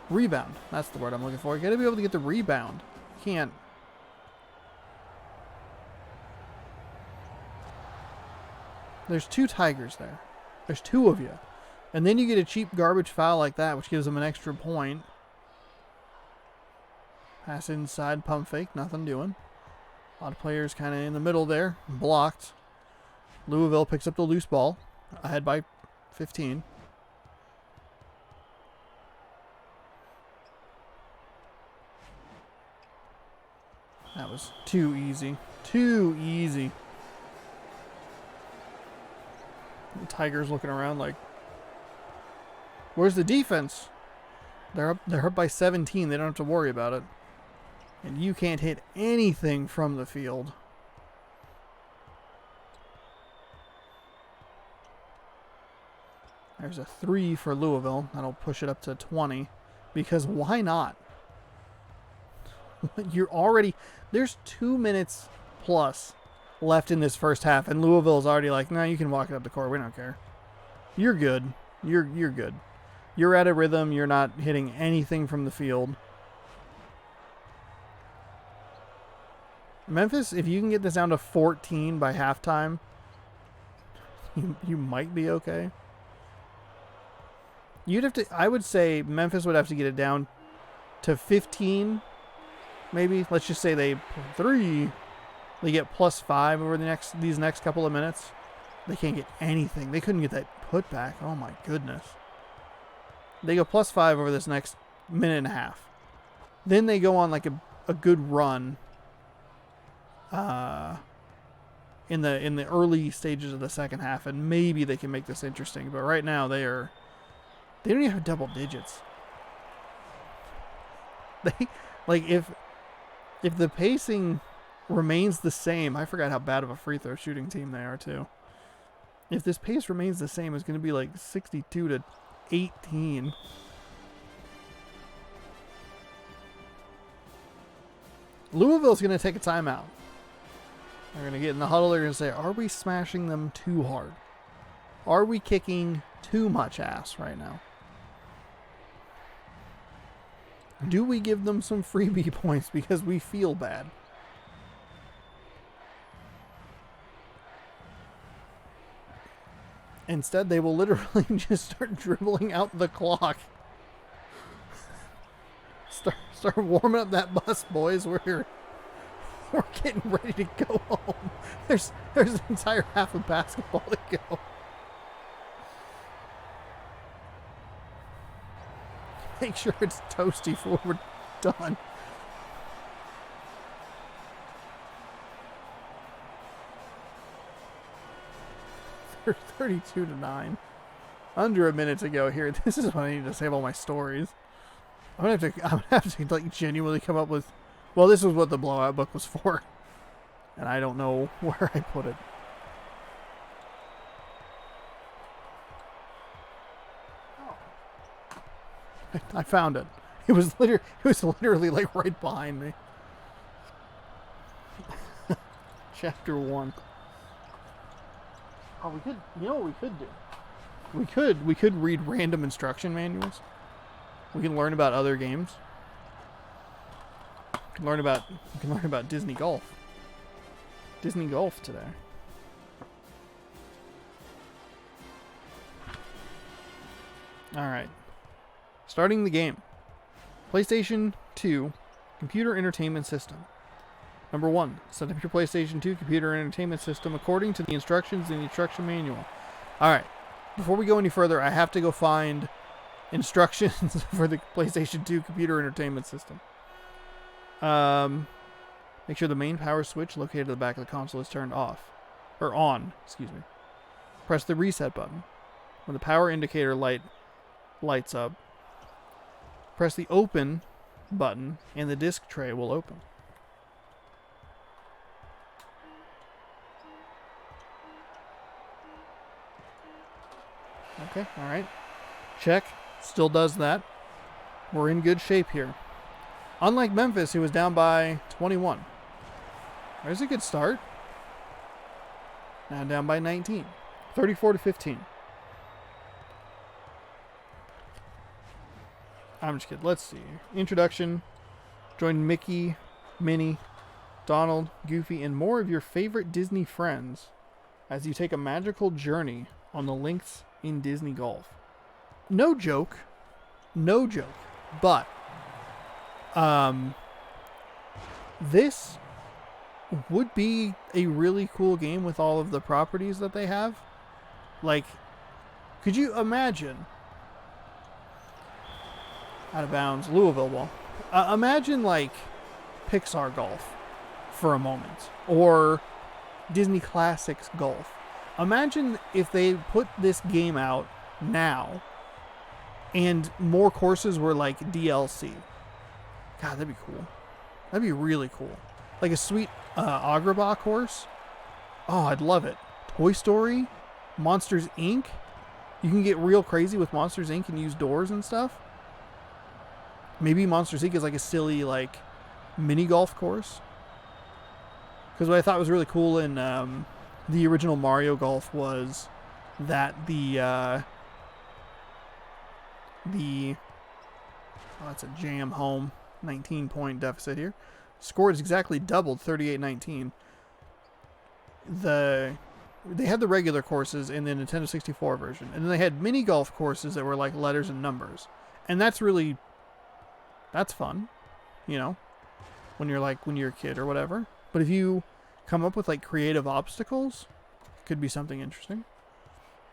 Rebound. That's the word I'm looking for. You got to be able to get the rebound. You can't. There's 2 Tigers there. There's 2 of you. And then you get a cheap garbage foul like that, which gives them an extra point. Pass inside, pump fake, nothing doing. A lot of players kind of in the middle there, blocked. Louisville picks up the loose ball, ahead by 15. That was too easy. Too easy. The Tigers looking around like, where's the defense? They're up by 17. They don't have to worry about it. And you can't hit anything from the field. There's a 3 for Louisville. That'll push it up to 20. Because why not? You're already... There's 2 minutes plus left in this first half. And Louisville's already like, no, you can walk it up the court. We don't care. You're good. You're good. You're at a rhythm. You're not hitting anything from the field. Memphis, if you can get this down to 14 by halftime, you might be okay. You'd have to, I would say Memphis would have to get it down to 15, maybe. Let's just say they get +5 over these next couple of minutes. They can't get anything. They couldn't get that putback. Oh my goodness. They go +5 over this next minute and a half. Then they go on like a good run. In the early stages of the second half, and maybe they can make this interesting. But right now they don't even have double digits. If the pacing remains the same, I forgot how bad of a free throw shooting team they are too. If this pace remains the same, it's going to be like 62-18. Louisville's going to take a timeout. They're going to get in the huddle. They're going to say, are we smashing them too hard? Are we kicking too much ass right now? Do we give them some freebie points because we feel bad? Instead, they will literally just start dribbling out the clock. Start warming up that bus, boys. We're getting ready to go home. There's an entire half of basketball to go. Make sure it's toasty before we're done. They're 32-9. Under a minute to go here. This is when I need to save all my stories. I'm gonna have to like genuinely come up with. Well, this is what the blowout book was for, and I don't know where I put it. I found it. It was literally like right behind me. Chapter 1. Oh, we could. You know what we could do? We could read random instruction manuals. We can learn about other games. We can learn about Disney Golf. Disney Golf today. All right. Starting the game. PlayStation 2 Computer Entertainment System. Number 1. Set up your PlayStation 2 Computer Entertainment System according to the instructions in the instruction manual. Alright. Before we go any further, I have to go find instructions for the PlayStation 2 Computer Entertainment System. Make sure the main power switch located at the back of the console is turned off. Or on, excuse me. Press the reset button. When the power indicator light lights up, press the open button and the disc tray will open. Okay, alright. Check. Still does that. We're in good shape here. Unlike Memphis, who was down by 21. There's a good start. Now down by 19. 34-15. I'm just kidding. Let's see. Introduction. Join Mickey, Minnie, Donald, Goofy, and more of your favorite Disney friends as you take a magical journey on the links in Disney Golf. No joke. No joke. But this would be a really cool game with all of the properties that they have. Like, could you imagine? Out of bounds, Louisville ball. Imagine like Pixar Golf for a moment, or Disney Classics Golf. Imagine if they put this game out now and more courses were like DLC. God, that'd be cool. That'd be really cool. Like a sweet Agrabah course. Oh, I'd love it. Toy Story, Monsters Inc. You can get real crazy with Monsters Inc. and use doors and stuff. Maybe Monsters Inc. is like a silly like mini golf course. Because what I thought was really cool in the original Mario Golf was that the that's a jam home, 19-point deficit here. Score is exactly doubled, 38-19. They had the regular courses in the Nintendo 64 version, and then they had mini golf courses that were like letters and numbers, and that's fun, you know, when you're a kid or whatever. But if you come up with like creative obstacles, it could be something interesting.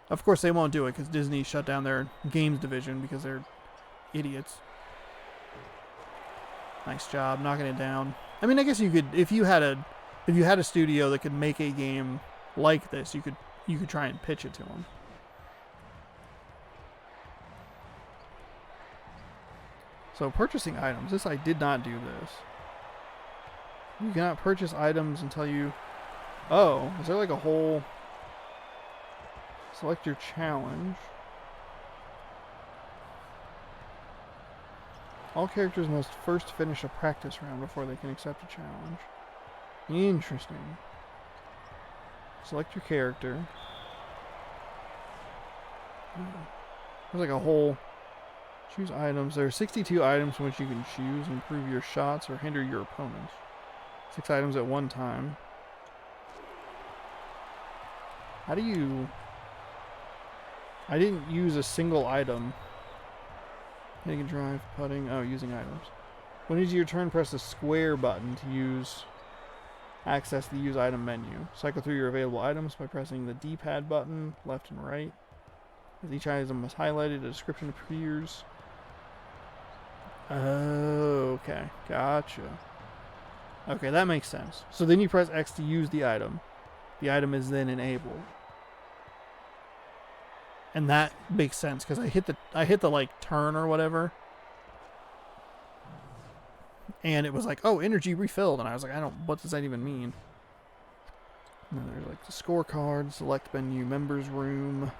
Of course, they won't do it because Disney shut down their games division because they're idiots. Nice job knocking it down. I mean, I guess you could, if you had a studio that could make a game like this, you could try and pitch it to them. So purchasing items. I did not do this. You cannot purchase items until you... Oh, is there like a whole... Select your challenge. All characters must first finish a practice round before they can accept a challenge. Interesting. Select your character. There's like a whole... Choose items. There are 62 items from which you can choose, improve your shots, or hinder your opponents. 6 items at one time. How do you... I didn't use a single item. Hitting a drive, putting... Oh, using items. When it's your turn, press the square button to access the use item menu. Cycle through your available items by pressing the D-pad button, left and right. As each item is highlighted, a description appears. Oh, okay. Gotcha. Okay, that makes sense. So then you press X to use the item. The item is then enabled. And that makes sense because I hit the like turn or whatever. And it was like, oh, energy refilled, and I was like, what does that even mean? And then there's like the scorecard, select menu, members room.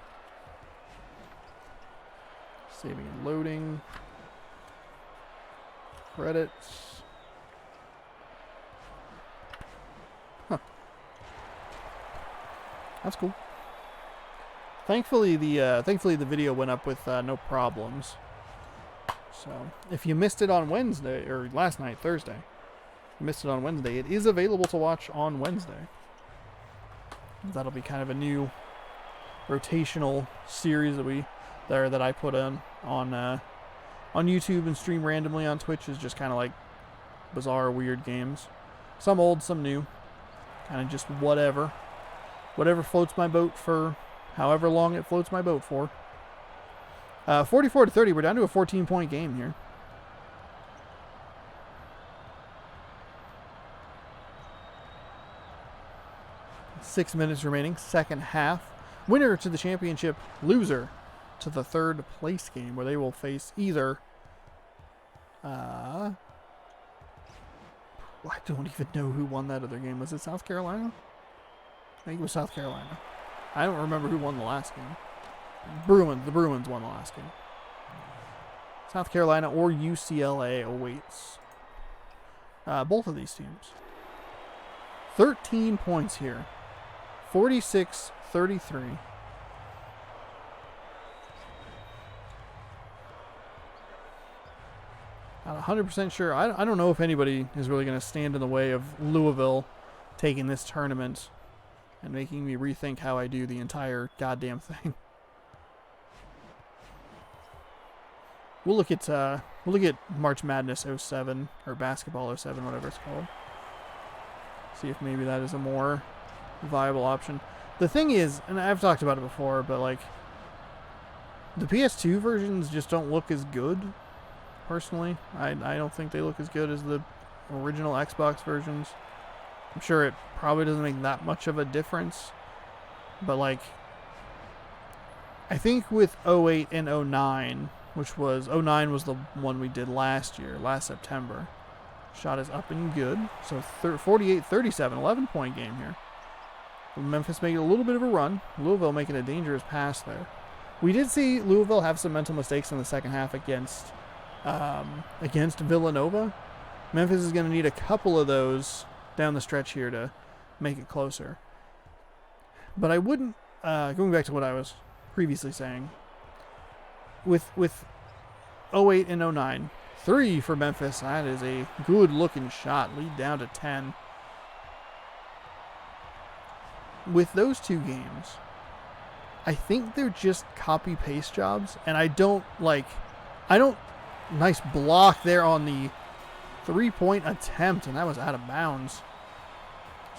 Saving and loading. Credits. Huh. That's cool. Thankfully the video went up with no problems. So if you missed it on Wednesday, or last night, Thursday, you missed it on Wednesday, it is available to watch on Wednesday. That'll be kind of a new rotational series that I put on YouTube and stream randomly on Twitch. Is just kind of like bizarre, weird games. Some old, some new. Kind of just whatever floats my boat for however long it floats my boat for. 44-30, we're down to a 14-point game here. Six minutes remaining, second half. Winner to the championship, loser to the third place game, where they will face either... I don't even know who won that other game. Was it South Carolina? I think it was South Carolina. I don't remember who won the last game. The Bruins won the last game. South Carolina or UCLA awaits both of these teams. 13 points here. 46-33. Not 100% sure. I don't know if anybody is really going to stand in the way of Louisville taking this tournament and making me rethink how I do the entire goddamn thing. We'll look at March Madness 07 or Basketball 07, whatever it's called. See if maybe that is a more viable option. The thing is, and I've talked about it before, but like the PS2 versions just don't look as good. Personally, I don't think they look as good as the original Xbox versions. I'm sure it probably doesn't make that much of a difference, but like I think with 08 and 09, which was 09 was the one we did last September. Shot is up and good. So 48-37, 11-point game here. Memphis making a little bit of a run. Louisville making a dangerous pass there. We did see Louisville have some mental mistakes in the second half against Villanova. Memphis is going to need a couple of those down the stretch here to make it closer. But I wouldn't, going back to what I was previously saying, with 08 and 09, 3 for Memphis. That is a good-looking shot. Lead down to 10. With those two games, I think they're just copy-paste jobs, and nice block there on the 3-point attempt, and that was out of bounds.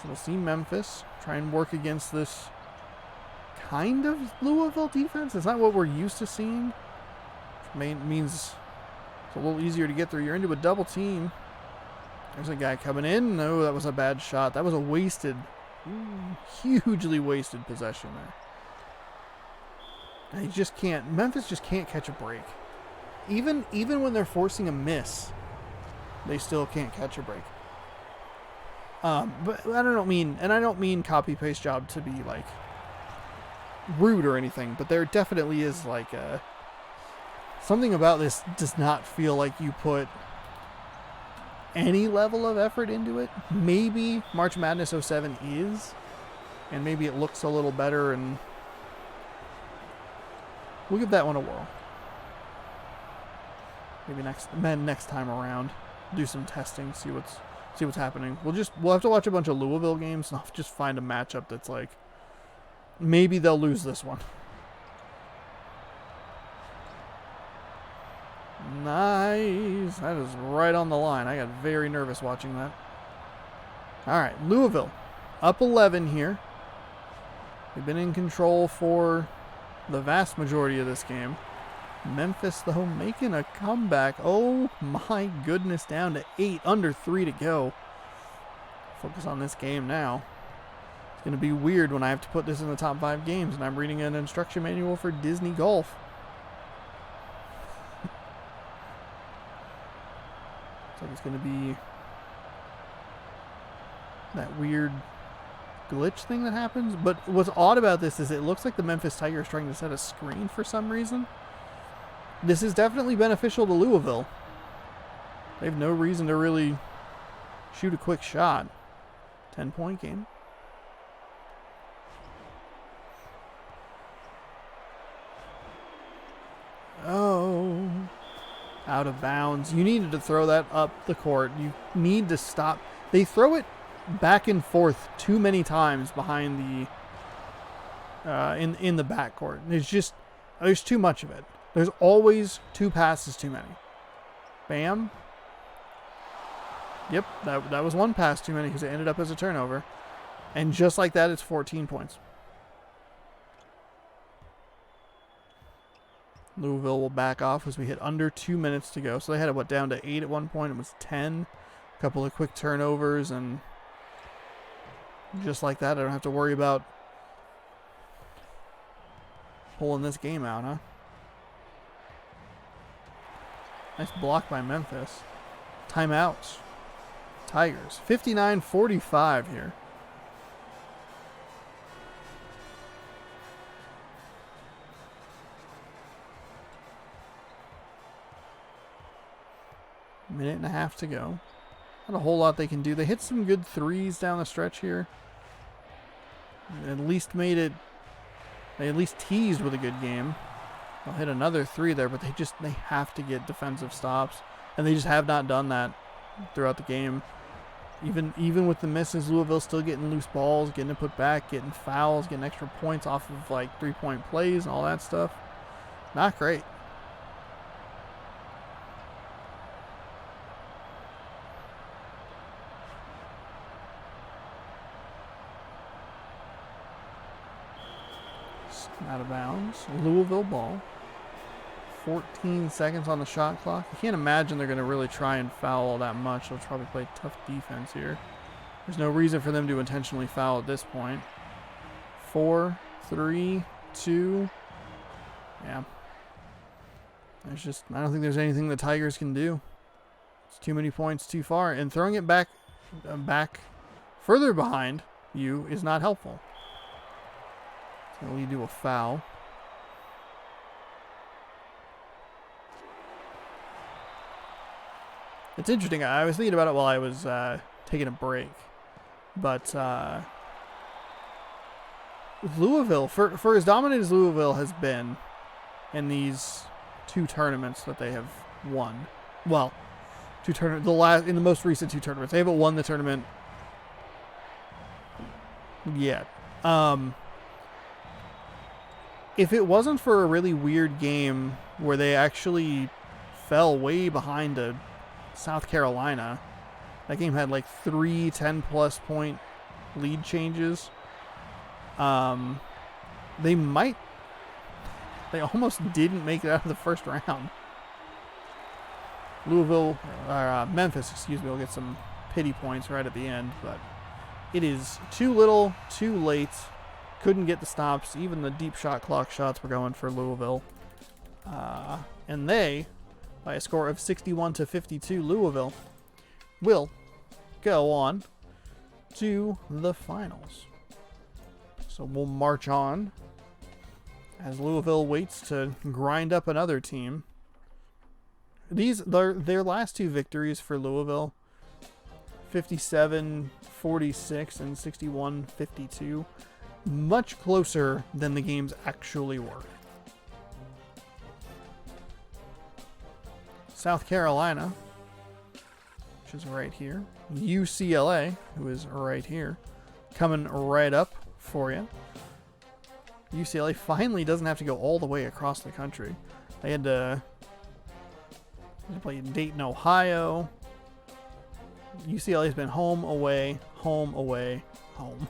So we'll see Memphis try and work against this kind of Louisville defense. It's not what we're used to seeing. Which means it's a little easier to get through. You're into a double team. There's a guy coming in. No, that was a bad shot. That was a hugely wasted possession there. And Memphis just can't catch a break. Even when they're forcing a miss, they still can't catch a break. But I don't mean copy paste job to be like rude or anything, but there definitely is like something about this does not feel like you put any level of effort into it. Maybe March Madness 07 is, and maybe it looks a little better, and we'll give that one a whirl. Maybe next time around, do some testing, see what's happening. We'll have to watch a bunch of Louisville games, and I'll just find a matchup that's like maybe they'll lose this one. Nice. That is right on the line. I got very nervous watching that. All right, Louisville up 11 here. They've been in control for the vast majority of this game. Memphis, though, making a comeback. Oh, my goodness, down to 8, under 3 to go. Focus on this game now. It's going to be weird when I have to put this in the top 5 games, and I'm reading an instruction manual for Disney Golf. Looks like it's going to be that weird glitch thing that happens. But what's odd about this is it looks like the Memphis Tigers are trying to set a screen for some reason. This is definitely beneficial to Louisville. They have no reason to really shoot a quick shot. 10-point game. Oh. Out of bounds. You needed to throw that up the court. You need to stop. They throw it back and forth too many times behind the in the backcourt. There's too much of it. There's always 2 passes too many. Bam. Yep, that was 1 pass too many because it ended up as a turnover. And just like that, it's 14 points. Louisville will back off as we hit under 2 minutes to go. So they had it, down to 8 at one point. It was 10. A couple of quick turnovers, and just like that, I don't have to worry about pulling this game out, huh? Nice block by Memphis. Timeouts. Tigers. 59-45 here. Minute and a half to go. Not a whole lot they can do. They hit some good threes down the stretch here. They at least teased with a good game. They'll hit another 3 there, but they have to get defensive stops. And they just have not done that throughout the game. Even with the misses, Louisville's still getting loose balls, getting it put back, getting fouls, getting extra points off of like 3-point plays and all that stuff. Not great. Out of bounds. Louisville ball. 14 seconds on the shot clock. I can't imagine they're going to really try and foul all that much. They'll probably play tough defense here. There's no reason for them to intentionally foul at this point. 4, 3, 2. Yeah. I don't think there's anything the Tigers can do. It's too many points too far. And throwing it back further behind you is not helpful. It's going to lead to a foul. It's interesting. I was thinking about it while I was taking a break. But Louisville, for as dominant as Louisville has been in these 2 tournaments that they have won. Well, 2 tournaments. In the most recent 2 tournaments. They haven't won the tournament yet. If it wasn't for a really weird game where they actually fell way behind to South Carolina, that game had like 3 10-plus point lead changes. They almost didn't make it out of the first round. Memphis, will get some pity points right at the end, but it is too little, too late. Couldn't get the stops. Even the deep shot clock shots were going for Louisville. And they, by a score of 61-52, Louisville will go on to the finals. So we'll march on as Louisville waits to grind up another team. Their last 2 victories for Louisville, 57-46 and 61-52, much closer than the games actually were. South Carolina, which is right here. UCLA, who is right here, coming right up for you. UCLA finally doesn't have to go all the way across the country. They had to play in Dayton, Ohio. UCLA's been home, away, home, away, home.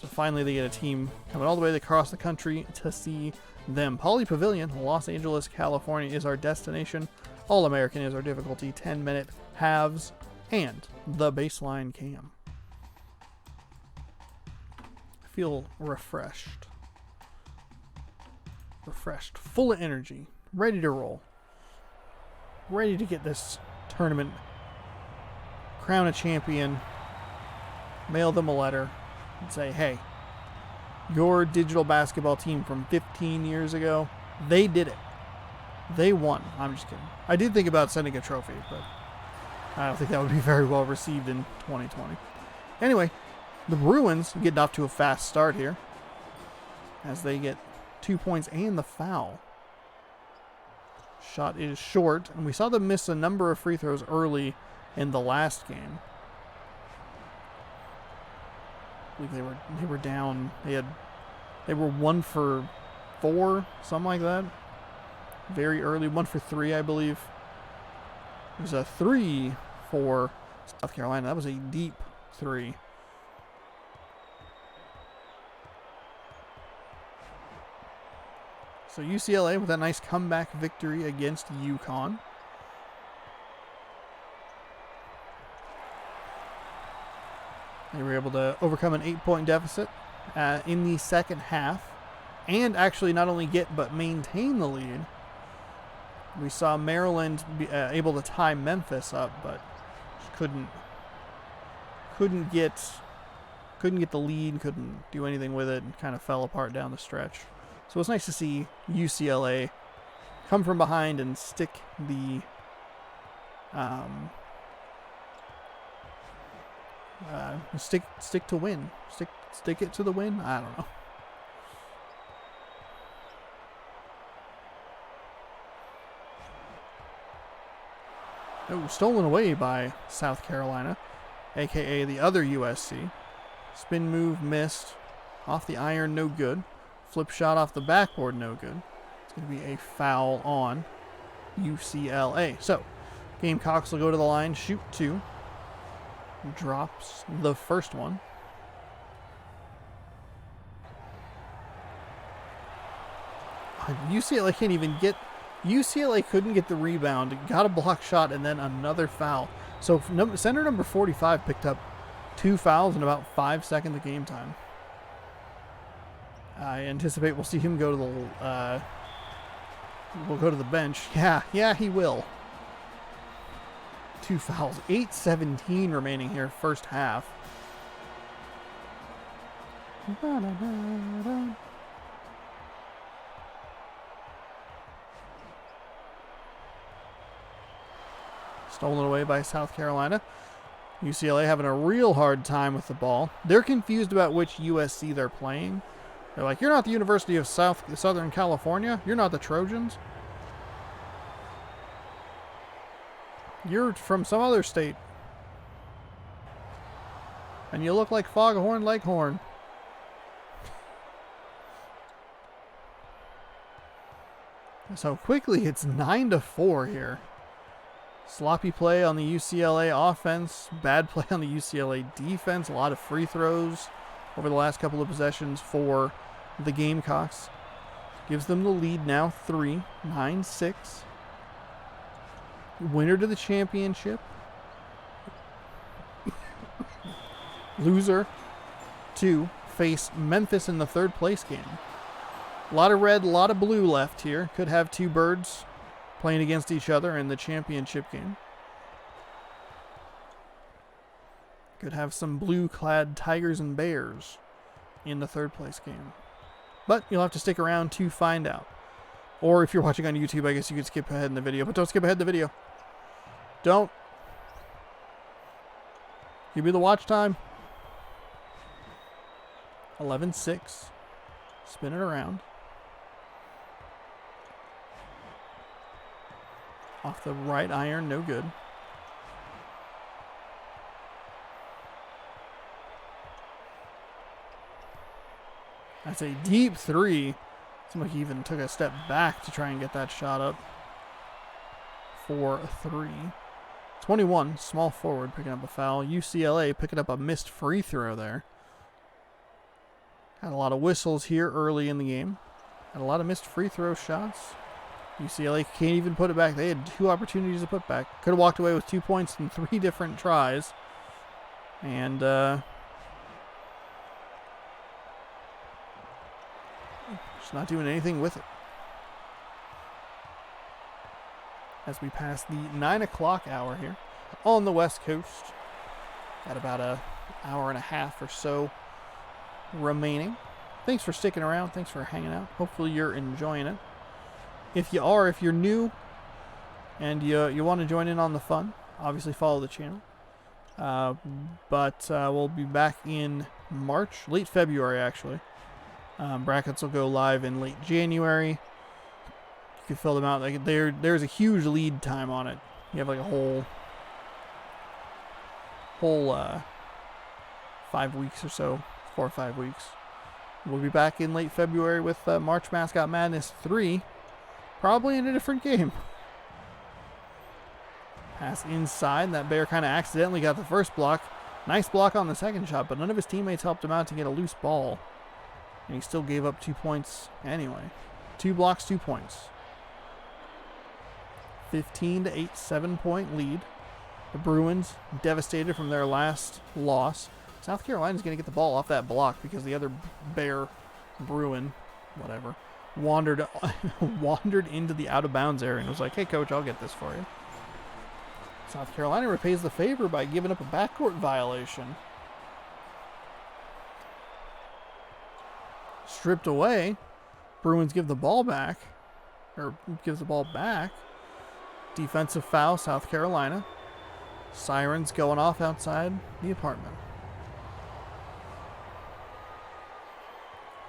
So finally they get a team coming all the way across the country to see them. Pauley Pavilion, Los Angeles, California is our destination. All-American is our difficulty. 10-minute halves and the baseline cam. I feel refreshed. Full of energy. Ready to roll. Ready to get this tournament. Crown a champion. Mail them a letter. And say, hey, your digital basketball team from 15 years ago, they did it. They won. I'm just kidding. I did think about sending a trophy, but I don't think that would be very well received in 2020. Anyway, the Bruins getting off to a fast start here as they get 2 points and the foul. Shot is short, and we saw them miss a number of free throws early in the last game. I believe they were down. They were 1 for 4, something like that. Very early, 1 for 3, I believe. It was a 3 for South Carolina. That was a deep 3. So UCLA with a nice comeback victory against UConn. They were able to overcome an 8-point deficit in the second half and actually not only get but maintain the lead. We saw Maryland be able to tie Memphis up, but just couldn't get the lead, couldn't do anything with it, and kind of fell apart down the stretch. So it's nice to see UCLA come from behind and stick the stick to win. Stick it to the win? I don't know. Oh, stolen away by South Carolina, a.k.a. the other USC. Spin move missed. Off the iron, no good. Flip shot off the backboard, no good. It's going to be a foul on UCLA. So, Gamecocks will go to the line, shoot 2. Drops the first one. UCLA can't even get... UCLA couldn't get the rebound, got a block shot, and then another foul. So center number 45 picked up 2 fouls in about 5 seconds of game time. I anticipate we'll see him go to the we'll go to the bench. Yeah, he will. 2 fouls. 8:17 remaining here, first half. Stolen away by South Carolina. UCLA having a real hard time with the ball. They're confused about which USC they're playing. They're like, you're not the University of Southern California. You're not the Trojans. You're from some other state. And you look like Foghorn Leghorn. So quickly, it's 9-4 here. Sloppy play on the UCLA offense. Bad play on the UCLA defense. A lot of free throws over the last couple of possessions for the Gamecocks. Gives them the lead now, 3, 9-6. Winner to the championship. Loser to face Memphis in the third place game. A lot of red, a lot of blue left here. Could have 2 birds playing against each other in the championship game. Could have some blue-clad Tigers and Bears in the third place game. But you'll have to stick around to find out. Or if you're watching on YouTube, I guess you could skip ahead in the video. But don't skip ahead in the video. Don't. Give me the watch time. 11-6. Spin it around. Off the right iron, no good. That's a deep 3. Seemed like he even took a step back to try and get that shot up for 3. 21, small forward picking up a foul. UCLA picking up a missed free throw there. Had a lot of whistles here early in the game. Had a lot of missed free throw shots. UCLA can't even put it back. They had 2 opportunities to put back. Could have walked away with 2 points in 3 different tries. And just not doing anything with it. As we pass the 9 o'clock hour here on the West Coast. Got about an hour and a half or so remaining. Thanks for sticking around. Thanks for hanging out. Hopefully you're enjoying it. If you're new and you want to join in on the fun, obviously follow the channel. But we'll be back in March, late February actually. Brackets will go live in late January. You can fill them out. Like there's a huge lead time on it. You have like a whole 5 weeks or so, 4 or 5 weeks. We'll be back in late February with March Mascot Madness 3. Probably in a different game. Pass inside. That Bear kind of accidentally got the first block. Nice block on the second shot, but none of his teammates helped him out to get a loose ball. And he still gave up 2 points anyway. 2 blocks, 2 points. 15-8, 7-point lead. The Bruins devastated from their last loss. South Carolina's going to get the ball off that block because the other Bear, Bruin, whatever, wandered into the out-of-bounds area and was like, hey, coach, I'll get this for you. South Carolina repays the favor by giving up a backcourt violation. Stripped away. Bruins give the ball back. Or gives the ball back. Defensive foul, South Carolina. Sirens going off outside the apartment.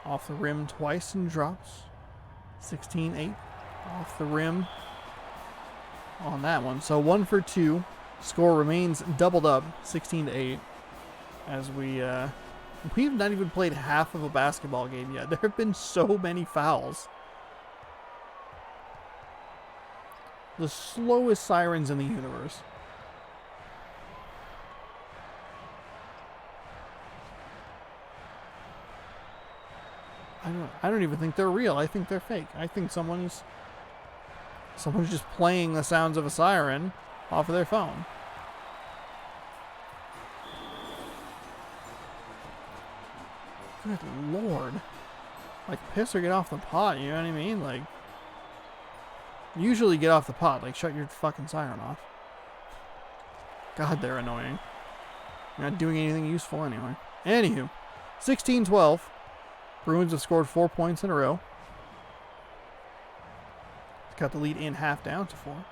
Off the rim twice and drops. 16-8. Off the rim. on that one. So 1 for 2. Score remains doubled up, 16-8. As we've not even played half of a basketball game yet. There have been so many fouls. The slowest sirens in the universe. I don't even think they're real. I think they're fake. I think someone's just playing the sounds of a siren off of their phone. Good Lord. Like, piss or get off the pot, you know what I mean? Like, usually get off the pot. Like, shut your fucking siren off. God, they're annoying. You're not doing anything useful anyway. Anywho, 16-12. Bruins have scored 4 points in a row. Cut the lead in half down to 4.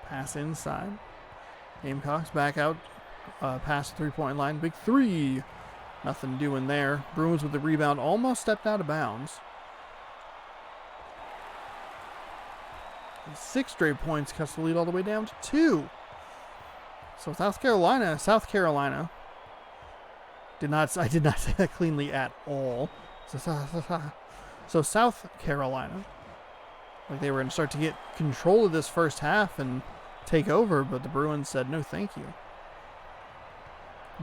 Pass inside. Gamecocks back out past the three-point line. Big three. Nothing doing there. Bruins with the rebound. Almost stepped out of bounds. 6 straight points cuts the lead all the way down to 2. So South Carolina. I did not say that cleanly at all. So South Carolina, like they were going to start to get control of this first half and take over, but the Bruins said, no, thank you.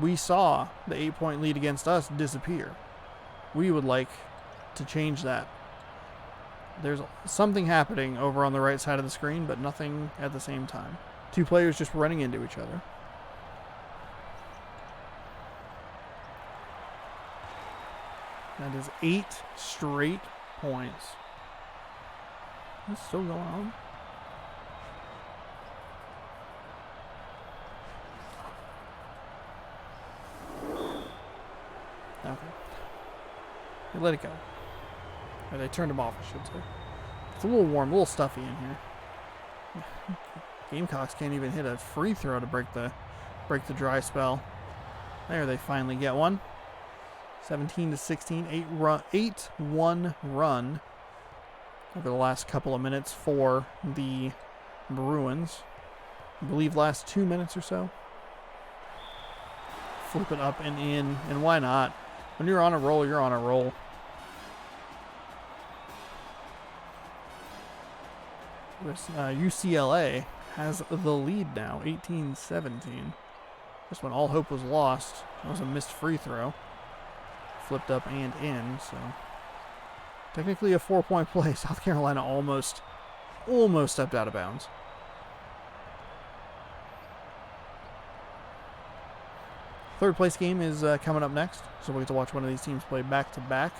We saw the 8-point lead against us disappear. We would like to change that. There's something happening over on the right side of the screen, but nothing at the same time. 2 players just running into each other. That is 8 straight points. What's still going on? Okay. They let it go. Or they turned them off, I should say. It's a little warm, a little stuffy in here. Gamecocks can't even hit a free throw to break the dry spell. There, they finally get one. 17-16, 8-1 run over the last couple of minutes for the Bruins. I believe last 2 minutes or so. Flip it up and in, and why not? When you're on a roll, you're on a roll. UCLA has the lead now, 18-17. Just when all hope was lost, that was a missed free throw. Flipped up and in, so technically a 4-point play. South Carolina almost stepped out of bounds. Third place game is coming up next, so we'll get to watch one of these teams play back to back,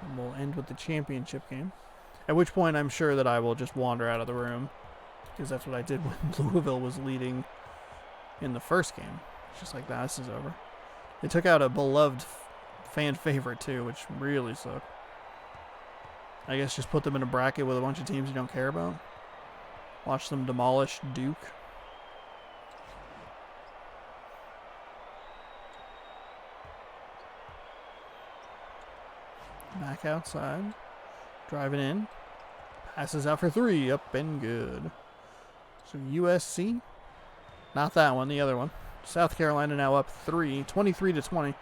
and we'll end with the championship game. At which point, I'm sure that I will just wander out of the room, because that's what I did when Louisville was leading in the first game. It's just like, nah, this is over. They took out a beloved fan favorite too, which really sucked. I guess just put them in a bracket with a bunch of teams you don't care about. Watch them demolish Duke. Back outside. Driving in. Passes out for 3. Up and good. So USC. Not that one, the other one. South Carolina now up 3. 23-20.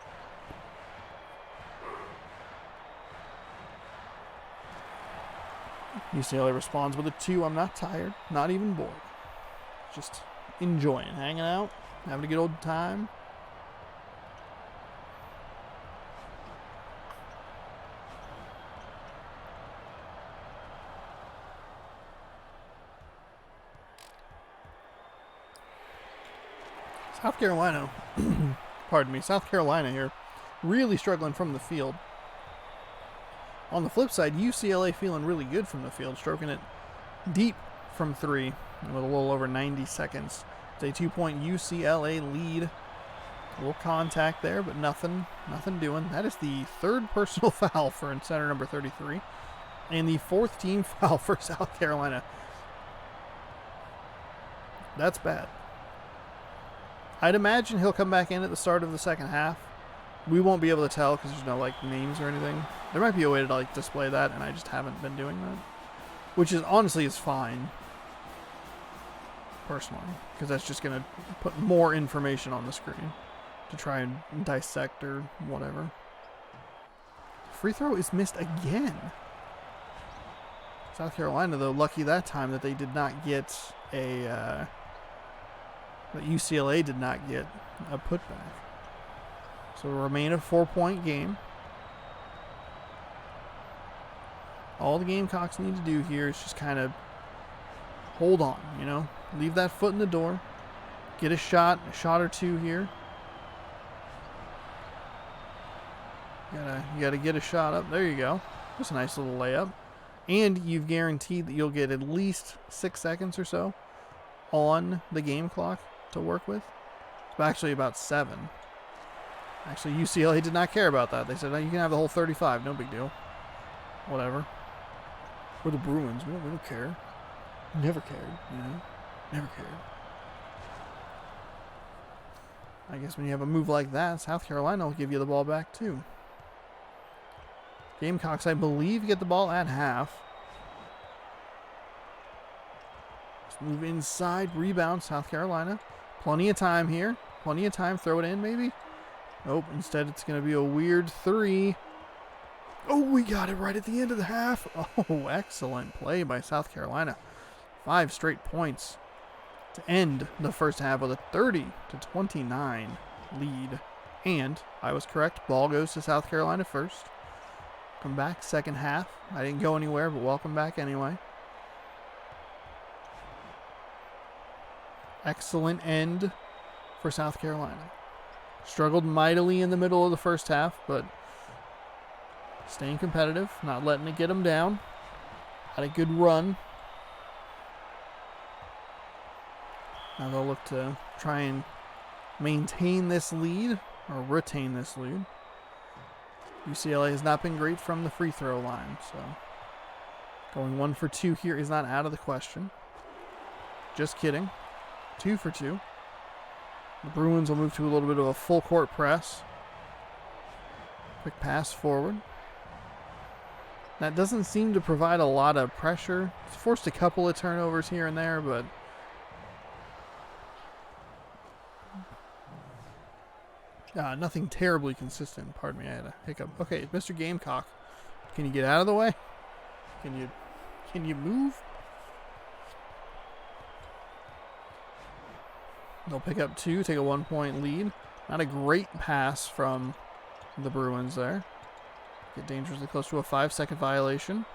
UCLA responds with a 2. I'm not tired. Not even bored. Just enjoying. Hanging out. Having a good old time. South Carolina, pardon me, South Carolina here, really struggling from the field. On the flip side, UCLA feeling really good from the field, stroking it deep from 3 with a little over 90 seconds. It's a 2-point UCLA lead. A little contact there, but nothing doing. That is the 3rd personal foul for center number 33, and the 4th team foul for South Carolina. That's bad. I'd imagine he'll come back in at the start of the second half. We won't be able to tell because there's no names or anything. There might be a way to display that, and I just haven't been doing that, which is honestly is fine. personally, because that's just going to put more information on the screen to try and dissect or whatever. Free throw is missed again. South Carolina, though, lucky that time that they did not get that UCLA did not get a putback. So it'll remain a 4-point game. All the Gamecocks need to do here is just kind of hold on, you know, leave that foot in the door, get a shot or two here. You gotta get a shot up. There you go. That's a nice little layup. And you've guaranteed that you'll get at least 6 seconds or so on the game clock to work with. It's actually about 7. Actually, UCLA did not care about that. They said, no, you can have the whole 35. No big deal. Whatever. We're the Bruins. We don't care. Never cared, you know? Never cared. I guess when you have a move like that, South Carolina will give you the ball back too. Gamecocks, I believe, get the ball at half. Let's move inside. Rebound, South Carolina. Plenty of time here. Plenty of time. Throw it in, maybe. Nope. Instead, it's going to be a weird 3. Oh, we got it right at the end of the half. Oh, excellent play by South Carolina. 5 straight points to end the first half with a 30-29 lead. And I was correct. Ball goes to South Carolina first. Come back, second half. I didn't go anywhere, but welcome back anyway. Excellent end for South Carolina. Struggled mightily in the middle of the first half, but staying competitive, not letting it get them down. Had a good run. Now they'll look to try and maintain this lead, or retain this lead. UCLA has not been great from the free throw line, so going 1 for 2 here is not out of the question. Just kidding. 2 for 2. The Bruins will move to a little bit of a full court press. Quick pass forward. That doesn't seem to provide a lot of pressure. It's forced a couple of turnovers here and there, but nothing terribly consistent. Pardon me, I had a hiccup. Okay, Mr. Gamecock, can you get out of the way? Can you move? They'll pick up 2, take a 1-point lead. Not a great pass from the Bruins there. Get dangerously close to a 5-second violation.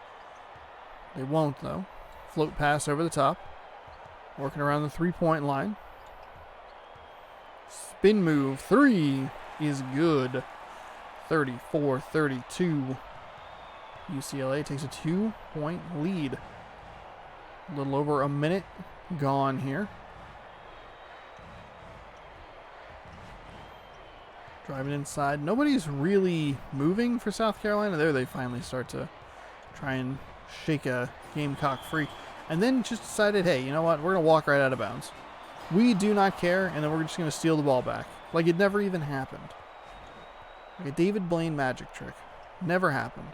They won't, though. Float pass over the top. Working around the 3-point line. Spin move. 3 is good. 34-32. UCLA takes a 2-point lead. A little over a minute gone here. Driving inside. Nobody's really moving for South Carolina. There they finally start to try and shake a Gamecock free. And then just decided, hey, you know what? We're going to walk right out of bounds. We do not care, and then we're just going to steal the ball back. Like it never even happened. Like a David Blaine magic trick. Never happened.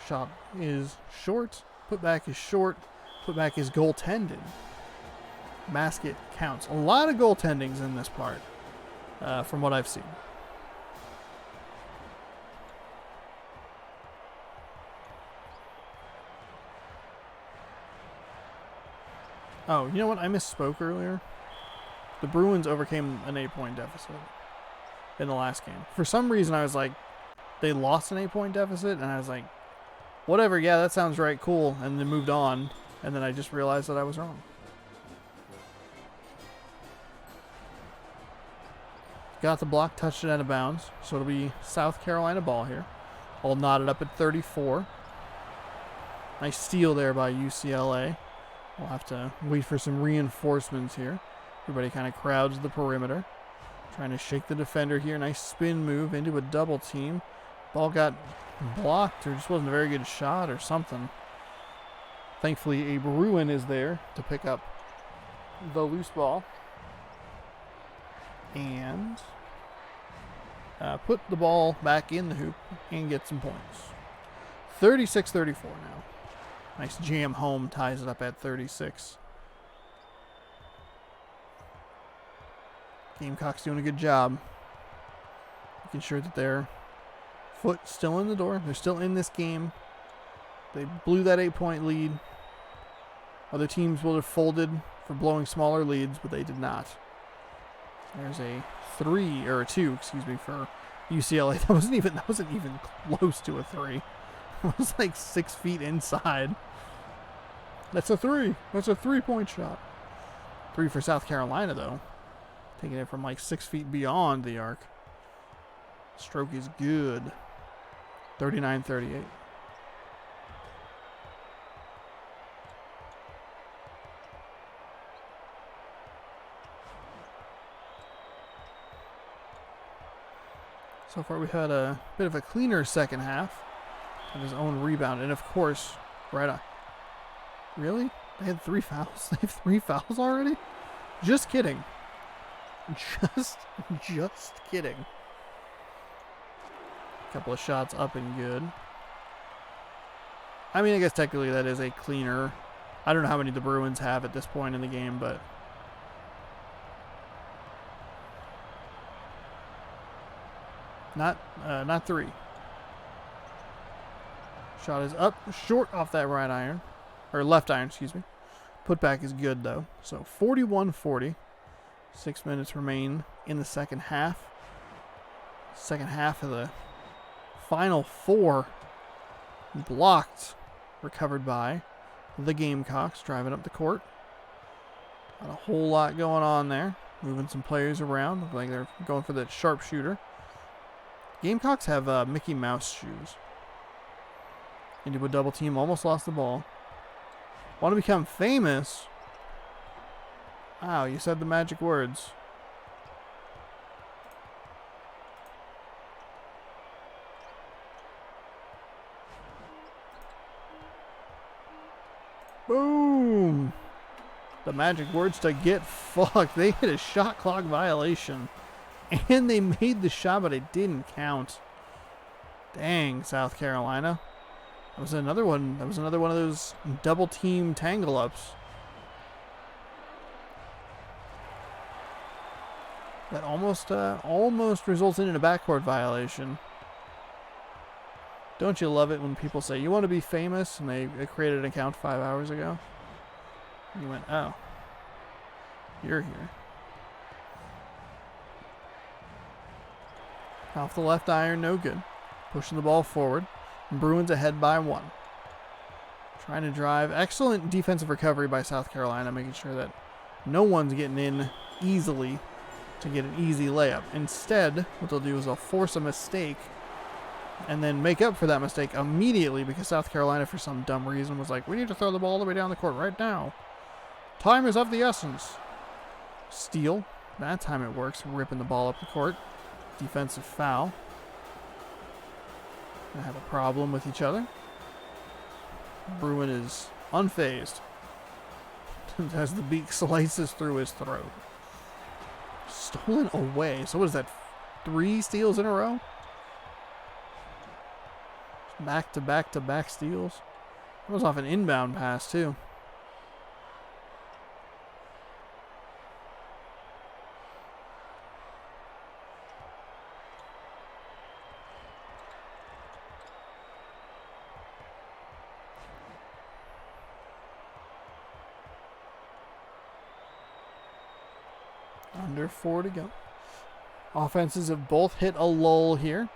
Shot is short. Putback is short. Putback is goaltended. Mascot counts. A lot of goaltendings in this part. From what I've seen. Oh, you know what? I misspoke earlier. The Bruins overcame an 8-point deficit in the last game. For some reason, I was like, they lost an 8-point deficit, and I was like, whatever, yeah, that sounds right, cool, and then moved on, and then I just realized that I was wrong. Got the block, touched it out of bounds. So it'll be South Carolina ball here. All knotted up at 34. Nice steal there by UCLA. We'll have to wait for some reinforcements here. Everybody kind of crowds the perimeter. Trying to shake the defender here. Nice spin move into a double team. Ball got blocked or just wasn't a very good shot or something. Thankfully, a Bruin is there to pick up the loose ball. And put the ball back in the hoop and get some points. 36-34 now. Nice jam home ties it up at 36. Gamecocks doing a good job. Making sure that their foot still in the door. They're still in this game. They blew that 8-point lead. Other teams would have folded for blowing smaller leads, but they did not. There's a 2, for UCLA. That wasn't even close to a 3. It was like 6 feet inside. That's a 3. That's a 3-point shot. 3 for South Carolina, though. Taking it from like 6 feet beyond the arc. Stroke is good. 39-38. So far we've had a bit of a cleaner second half. And his own rebound. And of course, right on. Really? They had 3 fouls? They have 3 fouls already? Just kidding. Just kidding. Couple of shots up and good. I mean, I guess technically that is a cleaner. I don't know how many the Bruins have at this point in the game, but not 3. Shot is up short off that right iron, or left iron, excuse me. Putback is good though. So 41-40. 6 minutes remain in the second half. Second half of the final 4 blocked, recovered by the Gamecocks, driving up the court. Not a whole lot going on there. Moving some players around. Look like they're going for that sharpshooter. Gamecocks have Mickey Mouse shoes. Into a double team, almost lost the ball. Want to become famous? Wow, you said the magic words. Boom! The magic words to get fucked. They hit a shot clock violation. And they made the shot, but it didn't count. Dang, South Carolina. That was another one. That was another one of those double team tangle ups. That almost resulted in a backcourt violation. Don't you love it when people say, you want to be famous? And they created an account 5 hours ago. And you went, oh, you're here. Off the left iron, no good. Pushing the ball forward. Bruins ahead by 1. Trying to drive. Excellent defensive recovery by South Carolina, making sure that no one's getting in easily to get an easy layup. Instead, what they'll do is they'll force a mistake and then make up for that mistake immediately, because South Carolina, for some dumb reason, was like, we need to throw the ball all the way down the court right now. Time is of the essence. Steal. That time it works. Ripping the ball up the court. Defensive foul. They have a problem with each other. Bruin is unfazed as the beak slices through his throat. Stolen away. So what is that? 3 steals in a row? Back to back to back steals. That was off an inbound pass too. Under 4 to go. Offenses have both hit a lull here.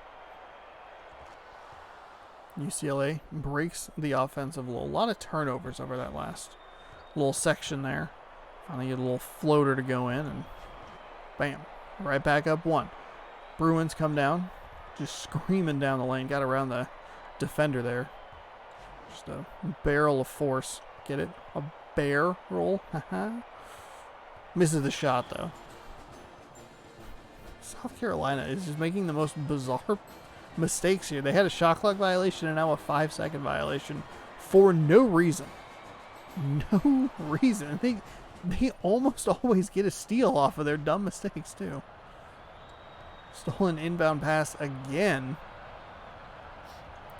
UCLA breaks the offensive lull. A lot of turnovers over that last little section there. Finally get a little floater to go in, and bam. Right back up 1. Bruins come down. Just screaming down the lane. Got around the defender there. Just a barrel of force. Get it? A bear roll. Misses the shot, though. South Carolina is just making the most bizarre mistakes here. They had a shot clock violation and now a 5-second violation for no reason. No reason. They almost always get a steal off of their dumb mistakes, too. Stolen inbound pass again.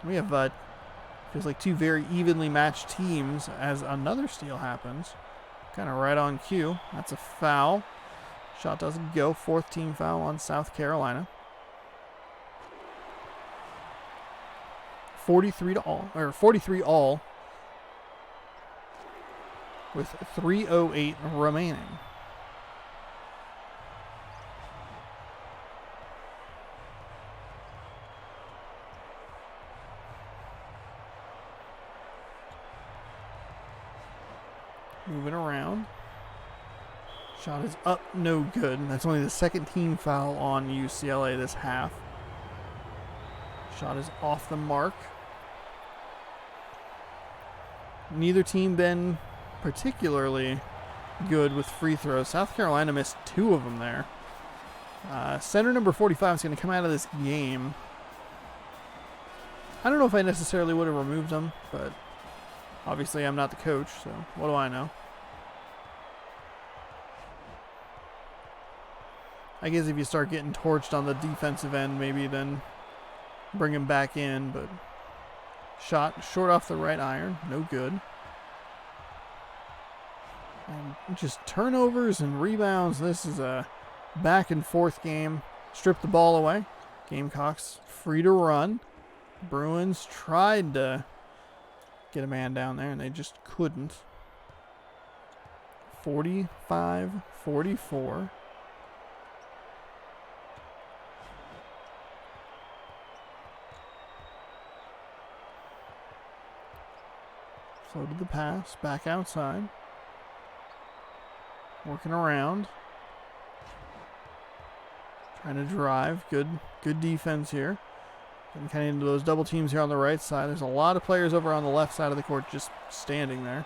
We have, feels like 2 very evenly matched teams as another steal happens. Kind of right on cue. That's a foul. Shot doesn't go. 4th team foul on South Carolina. 43 all with 3:08 remaining. Moving around. Shot is up, no good. That's only the 2nd team foul on UCLA this half. Shot is off the mark. Neither team been particularly good with free throws. South Carolina missed 2 of them there. Center number 45 is going to come out of this game. I don't know if I necessarily would have removed him, but obviously I'm not the coach, so what do I know? I guess if you start getting torched on the defensive end, maybe then bring him back in, but shot short off the right iron, no good. And just turnovers and rebounds. This is a back and forth game. Strip the ball away. Gamecocks free to run. Bruins tried to get a man down there, and they just couldn't. 45-44. Floated the pass, back outside. Working around. Trying to drive. Good defense here. Getting kind of into those double teams here on the right side. There's a lot of players over on the left side of the court just standing there.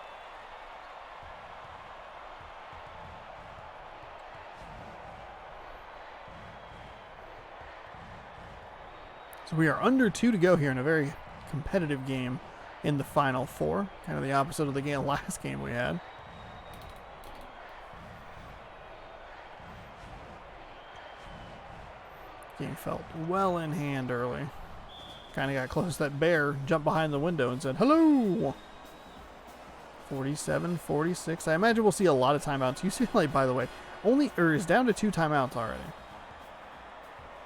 So we are under 2 to go here in a very competitive game in the Final Four. Kind of the opposite of the last game we had. Game felt well in hand early. Kind of got close. That bear jumped behind the window and said, hello! 47-46. I imagine we'll see a lot of timeouts. UCLA, by the way, is down to 2 timeouts already.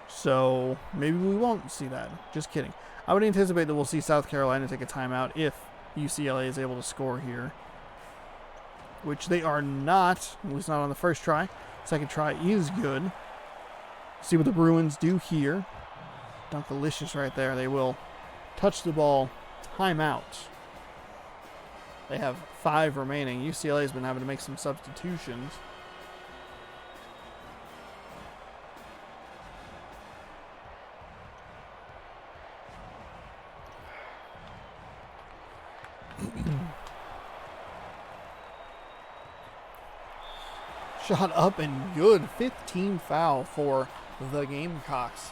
So maybe we won't see that. Just kidding. I would anticipate that we'll see South Carolina take a timeout if UCLA is able to score here. Which they are not. At least not on the first try. Second try is good. See what the Bruins do here. Dunkalicious right there. They will touch the ball. Timeout. They have 5 remaining. UCLA has been having to make some substitutions. Shot up and good. 15 foul for the Gamecocks.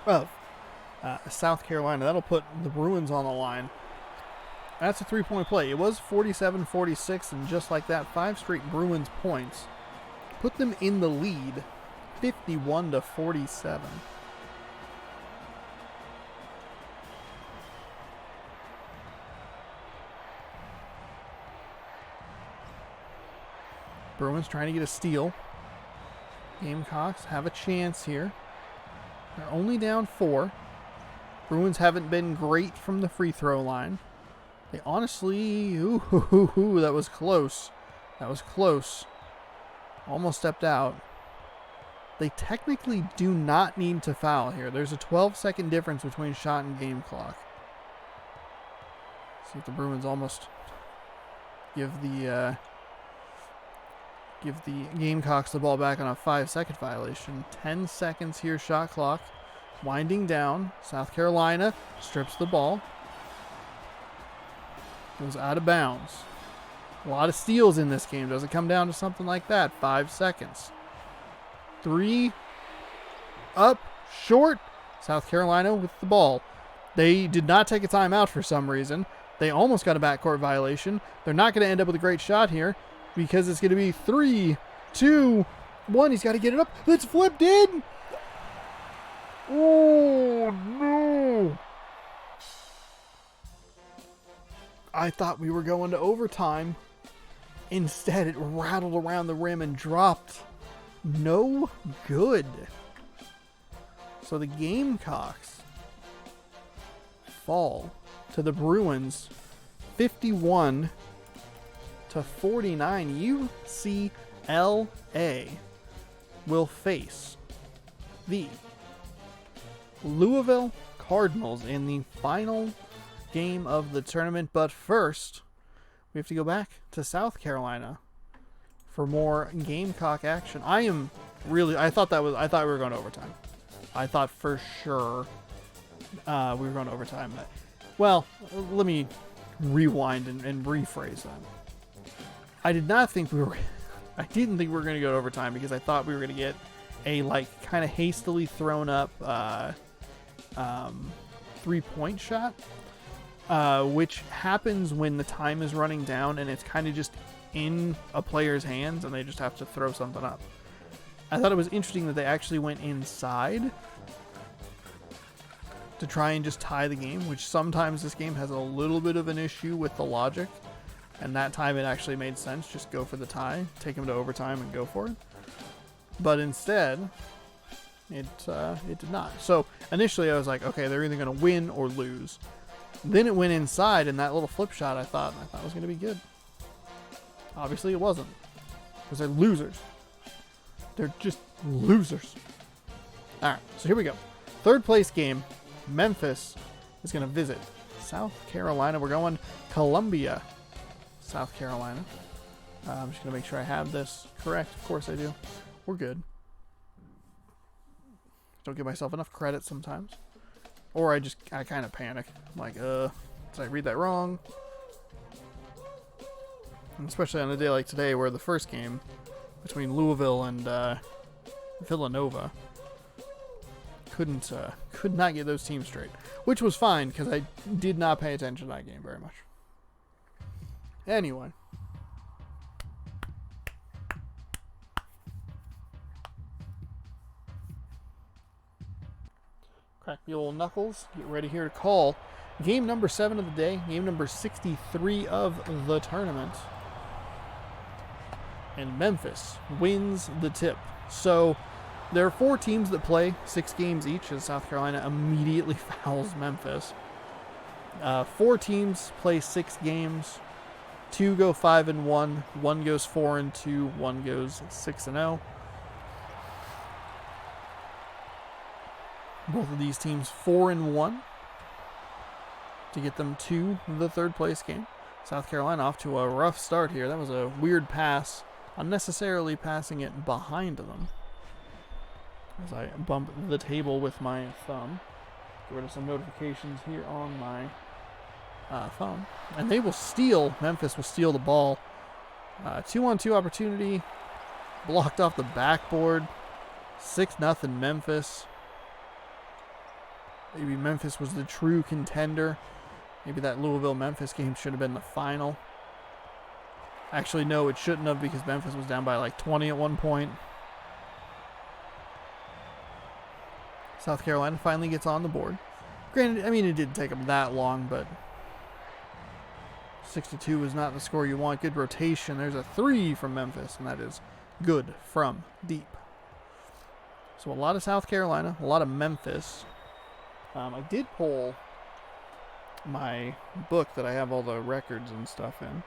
Well, South Carolina. That'll put the Bruins on the line. That's a 3-point play. It was 47-46, and just like that, 5 straight Bruins points put them in the lead, 51-47. Bruins trying to get a steal. Gamecocks have a chance here. They're only down 4. Bruins haven't been great from the free throw line. They honestly, that was close. That was close. Almost stepped out. They technically do not need to foul here. There's a 12-second difference between shot and game clock. See if the Bruins almost give the Gamecocks the ball back on a 5-second violation. 10 seconds here, shot clock. Winding down. South Carolina strips the ball. Goes out of bounds. A lot of steals in this game. Does it come down to something like that? 5 seconds. 3. Up. Short. South Carolina with the ball. They did not take a timeout for some reason. They almost got a backcourt violation. They're not going to end up with a great shot here, because it's going to be 3, 2, 1. He's got to get it up. It's flipped in. Oh, no. I thought we were going to overtime, Instead, it rattled around the rim and dropped. No good. So the Gamecocks fall to the Bruins 51-49. UCLA will face the Louisville Cardinals in the final game of the tournament. But first, we have to go back to South Carolina for more Gamecock action. I thought we were going to overtime. I thought for sure we were going to overtime. Well, let me rewind and rephrase that. I didn't think we were going to go to overtime because I thought we were going to get a kind of hastily thrown up 3-point shot, which happens when the time is running down and it's kind of just in a player's hands and they just have to throw something up. I thought it was interesting that they actually went inside to try and just tie the game, which sometimes this game has a little bit of an issue with the logic. And that time it actually made sense. Just go for the tie, take them to overtime and go for it. But instead, it did not. So initially I was like, okay, they're either going to win or lose. Then it went inside, and that little flip shot I thought was going to be good. Obviously it wasn't. Because they're losers. They're just losers. Alright, so here we go. Third place game. Memphis is going to visit South Carolina. We're going Columbia, South Carolina. I'm just going to make sure I have this correct. Of course I do. We're good. Don't give myself enough credit sometimes. Or I kind of panic. I'm like, did I read that wrong? And especially on a day like today where the first game between Louisville and Villanova could not get those teams straight. Which was fine because I did not pay attention to that game very much. Anyway. Crack the old knuckles. Get ready here to call game number 7 of the day. Game number 63 of the tournament. And Memphis wins the tip. So there are 4 teams that play 6 games each, as South Carolina immediately fouls Memphis. 4 teams play 6 games. 2 go 5-1. 1 goes 4-2. 1 goes 6-0. Both of these teams 4-1 to get them to the third place game. South Carolina off to a rough start here. That was a weird pass, unnecessarily passing it behind them. As I bump the table with my thumb. Get rid of some notifications here on my phone. And they will steal, Memphis will steal the ball. 2-on-2 opportunity. Blocked off the backboard. 6-0 Memphis. Maybe Memphis was the true contender. Maybe that Louisville-Memphis game should have been the final. Actually, no, it shouldn't have because Memphis was down by like 20 at one point. South Carolina finally gets on the board. Granted, I mean, it didn't take them that long, but 6-2 is not the score you want. Good rotation. There's a 3 from Memphis, and that is good from deep. So a lot of South Carolina, a lot of Memphis. I did pull my book that I have all the records and stuff in.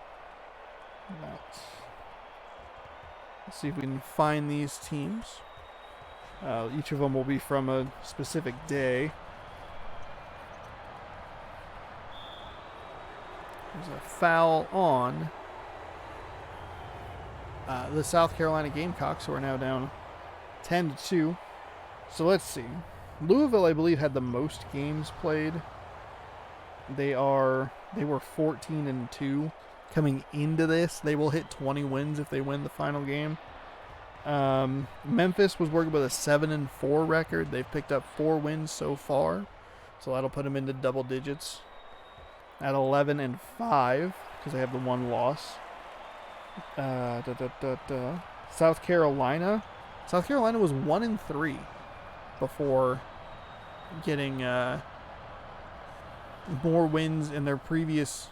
Let's see if we can find these teams. Each of them will be from a specific day. There's a foul on the South Carolina Gamecocks, who are now down 10-2. So let's see. Louisville, I believe, had the most games played. They were 14-2 coming into this. They will hit 20 wins if they win the final game. Memphis was working with a 7-4 record. They've picked up 4 wins so far, so that'll put them into double digits at 11-5 because they have the 1 loss. South Carolina was 1-3 before getting more wins in their previous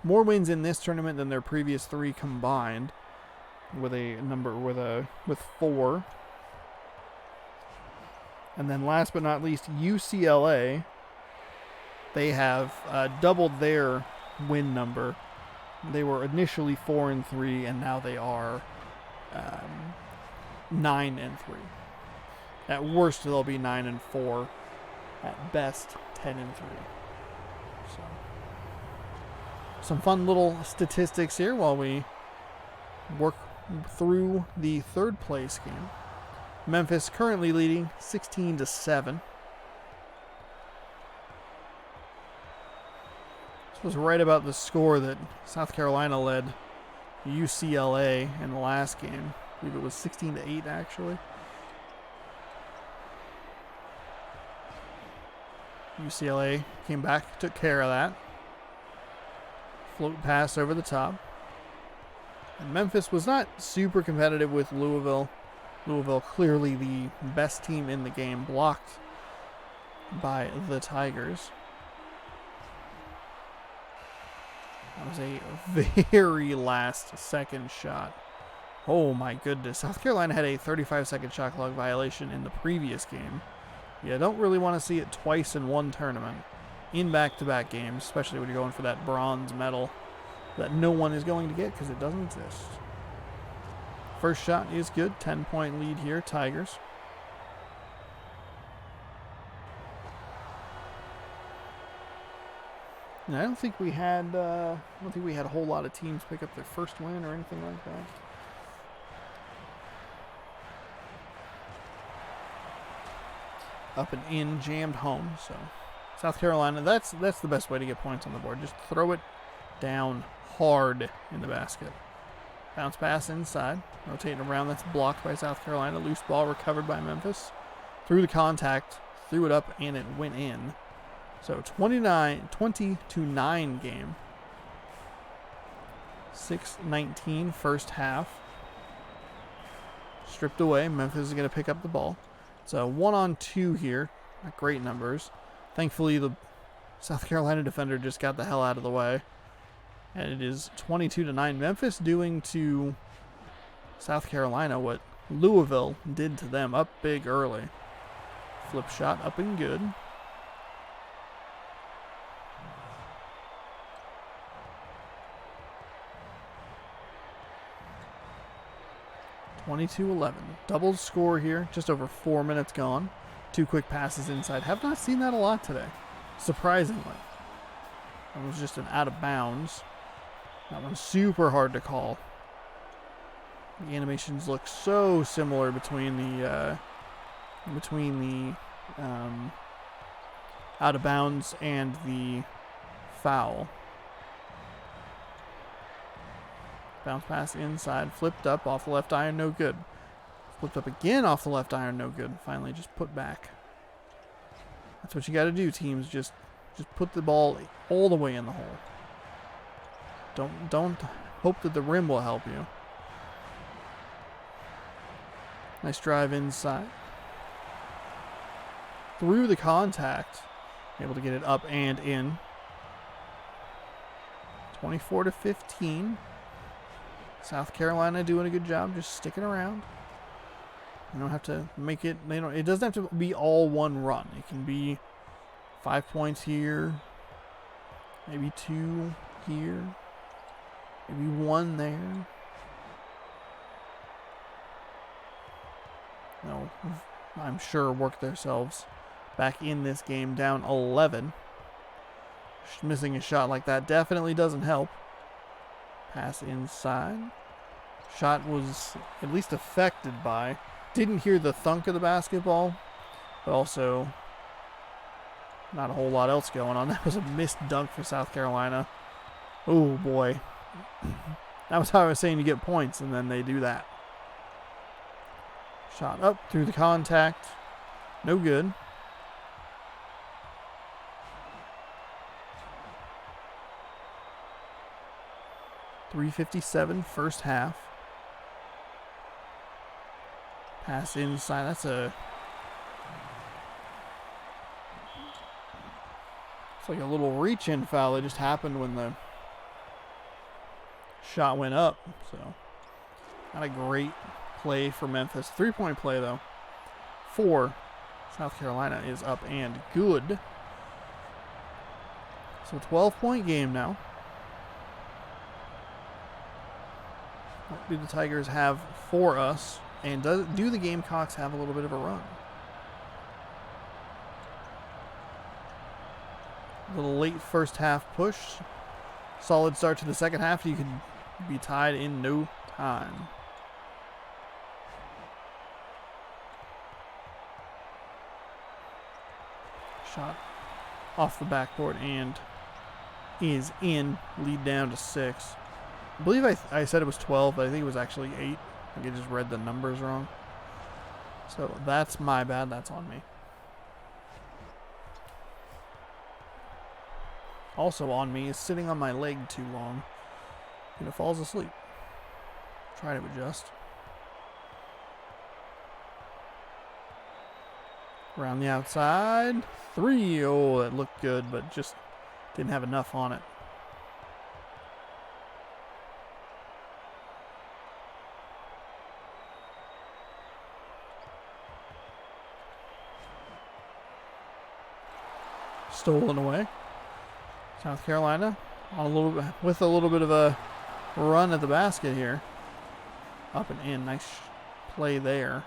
more wins in this tournament than their previous 3 combined, with 4. And then last but not least, UCLA. They have doubled their win number. They were initially 4-3, and now they are 9-3. At worst, they'll be 9-4. At best, 10-3. So, some fun little statistics here while we work through the third place game. Memphis currently leading 16-7. This was right about the score that South Carolina led UCLA in the last game. I believe it was 16-8 actually. UCLA came back, took care of that. Float pass over the top. And Memphis was not super competitive with Louisville. Louisville clearly the best team in the game, blocked by the Tigers. That was a very last second shot. Oh my goodness. South Carolina had a 35-second shot clock violation in the previous game. Yeah, don't really want to see it twice in one tournament in back-to-back games, especially when you're going for that bronze medal that no one is going to get because it doesn't exist. First shot is good. 10-point lead here, Tigers. And I don't think we had a whole lot of teams pick up their first win or anything like that. Up and in, jammed home. So South Carolina, that's the best way to get points on the board. Just throw it down hard in the basket. Bounce pass inside. Rotating around. That's blocked by South Carolina. Loose ball recovered by Memphis. Through the contact. Threw it up and it went in. So 20-9 game. 6:19 first half. Stripped away. Memphis is going to pick up the ball. It's a 1-on-2 here. Not great numbers. Thankfully, the South Carolina defender just got the hell out of the way. And it is 22-9. Memphis doing to South Carolina what Louisville did to them. Up big early. Flip shot up and good. (22-11). Double score here. Just over 4 minutes gone. 2 quick passes inside. Have not seen that a lot today. Surprisingly. That was just an out of bounds. That one's super hard to call. The animations look so similar between the out of bounds and the foul. Bounce pass inside, flipped up off the left iron, no good. Flipped up again off the left iron, no good. Finally, just put back. That's what you got to do, teams. Just put the ball all the way in the hole. Don't hope that the rim will help you. Nice drive inside. Through the contact. Able to get it up and in. 24-15. South Carolina doing a good job just sticking around. You don't have to make it, it doesn't have to be all one run. It can be 5 points here, maybe 2 here, maybe 1 there. No, I'm sure work themselves back in this game down 11. Missing a shot like that definitely doesn't help. Pass inside. Shot was at least affected by. Didn't hear the thunk of the basketball, but also not a whole lot else going on. That was a missed dunk for South Carolina. Oh boy. That was how I was saying you get points, and then they do that. Shot up through the contact. No good. .357 first half. Pass inside. It's like a little reach-in foul that just happened when the Shot went up, so not a great play for Memphis. 3-point play, though, for South Carolina is up and good. So 12-point game now. What do the Tigers have for us? And do the Gamecocks have a little bit of a run? A little late first half push. Solid start to the second half. You could be tied in no time. Shot off the backboard and is in. Lead down to 6. I believe I said it was 12, but I think it was actually 8. I think I just read the numbers wrong. So that's my bad. That's on me. Also on me is sitting on my leg too long. And it falls asleep. Try to adjust. Around the outside. 3. Oh, that looked good, but just didn't have enough on it. Stolen away. South Carolina on with a little bit of a run at the basket here. Up and in. Nice play there.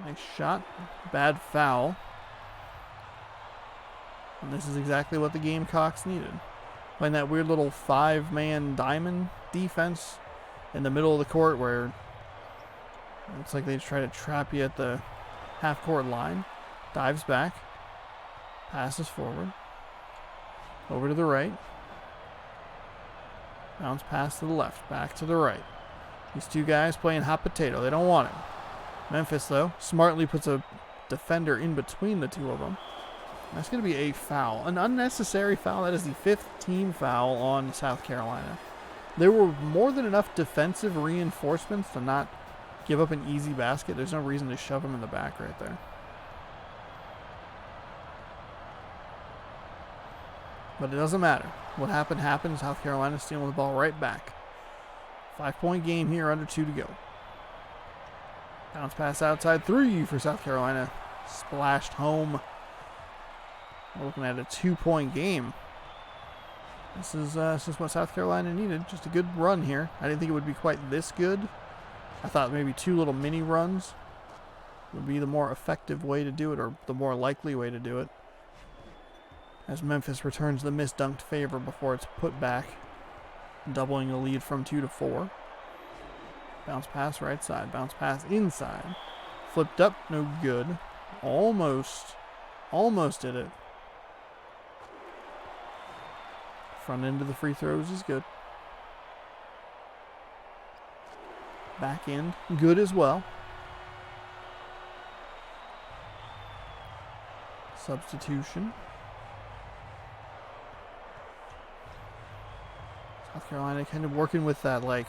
Nice shot. Bad foul. And this is exactly what the Gamecocks needed. Playing that weird little 5-man diamond defense in the middle of the court where it looks like they try to trap you at the half-court line. Dives back. Passes forward. Over to the right. Bounce pass to the left. Back to the right. These two guys playing hot potato. They don't want it. Memphis, though, smartly puts a defender in between the two of them. That's going to be a foul. An unnecessary foul. That is the 5th team foul on South Carolina. There were more than enough defensive reinforcements to not give up an easy basket. There's no reason to shove them in the back right there. But it doesn't matter. What happened happened. South Carolina stealing the ball right back. 5-point game here, under 2 to go. Bounce pass outside 3 for South Carolina. Splashed home. We're looking at a 2-point game. This is what South Carolina needed. Just a good run here. I didn't think it would be quite this good. I thought maybe 2 little mini runs would be the more effective way to do it, or the more likely way to do it. As Memphis returns the misdunked favor before it's put back, doubling the lead from 2 to 4. Bounce pass right side. Bounce pass inside. Flipped up. No good. Almost did it. Front end of the free throws is good. Back end. Good as well. Substitution. South Carolina kind of working with that, like,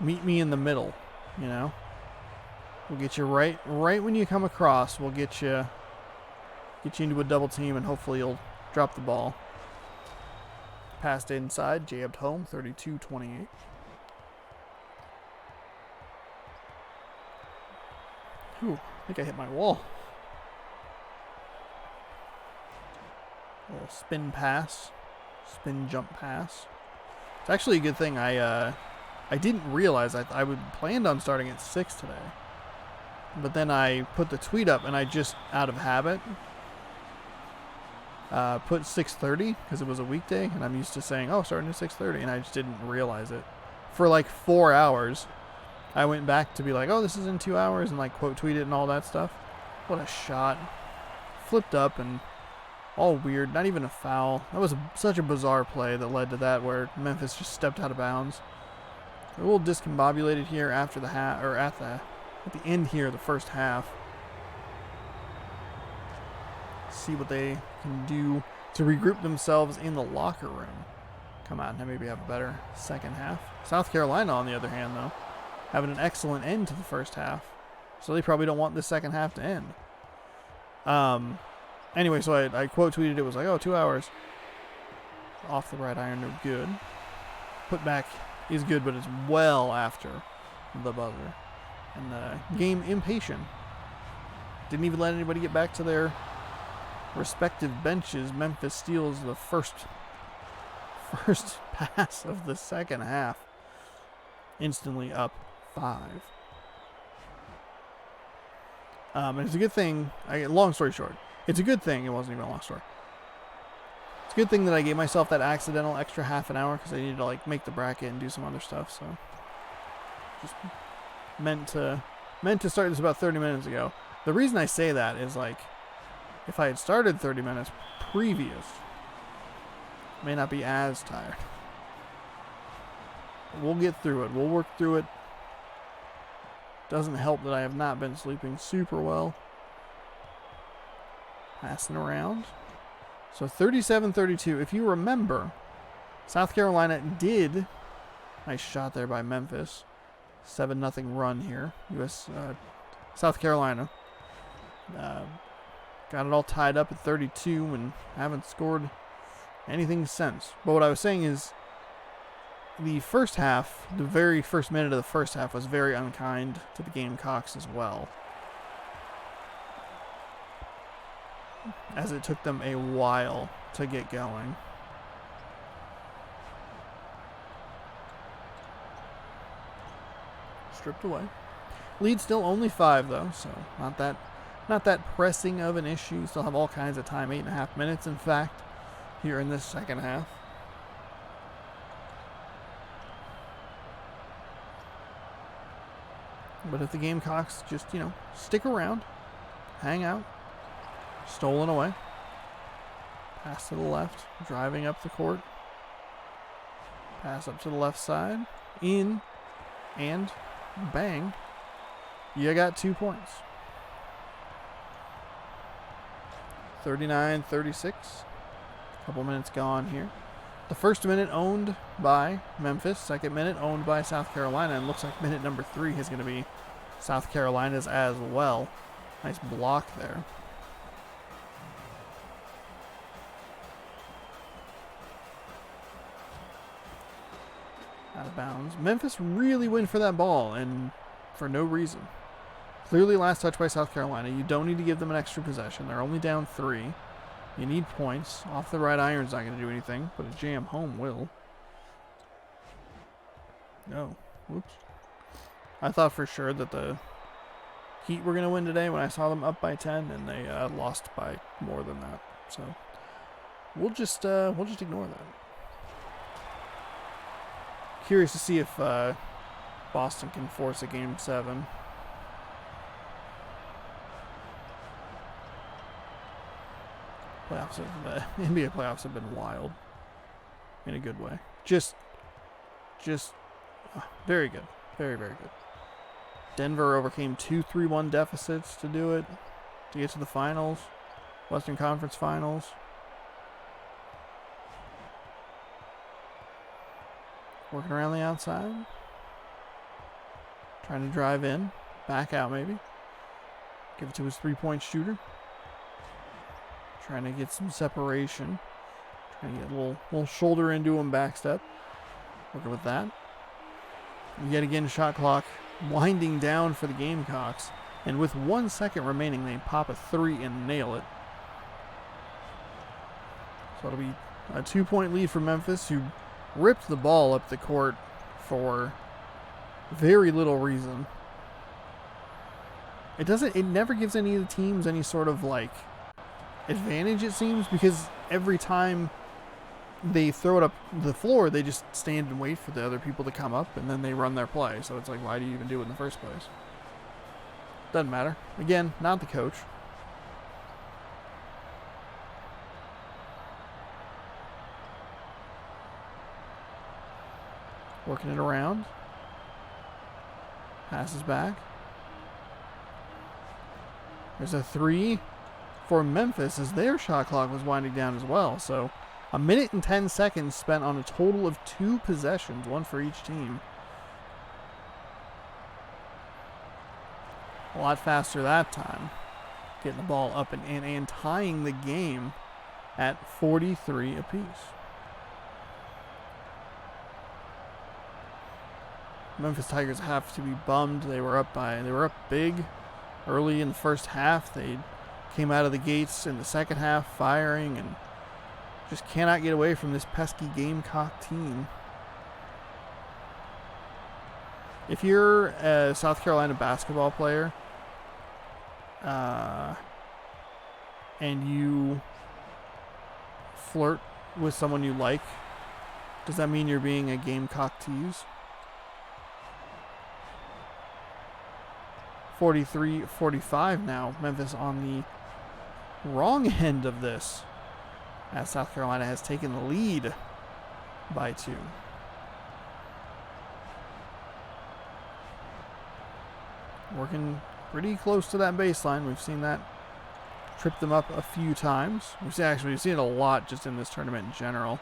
meet me in the middle, you know. We'll get you right when you come across. We'll get you into a double team, and hopefully you'll drop the ball. Passed inside, jabbed home, 32-28. Ooh, I think I hit my wall. A little spin pass, spin jump pass. It's actually a good thing I didn't realize I would planned on starting at 6 today. But then I put the tweet up and I just, out of habit, put 6:30 because it was a weekday and I'm used to saying, oh, starting at 6:30, and I just didn't realize it. For like 4 hours, I went back to be like, oh, this is in 2 hours, and like quote tweet it and all that stuff. What a shot. Flipped up and all weird, not even a foul. That was such a bizarre play that led to that, where Memphis just stepped out of bounds. A little discombobulated here after the at the end here, the first half. See what they can do to regroup themselves in the locker room. Come on, and maybe have a better second half. South Carolina, on the other hand, though, having an excellent end to the first half, so they probably don't want this second half to end. Anyway, so I quote tweeted it was like, oh, 2 hours. Off the right iron, no good. putback is good, but it's well after the buzzer. And the game impatient. Didn't even let anybody get back to their respective benches. Memphis steals the first pass of the second half. Instantly up 5. And it's a good thing. Long story short, it's a good thing. It wasn't even a long story. It's a good thing that I gave myself that accidental extra half an hour because I needed to like make the bracket and do some other stuff. So just meant to start this about 30 minutes ago. The reason I say that is like if I had started 30 minutes previous, I may not be as tired. We'll get through it. We'll work through it. Doesn't help that I have not been sleeping super well. Passing around. So 37-32. If you remember, South Carolina did. Nice shot there by Memphis. 7-0 run here. South Carolina. Got it all tied up at 32 and haven't scored anything since. But what I was saying is the first half, the very first minute of the first half was very unkind to the Gamecocks as well, as it took them a while to get going. Stripped away. Lead still only 5 though, so not that pressing of an issue. Still have all kinds of time, 8.5 minutes in fact, here in this second half. But if the Gamecocks just, stick around, hang out, stolen away, pass to the left, driving up the court, pass up to the left side, in, and bang, you got 2 points. 39-36, a couple minutes gone here. The first minute owned by Memphis, second minute owned by South Carolina, and looks like minute number 3 is going to be South Carolina's as well. Nice block there. Out of bounds. Memphis really went for that ball, and for no reason. Clearly last touch by South Carolina. You don't need to give them an extra possession. They're only down 3. You need points. Off the right iron's not going to do anything, but a jam home will. No. Whoops. I thought for sure that the Heat were going to win today when I saw them up by 10, and they lost by more than that. So we'll just ignore that. Curious to see if Boston can force a Game 7. NBA playoffs have been wild in a good way. Just very good. Very, very good. Denver overcame 2 3-1 deficits to do it, to get to the finals, Western Conference Finals. Working around the outside. Trying to drive in. Back out maybe. Give it to his 3-point shooter. Trying to get some separation. Trying to get a little shoulder into him, back step. Working with that. Yet again, shot clock winding down for the Gamecocks. And with 1 second remaining, they pop a 3 and nail it. So it'll be a 2-point lead for Memphis, who ripped the ball up the court for very little reason. It never gives any of the teams any sort of advantage, it seems, because every time they throw it up the floor, they just stand and wait for the other people to come up, and then they run their play. So it's like, why do you even do it in the first place? Doesn't matter. Again, not the coach. Working it around. Passes back. There's a 3 for Memphis as their shot clock was winding down as well. So 1 minute and 10 seconds spent on a total of 2 possessions, 1 for each team. A lot faster that time. Getting the ball up and in and tying the game at 43 apiece. Memphis Tigers have to be bummed. They were up big early in the first half. They came out of the gates in the second half firing and just cannot get away from this pesky Gamecock team. If you're a South Carolina basketball player and you flirt with someone you like, does that mean you're being a Gamecock tease? 43-45 now. Memphis on the wrong end of this, as South Carolina has taken the lead by 2. Working pretty close to that baseline. We've seen that trip them up a few times. We've seen it a lot just in this tournament in general.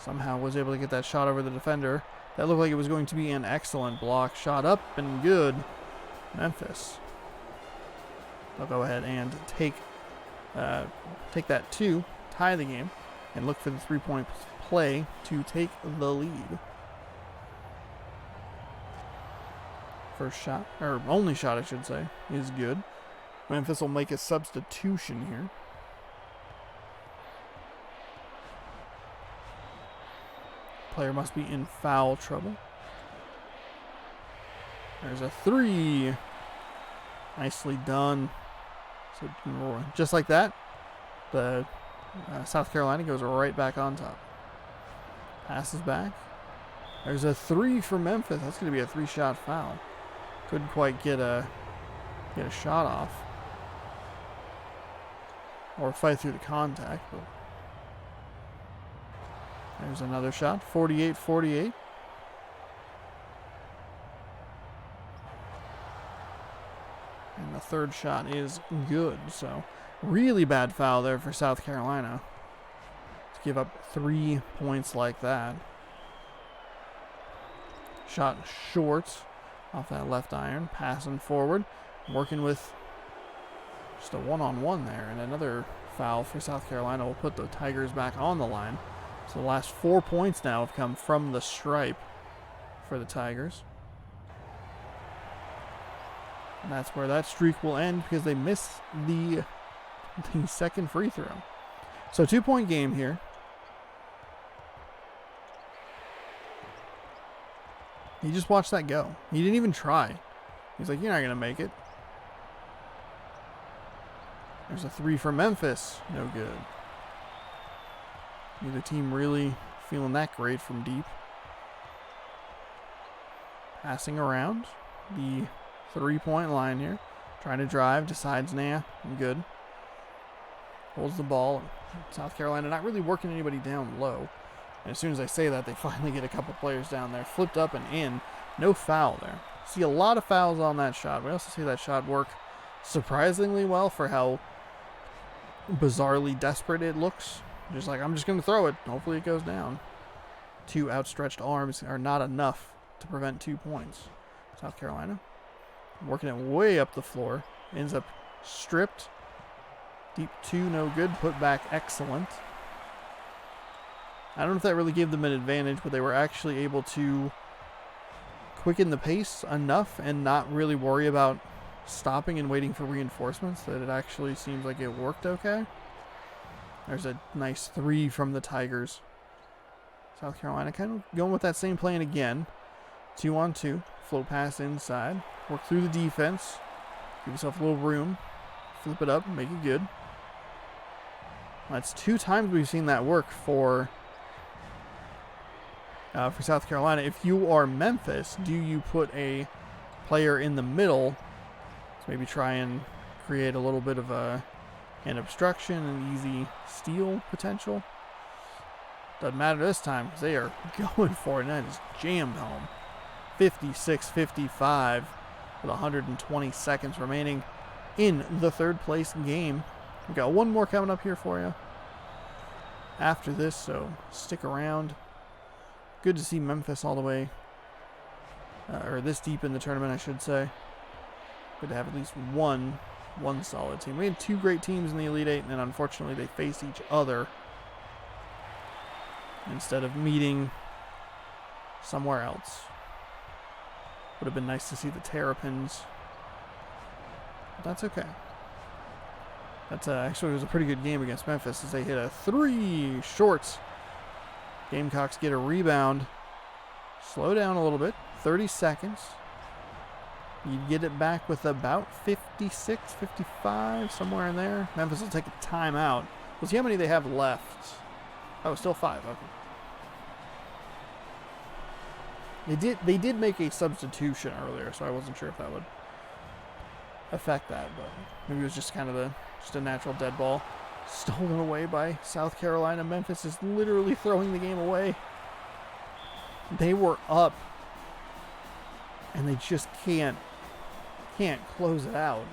Somehow was able to get that shot over the defender. That looked like it was going to be an excellent block. Shot up and good. Memphis. They'll go ahead and take that 2, tie the game, and look for the 3-point play to take the lead. First shot, or only shot I should say, is good. Memphis will make a substitution here. Player must be in foul trouble. There's a 3. Nicely done. So just like that, the South Carolina goes right back on top. Passes back. There's a 3 for Memphis. That's going to be a 3-shot foul. Couldn't quite get a shot off or fight through the contact. But there's another shot. 48-48. And the third shot is good. So really bad foul there for South Carolina to give up 3 points like that. Shot short off that left iron, passing forward, working with just a one-on-one there, and another foul for South Carolina will put the Tigers back on the line. So the last 4 points now have come from the stripe for the Tigers. And that's where that streak will end because they miss the second free throw. So 2-point game here. He just watched that go. He didn't even try. He's like, you're not going to make it. There's a 3 for Memphis. No good. Neither team really feeling that great from deep. Passing around the 3-point line here. Trying to drive. Decides, nah, I'm good. Holds the ball. South Carolina not really working anybody down low. And as soon as I say that, they finally get a couple players down there. Flipped up and in. No foul there. See a lot of fouls on that shot. We also see that shot work surprisingly well for how bizarrely desperate it looks. Just like, I'm just going to throw it. Hopefully it goes down. 2 outstretched arms are not enough to prevent 2 points. South Carolina working it way up the floor. Ends up stripped. Deep 2, no good. Put back, excellent. I don't know if that really gave them an advantage, but they were actually able to quicken the pace enough and not really worry about stopping and waiting for reinforcements that it actually seems like it worked okay. There's a nice 3 from the Tigers. South Carolina kind of going with that same plan again. 2-on-2. Float pass inside. Work through the defense. Give yourself a little room. Flip it up. Make it good. That's 2 times we've seen that work for South Carolina. If you are Memphis, do you put a player in the middle to maybe try and create a little bit of an obstruction, an easy steal potential? Doesn't matter this time because they are going for it, and that is jammed home. 56-55 with 120 seconds remaining in the third place game. We've got one more coming up here for you after this, so stick around. Good to see Memphis all the way, or this deep in the tournament, I should say. Good to have at least one solid team. We had 2 great teams in the Elite Eight, and then unfortunately they face each other instead of meeting somewhere else. Would have been nice to see the Terrapins. But that's okay. That's actually, it was a pretty good game against Memphis as they hit a 3 short. Gamecocks get a rebound. Slow down a little bit. 30 seconds. You get it back with about 56, 55, somewhere in there. Memphis will take a timeout. We'll see how many they have left. Oh, still 5. Okay. They did make a substitution earlier, so I wasn't sure if that would affect that, but maybe it was just kind of just a natural dead ball. Stolen away by South Carolina. Memphis is literally throwing the game away. They were up, and they just can't close it out.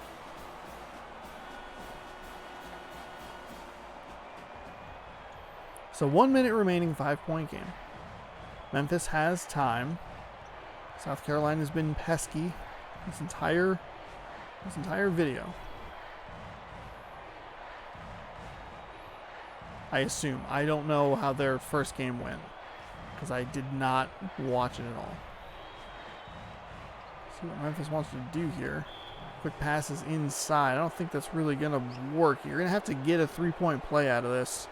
So 1 minute remaining, 5-point game. Memphis has time. South Carolina's been pesky this entire video. I assume. I don't know how their first game went because I did not watch it at all. See what Memphis wants to do here. Quick passes inside. I don't think that's really going to work. You're going to have to get a 3-point play out of this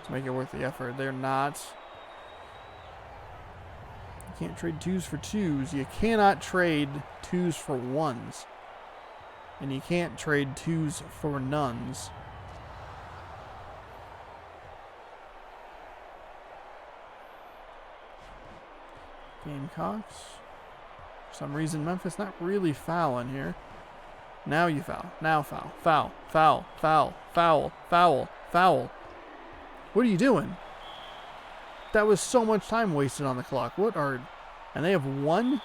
to make it worth the effort. They're not. You can't trade 2s for 2s. You cannot trade 2s for 1s. And you can't trade 2s for nones. Gamecocks. For some reason, Memphis not really fouling here. Now you foul. Now foul. Foul. Foul. Foul. Foul. Foul. Foul. What are you doing? That was so much time wasted on the clock. What are... And they have 1.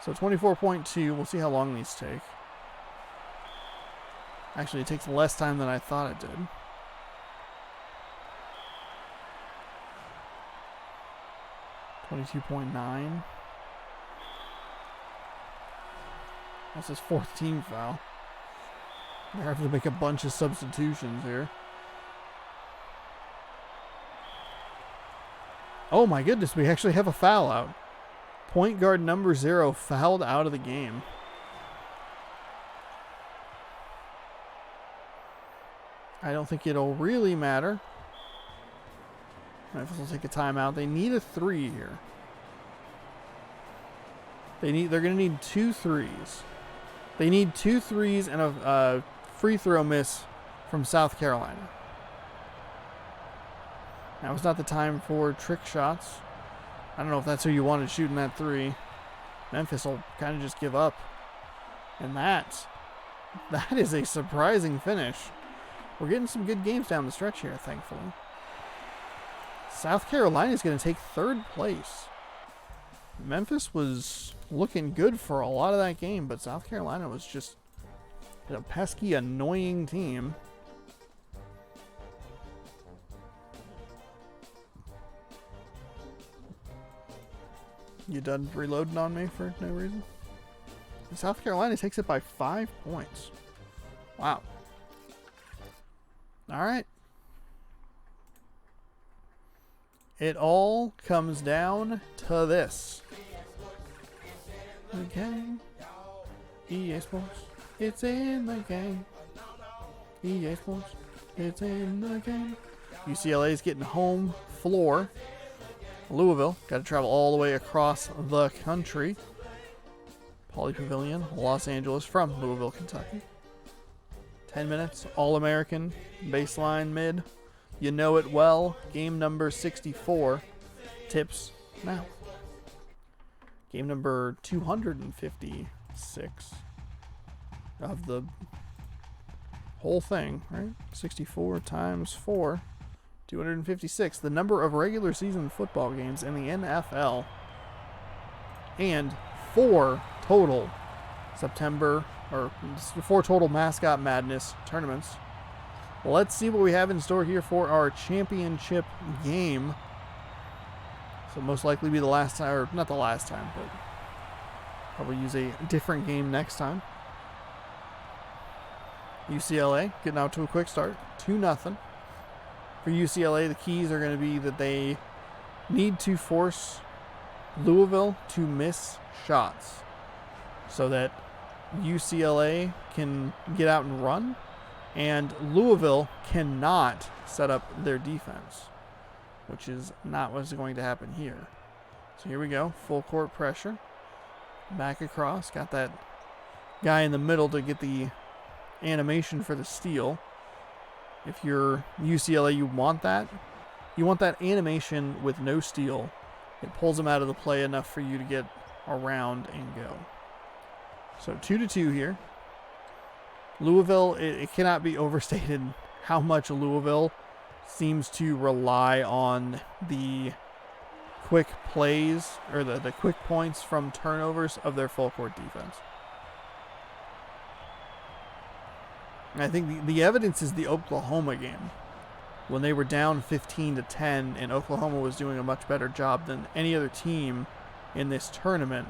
So 24.2. We'll see how long these take. Actually, it takes less time than I thought it did. .9. That's his 4th team foul. They're having to make a bunch of substitutions here. Oh my goodness, we actually have a foul out. Point guard number 0 fouled out of the game. I don't think it'll really matter. Memphis will take a timeout. They need a 3 here. They're going to need 2 threes. They need 2 threes and a free throw miss from South Carolina. Now is not the time for trick shots. I don't know if that's who you wanted shooting that 3. Memphis will kind of just give up. And that is a surprising finish. We're getting some good games down the stretch here, thankfully. South Carolina is going to take 3rd place. Memphis was looking good for a lot of that game, but South Carolina was just a pesky, annoying team. You done reloading on me for no reason? And South Carolina takes it by 5 points. Wow. All right. It all comes down to this. The game. EA Sports. It's in the game. EA Sports. It's in the game. UCLA is getting home floor. Louisville. Got to travel all the way across the country. Pauley Pavilion, Los Angeles from Louisville, Kentucky. 10 minutes. All-American. Baseline mid. You know it well. Game number 64. Tips now. Game number 256 of the whole thing, right? 64 times 4. 256. The number of regular season football games in the NFL. And 4 total Mascot Madness tournaments. Let's see what we have in store here for our championship game. So most likely be the last time, or not the last time, but probably use a different game next time. UCLA getting out to a quick start, 2-0. For UCLA, the keys are going to be that they need to force Louisville to miss shots so that UCLA can get out and run, and Louisville cannot set up their defense, which is not what's going to happen here. So here we go, full court pressure. Back across, got that guy in the middle to get the animation for the steal. If you're UCLA, you want that. You want that animation with no steal. It pulls them out of the play enough for you to get around and go. So 2-2 here. Louisville, it cannot be overstated how much Louisville seems to rely on the quick plays or the quick points from turnovers of their full court defense. And I think the evidence is the Oklahoma game when they were down 15-10 and Oklahoma was doing a much better job than any other team in this tournament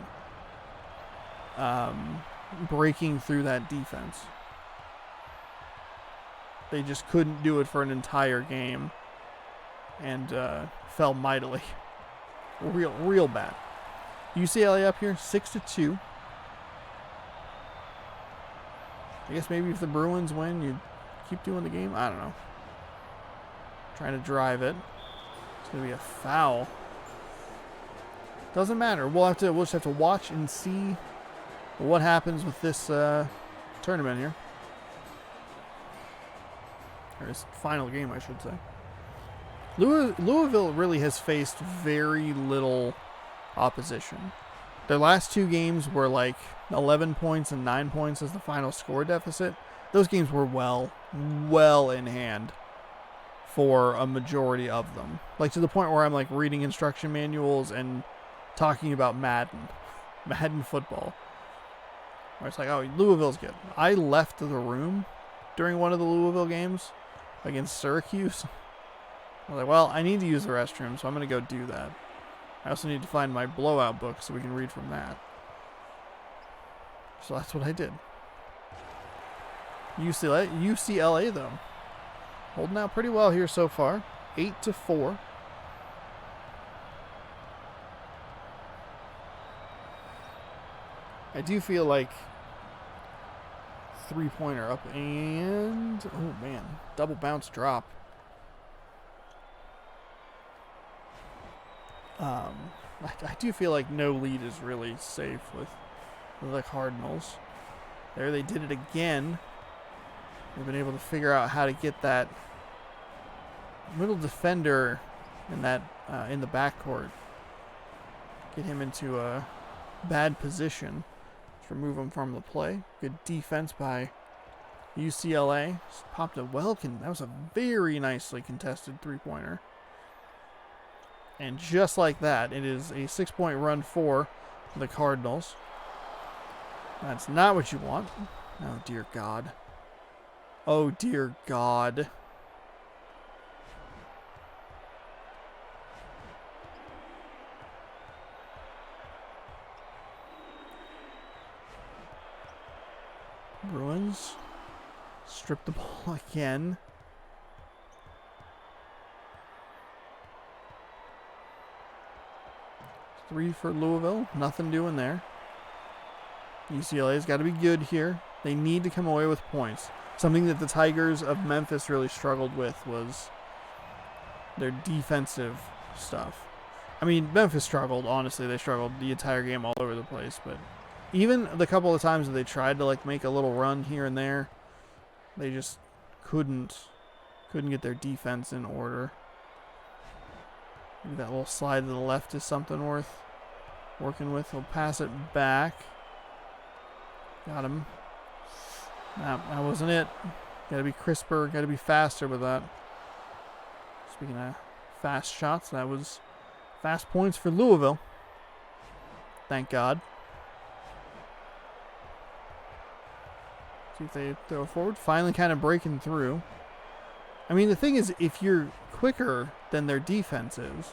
breaking through that defense. They just couldn't do it for an entire game and fell mightily. Real bad. UCLA up here, 6-2. I guess maybe if the Bruins win, you keep doing the game. I don't know. Trying to drive it. It's going to be a foul. Doesn't matter. We'll just have to watch and see what happens with this tournament here. Or this final game, I should say. Louisville really has faced very little opposition. Their last two games were like 11 points and 9 points as the final score deficit. Those games were well in hand for a majority of them. Like to the point where I'm like reading instruction manuals and talking about Madden football. Where it's like, oh, Louisville's good. I left the room during one of the Louisville games against Syracuse. I was like, well, I need to use the restroom, so I'm going to go do that. I also need to find my blowout book so we can read from that. So that's what I did. UCLA though, holding out pretty well here so far. 8-4. I do feel like three-pointer up and, oh man, double bounce drop. I do feel like no lead is really safe with the Cardinals. There they did it again. They've been able to figure out how to get that middle defender in that in the backcourt. Get him into a bad position. Just remove him from the play. Good defense by UCLA. Just popped it well. That was a very nicely contested three-pointer. And just like that, it is a 6-point run for the Cardinals. That's not what you want. Oh, dear God. Oh, dear God. Bruins strip the ball again. Three for Louisville. Nothing doing there. UCLA's got to be good here. They need to come away with points. Something that the Tigers of Memphis really struggled with was their defensive stuff. I mean, Memphis struggled. Honestly, they struggled the entire game all over the place. But even the couple of times that they tried to like make a little run here and there, they just couldn't get their defense in order. Maybe that little slide to the left is something worth working with. He'll pass it back. Got him. That wasn't it. Got to be crisper. Got to be faster with that. Speaking of fast shots, that was fast points for Louisville. Thank God. See if they throw forward. Finally kind of breaking through. I mean, the thing is, if you're quicker than their defense is,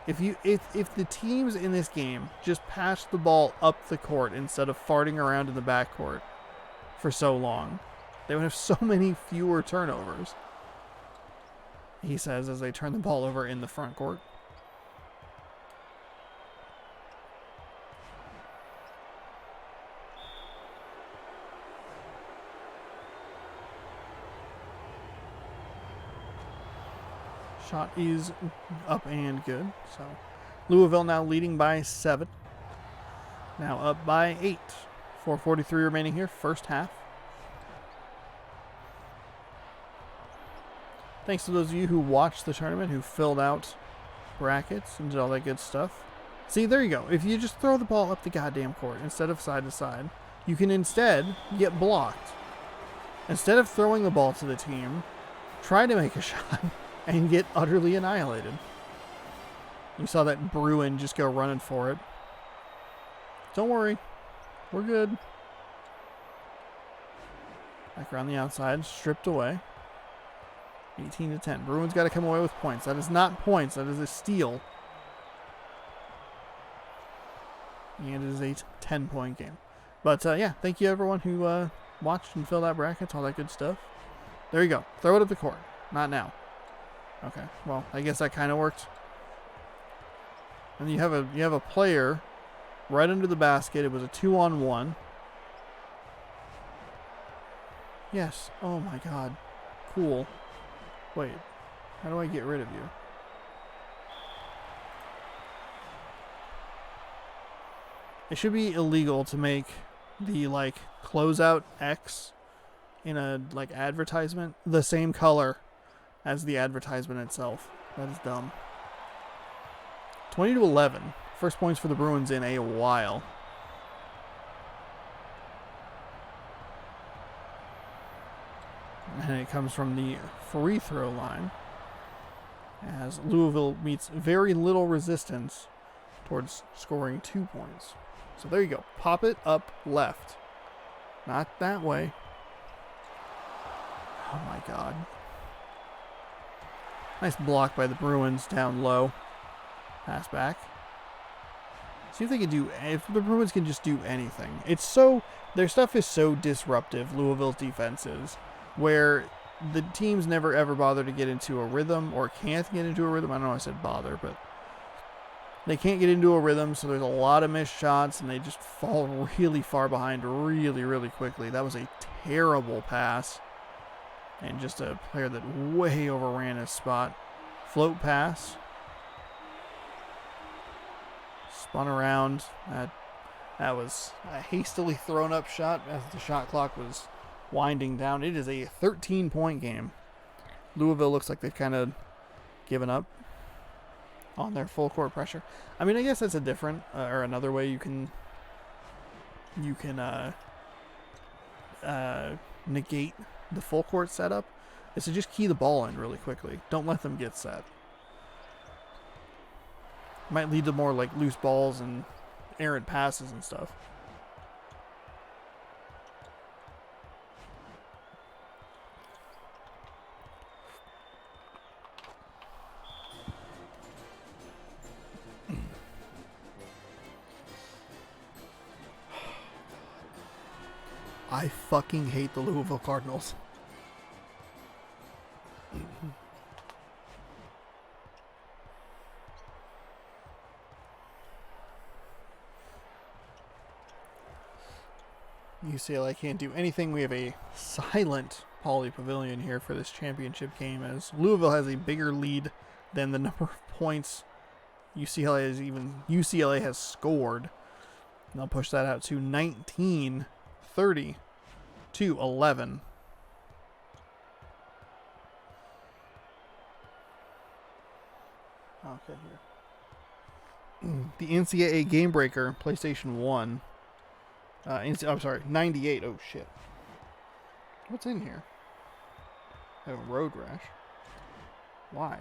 if the teams in this game just pass the ball up the court instead of farting around in the backcourt for so long, they would have so many fewer turnovers. He says as they turn the ball over in the front court. Shot is up and good. So Louisville now leading by 7. Now up by 8. 4:43 remaining here, first half. Thanks to those of you who watched the tournament, who filled out brackets and did all that good stuff. See, there you go. If you just throw the ball up the goddamn court instead of side to side, you can instead get blocked. Instead of throwing the ball to the team, try to make a shot and get utterly annihilated. You saw that Bruin just go running for it. Don't worry. We're good. Back around the outside, stripped away. 18-10. Bruins got to come away with points. That is not points. That is a steal. And it is a 10-point game. But, yeah, thank you everyone who watched and filled out brackets, all that good stuff. There you go. Throw it at the court. Not now. Okay. Well, I guess that kind of worked. And you have a player right under the basket. It was a 2-on-1. Yes. Oh my god. Cool. Wait. How do I get rid of you? It should be illegal to make the closeout X in a advertisement the same color as the advertisement itself. That is dumb. 20-11. First points for the Bruins in a while. And it comes from the free throw line as Louisville meets very little resistance towards scoring 2 points. So there you go. Pop it up left. Not that way. Oh my god. Nice block by the Bruins down low. Pass back. See if they can do, if the Bruins can just do anything. It's so, their stuff is so disruptive, Louisville's defense is, where the teams never ever bother to get into a rhythm or can't get into a rhythm. I don't know I said bother, but they can't get into a rhythm, so there's a lot of missed shots, and they just fall really far behind really, really quickly. That was a terrible pass, and just a player that way overran his spot. Float pass. Spun around. That was a hastily thrown up shot as the shot clock was winding down. It is a 13-point game. Louisville looks like they've kind of given up on their full court pressure. I mean, I guess that's a different or another way you can negate the full court setup is to just key the ball in really quickly. Don't let them get set. Might lead to more loose balls and errant passes and stuff. I fucking hate the Louisville Cardinals. UCLA can't do anything. We have a silent Pauley Pavilion here for this championship game as Louisville has a bigger lead than the number of points UCLA has scored. And they'll push that out to 19-30 to 11. Okay, here. The NCAA Game Breaker, PlayStation 1. I'm sorry, 98. Oh, shit. What's in here? I have a road rash. Why?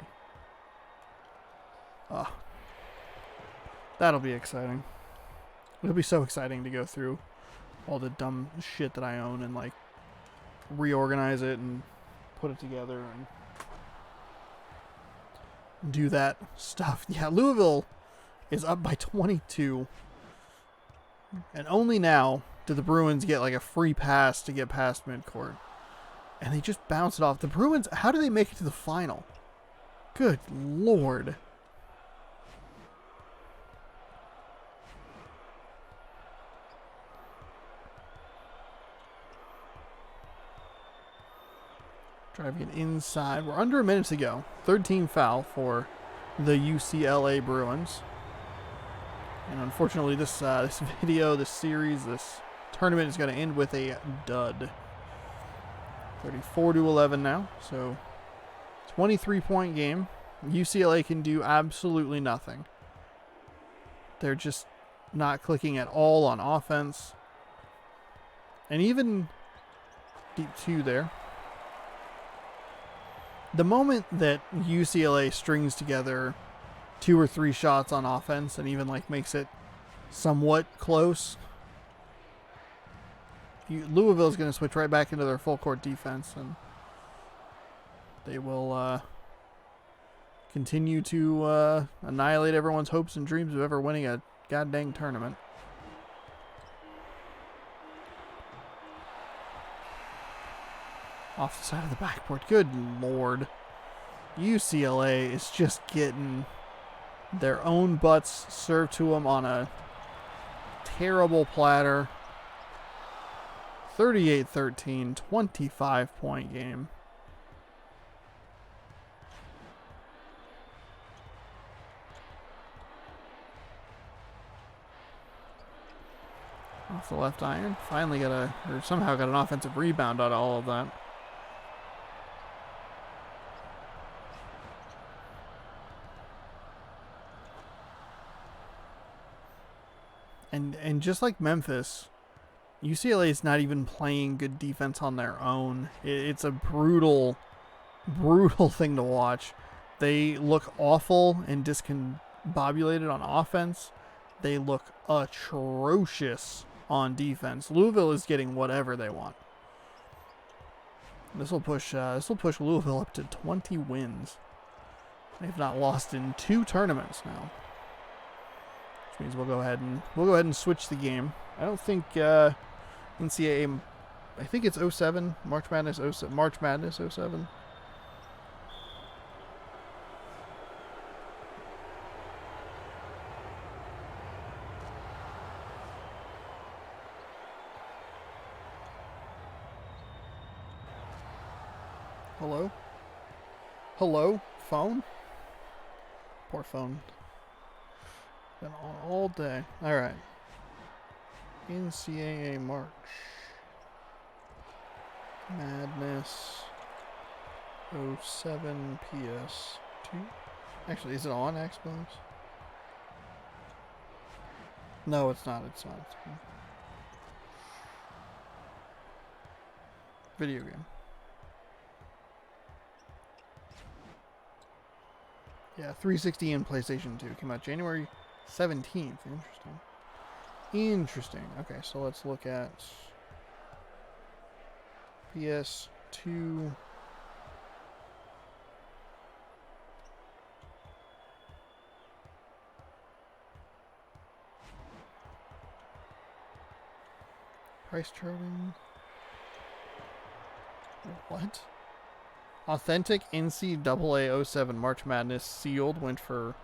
That'll be exciting. It'll be so exciting to go through all the dumb shit that I own and reorganize it and put it together and do that stuff. Yeah, Louisville is up by 22. And only now did the Bruins get a free pass to get past midcourt. And they just bounce it off. The Bruins, how do they make it to the final? Good Lord. Driving it inside. We're under a minute to go. 13 foul for the UCLA Bruins. And unfortunately, this video, this series, this tournament is going to end with a dud. 34-11 now. So, 23-point game. UCLA can do absolutely nothing. They're just not clicking at all on offense. And even deep two there. The moment that UCLA strings together 2 or 3 shots on offense and even like makes it somewhat close, Louisville's going to switch right back into their full court defense, and they will continue to annihilate everyone's hopes and dreams of ever winning a goddamn tournament. Off the side of the backboard. Good Lord. UCLA is just getting their own butts served to them on a terrible platter. 38-13, 25-point game. Off the left iron. Finally somehow got an offensive rebound out of all of that. And just like Memphis, UCLA is not even playing good defense on their own. It's a brutal, brutal thing to watch. They look awful and discombobulated on offense. They look atrocious on defense. Louisville is getting whatever they want. This will push Louisville up to 20 wins. They've not lost in 2 tournaments now. Which means we'll go ahead and switch the game. I don't think NCAA, I think it's 07, March Madness 07. Hello? Hello? Phone? Poor phone. Been on all day. Alright. NCAA March Madness 07 PS2. Actually, is it on Xbox? No, it's not. It's not. Video game. Yeah, 360 and PlayStation 2 came out January 17th. Interesting. Okay, so let's look at PS2. Price charting. What? Authentic NCAA 07 March Madness sealed went for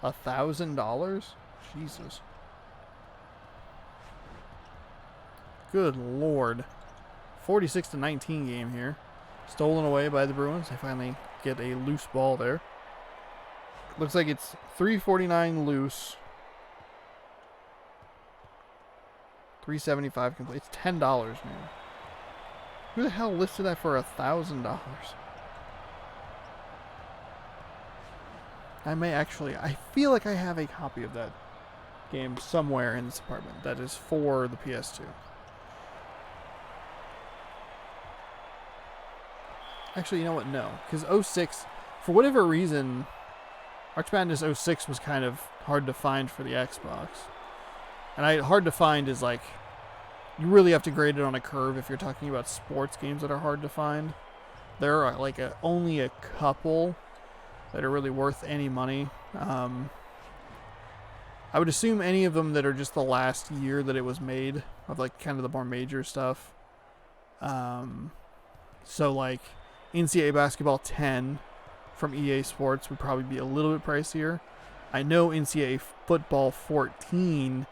$1,000? Jesus. Good Lord. 46-19 game here. Stolen away by the Bruins. They finally get a loose ball there. Looks like it's 349 loose. 375 complete. It's $10 now. Who the hell listed that for $1,000? I feel like I have a copy of that game somewhere in this apartment that is for the PS2. Actually, you know what? No. Because 06, for whatever reason, March Madness 06 was kind of hard to find for the Xbox. And hard to find is like, you really have to grade it on a curve if you're talking about sports games that are hard to find. There are like only a couple that are really worth any money. I would assume any of them that are just the last year that it was made, of like kind of the more major stuff. So like NCAA Basketball 10 from EA Sports would probably be a little bit pricier. I know NCAA Football 14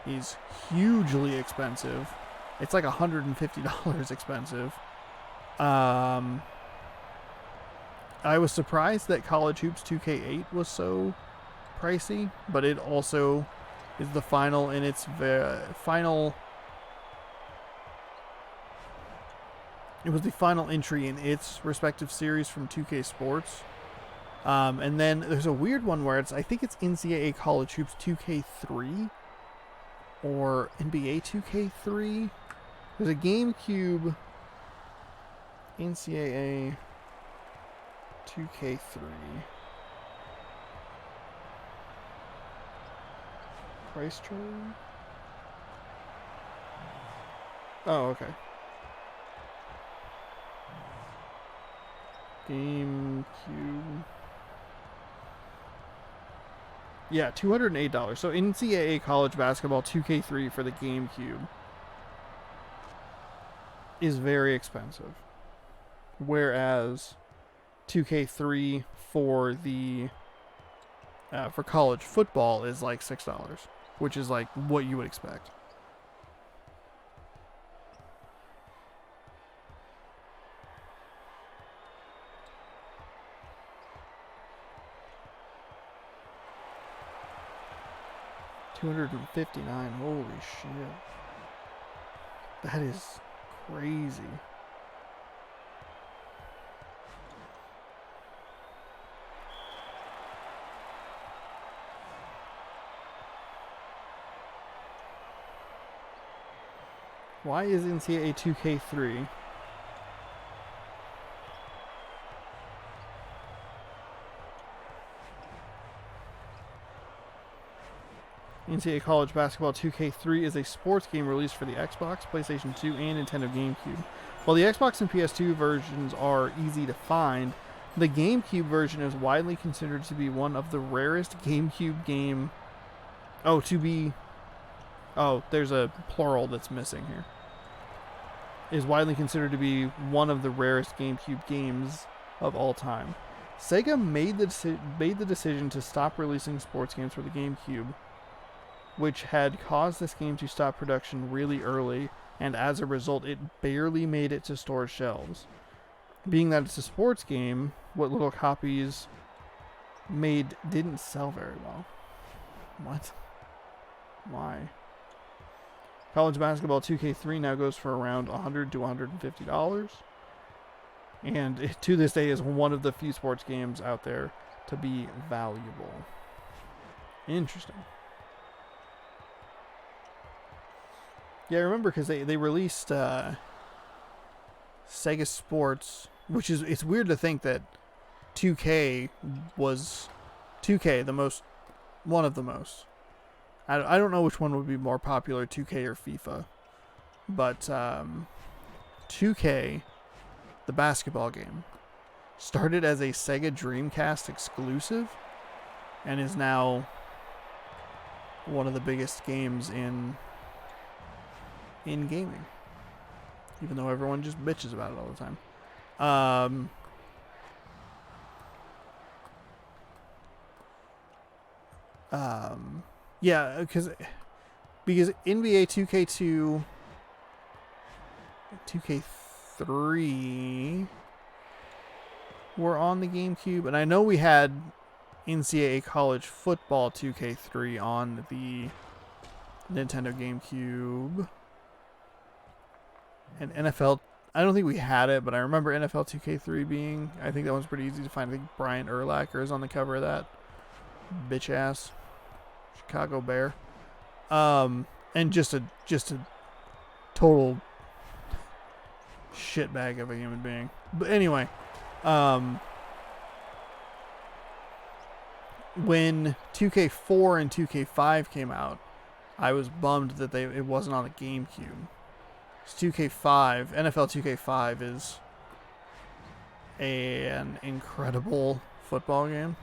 is hugely expensive. It's like $150 expensive. I was surprised that College Hoops 2K8 was so pricey, but it also is the final in its final. It was the final entry in its respective series from 2K Sports. And then there's a weird one where I think it's NCAA College Hoops 2K3 or NBA 2K3. There's a GameCube NCAA 2K3. Price chart? Oh, okay. GameCube. Yeah, $208. So NCAA College Basketball 2K3 for the GameCube is very expensive. Whereas 2K3 for the for college football is like $6, which is like what you would expect. $259. Holy shit. That is crazy. Why is NCAA 2K3? NCAA College Basketball 2K3 is a sports game released for the Xbox, PlayStation 2, and Nintendo GameCube. While the Xbox and PS2 versions are easy to find, the GameCube version is widely considered to be one of the rarest GameCube game... Oh, there's a plural that's missing here. Is widely considered to be one of the rarest GameCube games of all time. Sega made the decision to stop releasing sports games for the GameCube, which had caused this game to stop production really early, and as a result, it barely made it to store shelves. Being that it's a sports game, what little copies made didn't sell very well. What? Why? College Basketball 2K3 now goes for around $100 to $150, and to this day is one of the few sports games out there to be valuable. Interesting. Yeah, I remember because they released Sega Sports, which is, it's weird to think that 2K was one of the most. I don't know which one would be more popular, 2K or FIFA, but 2K, the basketball game, started as a Sega Dreamcast exclusive and is now one of the biggest games in gaming, even though everyone just bitches about it all the time. Yeah, because NBA 2K2, 2K3 were on the GameCube, and I know we had NCAA College Football 2K3 on the Nintendo GameCube. And NFL, I don't think we had it, but I remember NFL 2K3 being, I think that one's pretty easy to find. I think Brian Urlacher is on the cover of that. Bitch ass Chicago Bear. And just a total shitbag of a human being. But anyway, when 2K4 and 2K5 came out, I was bummed that it wasn't on the GameCube. 2K5, NFL 2K5 is an incredible football game,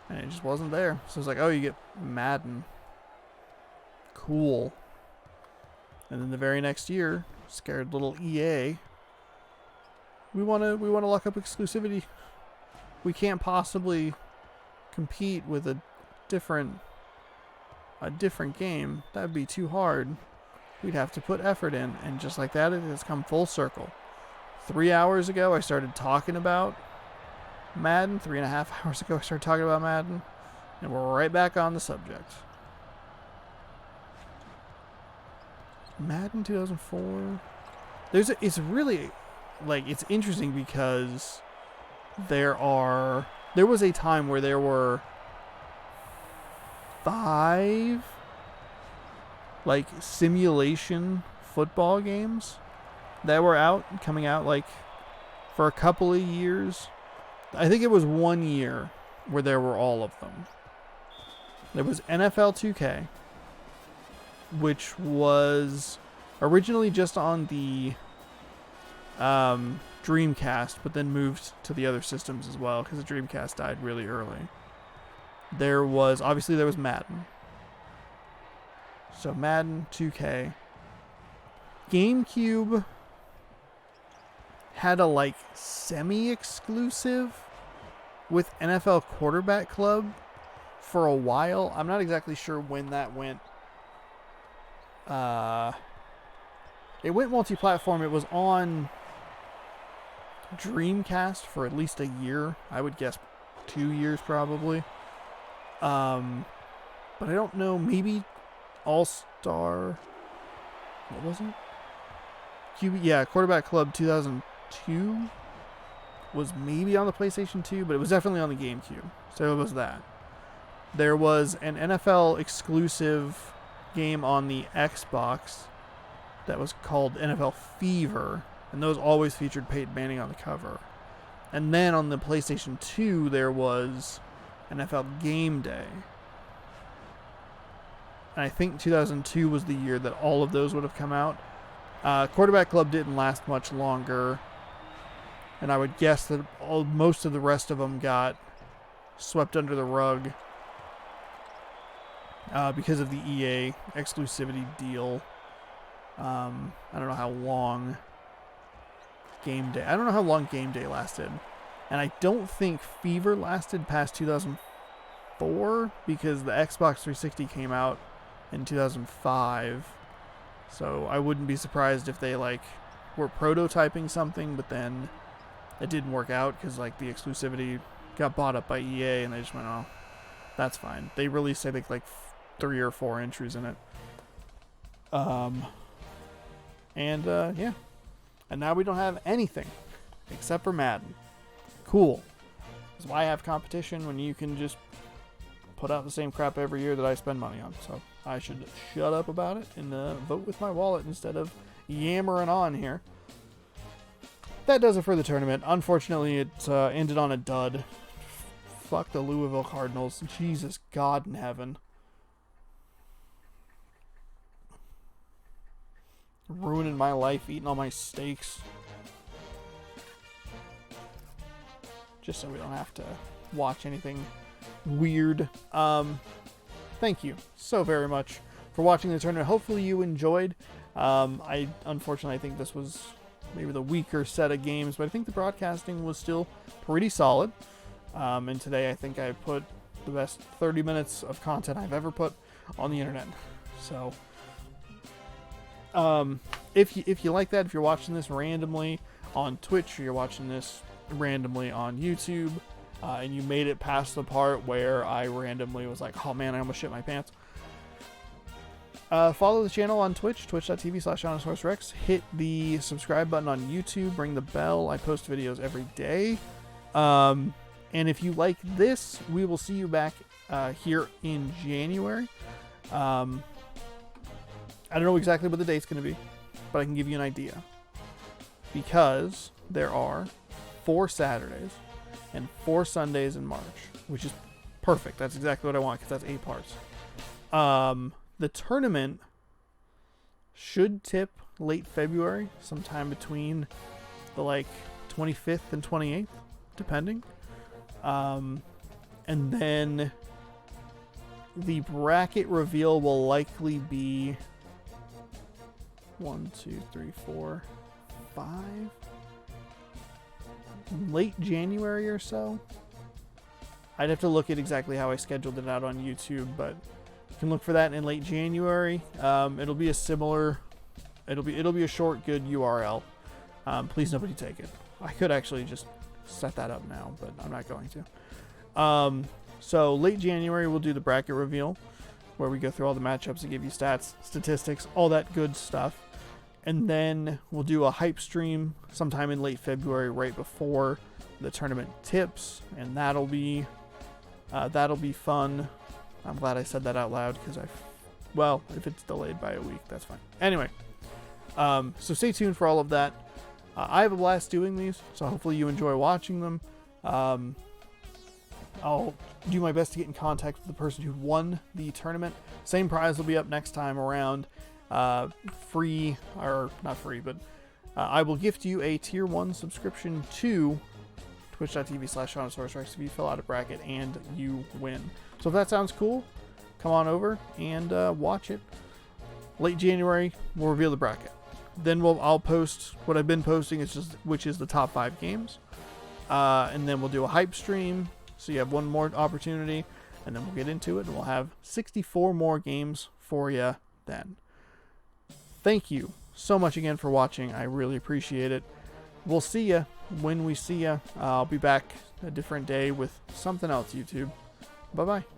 and it just wasn't there. So it's like, oh, you get Madden, cool. And then the very next year, scared little EA, we want to lock up exclusivity. We can't possibly compete with a different game. That'd be too hard. We'd have to put effort in, and just like that, it has come full circle. 3 hours ago, I started talking about Madden. 3.5 hours ago I started talking about Madden. And we're right back on the subject. Madden 2004. It's really, like, it's interesting because there was a time where there were 5 like simulation football games that were coming out like for a couple of years. I think it was 1 year where there were all of them. There was NFL 2K, which was originally just on the Dreamcast, but then moved to the other systems as well because the Dreamcast died really early. There was Madden. So Madden 2K. GameCube had a like semi-exclusive with NFL Quarterback Club for a while. I'm not exactly sure when that went. It went multi-platform. It was on Dreamcast for at least a year. I would guess 2 years probably. But I don't know. Maybe All-Star. What was it? Quarterback Club 2002 was maybe on the PlayStation 2, but it was definitely on the GameCube. So it was that. There was an NFL exclusive game on the Xbox that was called NFL Fever, and those always featured Peyton Manning on the cover. And then on the PlayStation 2, there was NFL Game Day. And I think 2002 was the year that all of those would have come out. Quarterback Club didn't last much longer, and I would guess that most of the rest of them got swept under the rug because of the EA exclusivity deal. I don't know how long Game Day lasted. And I don't think Fever lasted past 2004 because the Xbox 360 came out in 2005. So I wouldn't be surprised if they were prototyping something, but then it didn't work out because the exclusivity got bought up by EA and they just went, oh, that's fine. They released I think 3 or 4 entries in it. And now we don't have anything except for Madden. Cool. That's why I have competition when you can just put out the same crap every year that I spend money on. So I should shut up about it and vote with my wallet instead of yammering on here. That does it for the tournament. Unfortunately, it ended on a dud. Fuck the Louisville Cardinals. Jesus God in heaven. Ruining my life, eating all my steaks. Just so we don't have to watch anything weird. Thank you so very much for watching the tournament. Hopefully you enjoyed. Unfortunately, I think this was maybe the weaker set of games, but I think the broadcasting was still pretty solid. And today I think I put the best 30 minutes of content I've ever put on the internet. So if you like that, if you're watching this randomly on Twitch or you're watching this randomly on YouTube, and you made it past the part where I randomly was like, oh man, I almost shit my pants, follow the channel on Twitch, twitch.tv/JohnSourceRex. Hit the subscribe button on YouTube, ring the bell. I post videos every day. And if you like this, we will see you back here in January. I don't know exactly what the date's going to be, but I can give you an idea. Because there are 4 Saturdays and 4 Sundays in March, which is perfect. That's exactly what I want, because that's 8 parts. The tournament should tip late February, sometime between the 25th and 28th, depending. And then the bracket reveal will likely be 1, 2, 3, 4, 5. Late January or so. I'd have to look at exactly how I scheduled it out on YouTube, but you can look for that in late January. It'll be a similar. It'll be a short, good URL. Please nobody take it. I could actually just set that up now, but I'm not going to. So late January, we'll do the bracket reveal, where we go through all the matchups and give you stats, statistics, all that good stuff. And then we'll do a hype stream sometime in late February, right before the tournament tips, and that'll be fun. I'm glad I said that out loud, because well, if it's delayed by a week, that's fine. Anyway, so stay tuned for all of that. I have a blast doing these, so hopefully you enjoy watching them. I'll do my best to get in contact with the person who won the tournament. Same prize will be up next time around. Free, or not free, but I will gift you a tier 1 subscription to twitch.tv/SeanSourceRex if you fill out a bracket and you win. So if that sounds cool, come on over and watch it. Late January, we'll reveal the bracket. Then I'll post what I've been posting, which is the top 5 games. And then we'll do a hype stream, so you have one more opportunity, and then we'll get into it, and we'll have 64 more games for you then. Thank you so much again for watching. I really appreciate it. We'll see you when we see you. I'll be back a different day with something else, YouTube. Bye-bye.